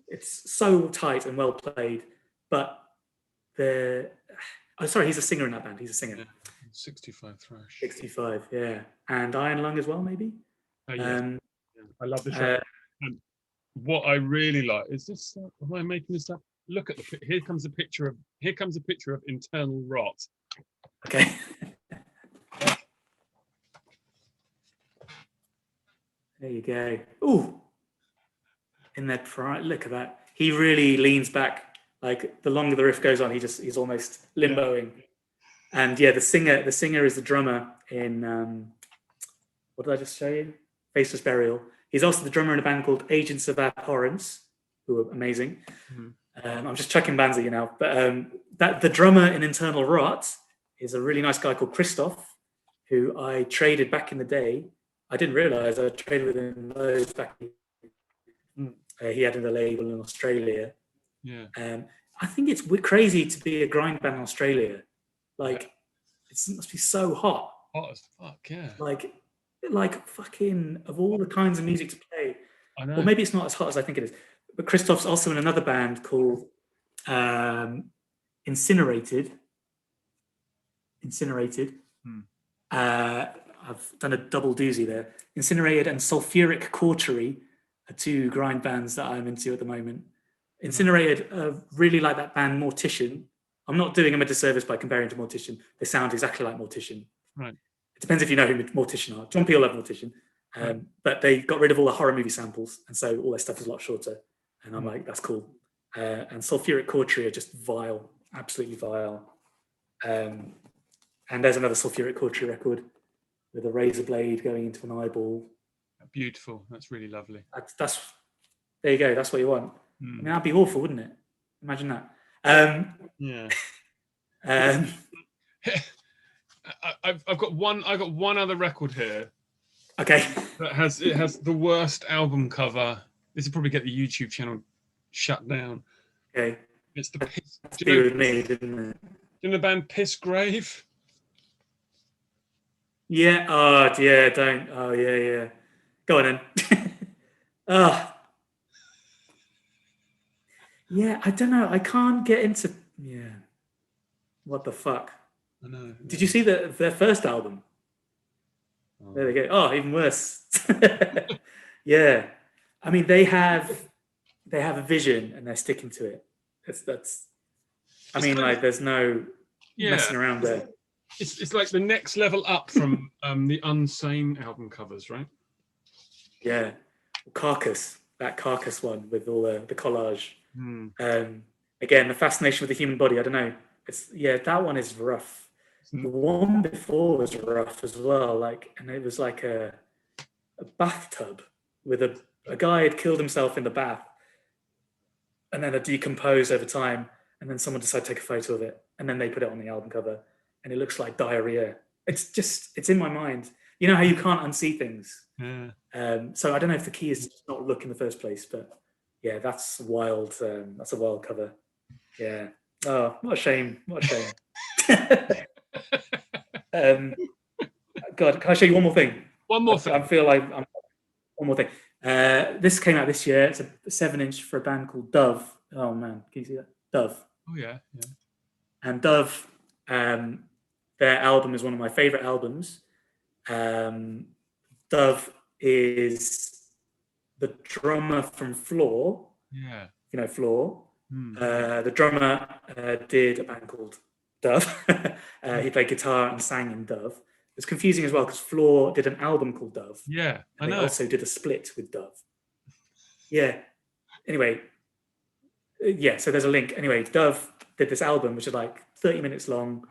it's so tight and well played, but he's a singer in that band. He's a singer. Yeah. 65 thrash. 65, yeah. And Iron Lung as well, maybe? I love the track. What I really like is this. Am I making this up? Look at here comes a picture of Internal Rot. Okay. There you go. Ooh. In their pride, look at that. He really leans back. Like the longer the riff goes on, he's almost limboing. Yeah. And yeah, the singer is the drummer in what did I just show you? Faceless Burial. He's also the drummer in a band called Agents of Abhorrence, who are amazing. Mm-hmm. I'm just chucking bands at you now, but the drummer in Internal Rot is a really nice guy called Christoph, who I traded back in the day. I didn't realise I traded with him loads back. He had a label in Australia. Yeah. I think it's crazy to be a grind band in Australia. Like, it must be so hot. Hot as fuck, yeah. Like fucking of all the kinds of music to play. I know. Well, maybe it's not as hot as I think it is. But Christoph's also in another band called Incinerated. I've done a double doozy there. Incinerated and Sulfuric Cautery are two grind bands that I'm into at the moment. Incinerated, really like that band Mortician. I'm not doing them a disservice by comparing to Mortician. They sound exactly like Mortician. Right. It depends if you know who Mortician are. John Peel loved Mortician. But they got rid of all the horror movie samples, and so all their stuff is a lot shorter. And I'm like, that's cool. And Sulfuric Cautery are just vile, absolutely vile. And there's another Sulfuric Cautery record with a razor blade going into an eyeball. Beautiful. That's really lovely. That's there you go. That's what you want. I mean, that'd be awful, wouldn't it? Imagine that. Yeah. I've got one other record here. Okay. That has the worst album cover. This will probably get the YouTube channel shut down. Okay. It's the with me, didn't it? In the band Piss Grave? Yeah. Oh, yeah. Don't. Oh, yeah, yeah. Go on then. Oh. Yeah, I don't know. I can't get into. Yeah. What the fuck? I know. Did you see their first album? Oh. There we go. Oh, even worse. Yeah. I mean, they have a vision and they're sticking to it. That's. I mean, like, there's no messing around there. It's like the next level up from the Unsane album covers, right? Yeah. Carcass, that Carcass one with all the collage. Again, the fascination with the human body. I don't know. That one is rough. The one before was rough as well. Like, and it was like a bathtub with a guy had killed himself in the bath, and then it decomposed over time, and then someone decided to take a photo of it, and then they put it on the album cover, and it looks like diarrhea. It's in my mind. You know how you can't unsee things. Yeah. So I don't know if the key is to not look in the first place, but yeah, that's wild. That's a wild cover. Yeah. Oh, what a shame. What a shame. God, can I show you one more thing? One more thing. I feel like one more thing. This came out this year. It's a 7-inch for a band called Dove. Oh man, can you see that? Dove. Oh yeah, yeah. And Dove, their album is one of my favorite albums. Dove is the drummer from Floor. Yeah. You know Floor. The drummer did a band called Dove. He played guitar and sang in Dove. It's confusing as well because Floor did an album called Dove. Yeah, I know. They also did a split with Dove. Yeah. Anyway, yeah. So there's a link. Anyway, Dove did this album which is like 30 minutes long.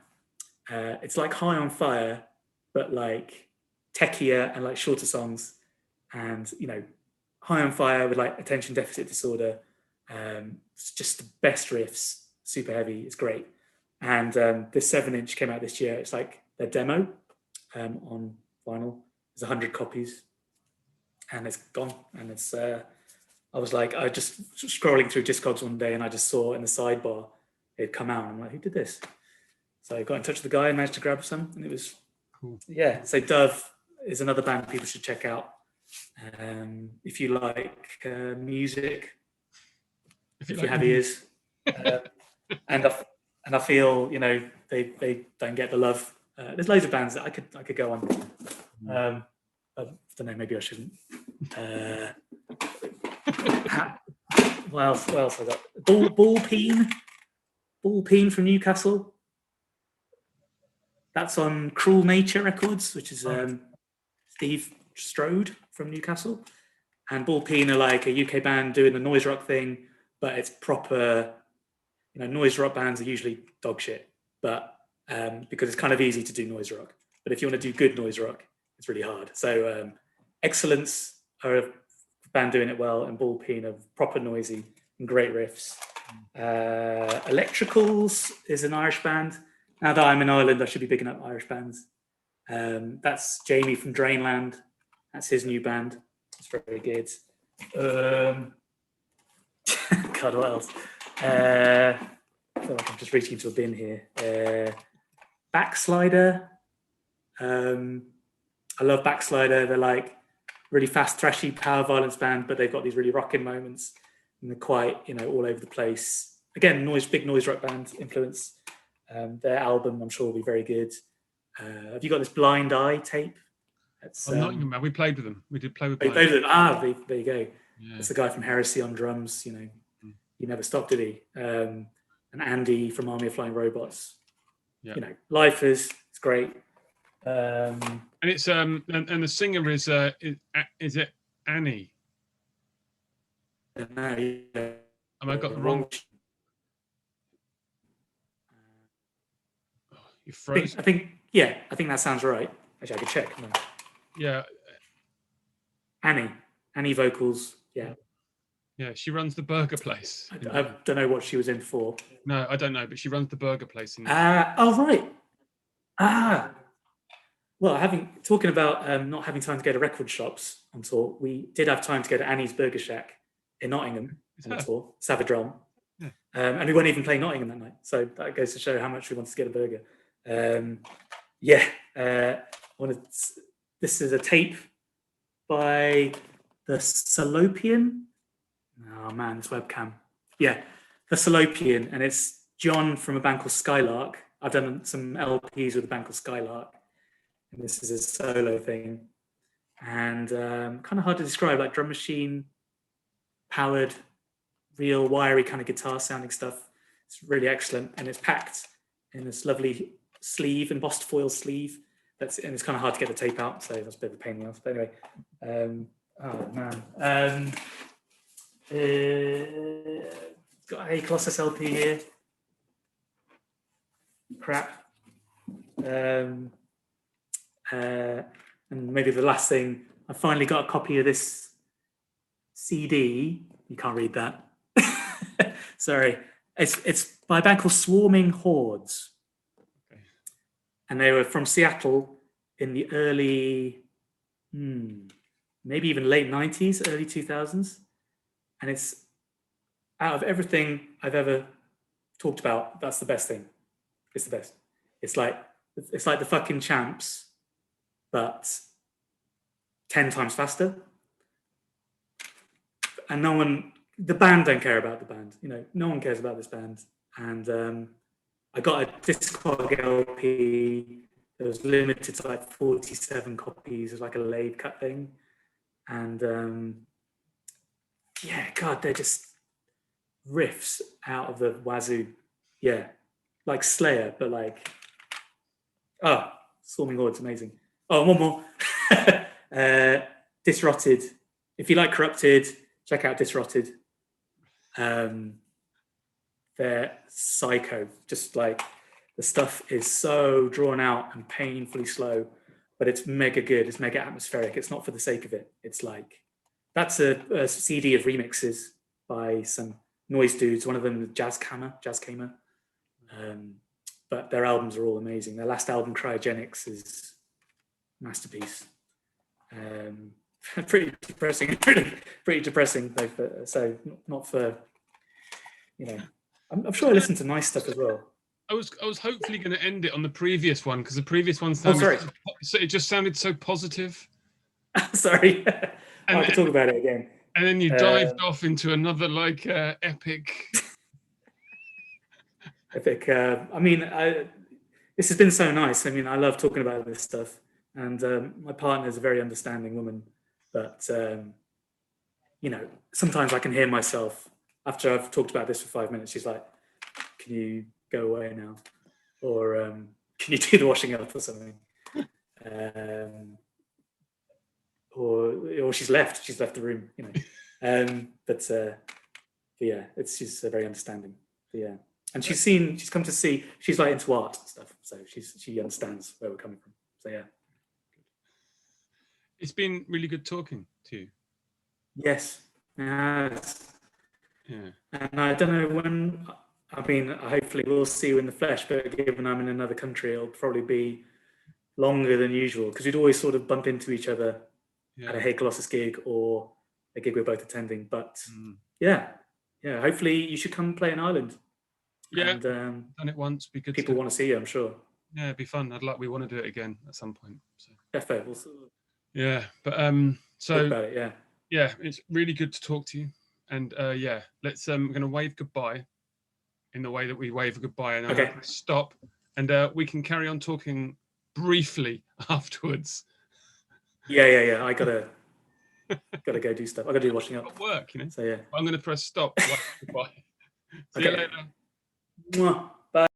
It's like High on Fire, but like techier and like shorter songs, and you know, High on Fire with like attention deficit disorder. It's just the best riffs, super heavy. It's great. And this 7-inch came out this year. It's like their demo on vinyl. There's 100 copies, and it's gone. And it's I was like, I just scrolling through Discogs one day, and I just saw in the sidebar it'd come out. And I'm like, who did this? So I got in touch with the guy and managed to grab some, and it was cool. Yeah. So Dove is another band people should check out if you like music, if you have ears, and I feel, you know, they don't get the love. There's loads of bands that I could go on. I don't know. Maybe I shouldn't. What else I got? Ball Peen from Newcastle. That's on Cruel Nature Records, which is Steve Strode from Newcastle. And Ball Peen are like a UK band doing the noise rock thing, but it's proper, you know, noise rock bands are usually dog shit, but because it's kind of easy to do noise rock. But if you want to do good noise rock, it's really hard. So Excellence are a band doing it well, and Ball Peen are proper noisy and great riffs. Electricals is an Irish band. Now that I'm in Ireland, I should be picking up Irish bands. That's Jamie from Drainland. That's his new band. It's very good. God, what else? I feel like I'm just reaching into a bin here. Backslider. I love Backslider. They're like really fast, thrashy power violence band, but they've got these really rocking moments, and they're quite, you know, all over the place. Again, big noise rock band influence. Their album, I'm sure, will be very good. Have you got this Blind Eye tape? Nottingham, we played with them. We did play with them. There you go. Yeah. That's the guy from Heresy on drums. You know, he never stopped, did he? And Andy from Army of Flying Robots. Yeah. You know, Lifers. It's great. And it's and the singer is it Annie? No, yeah. Have I got the wrong? You froze. I think that sounds right. Actually, I could check. No. Yeah. Annie vocals. Yeah. Yeah, she runs the burger place. I don't know what she was in for. No, I don't know, but she runs the burger place. Oh right. Well, talking about not having time to go to record shops on tour, we did have time to go to Annie's Burger Shack in Nottingham on tour, Savage Realm. And we weren't even playing Nottingham that night, so that goes to show how much we wanted to get a burger. This is a tape by the Salopian. Oh man, this webcam. Yeah, the Salopian, and it's John from a band called Skylark. I've done some LPs with a band called Skylark, and this is a solo thing. And kind of hard to describe, like drum machine powered, real wiry kind of guitar sounding stuff. It's really excellent, and it's packed in this lovely sleeve, embossed foil sleeve. And it's kind of hard to get the tape out, so that's a bit of a pain in the ass. But anyway, got a Colossus LP here. Crap. And maybe the last thing, I finally got a copy of this CD. You can't read that. Sorry. It's by a band called Swarming Hordes. Okay. And they were from Seattle in the early, maybe even late 90s, early 2000s. And it's, out of everything I've ever talked about, that's the best thing. It's the best. It's like the fucking Champs, but 10 times faster. And the band don't care about the band. No one cares about this band. And I got a Discog LP that was limited to like 47 copies. It was like a lathe cut thing. And God, they're just riffs out of the wazoo. Yeah, like Slayer, but like, Swarming Horde's amazing. Oh, one more. Disrotted. If you like Corrupted, check out Disrotted. They're psycho. Just like, the stuff is so drawn out and painfully slow, but it's mega good. It's mega atmospheric. It's not for the sake of it. It's like, that's a CD of remixes by some noise dudes. One of them, Jazz Kamer. But their albums are all amazing. Their last album, Cryogenics, is a masterpiece. Pretty depressing. Pretty depressing. So not for, I'm sure I listen to nice stuff as well. I was hopefully going to end it on the previous one, because the previous one sounded. It just sounded so positive. Sorry. I can talk about it again. And then you dived off into another epic. Epic. This has been so nice. I love talking about this stuff, and my partner is a very understanding woman. But sometimes I can hear myself after I've talked about this for 5 minutes. She's like, "Can you go away now?" Or "Can you do the washing up or something?" Or she's left the room. But yeah, she's very understanding. But yeah. And she's come to see, she's like into art and stuff, so she understands where we're coming from. So yeah. It's been really good talking to you. Yes. Yes. Yeah. And I don't know when, hopefully we'll see you in the flesh, but given I'm in another country, it'll probably be longer than usual, because we'd always sort of bump into each other at a Hey Colossus gig or a gig we're both attending. But yeah, hopefully you should come play in Ireland. Yeah, and, done it once. Be good. People want to see you, I'm sure. Yeah, it'd be fun. We want to do it again at some point. So. Defo. Yeah, but so talk about it, yeah, it's really good to talk to you. And let's we're going to wave goodbye in the way that we wave goodbye, and I'm going to stop, and we can carry on talking briefly afterwards. Yeah. I gotta go do stuff. I gotta do washing up. Work, So yeah, I'm going to press stop. Goodbye. See you later. Mwah.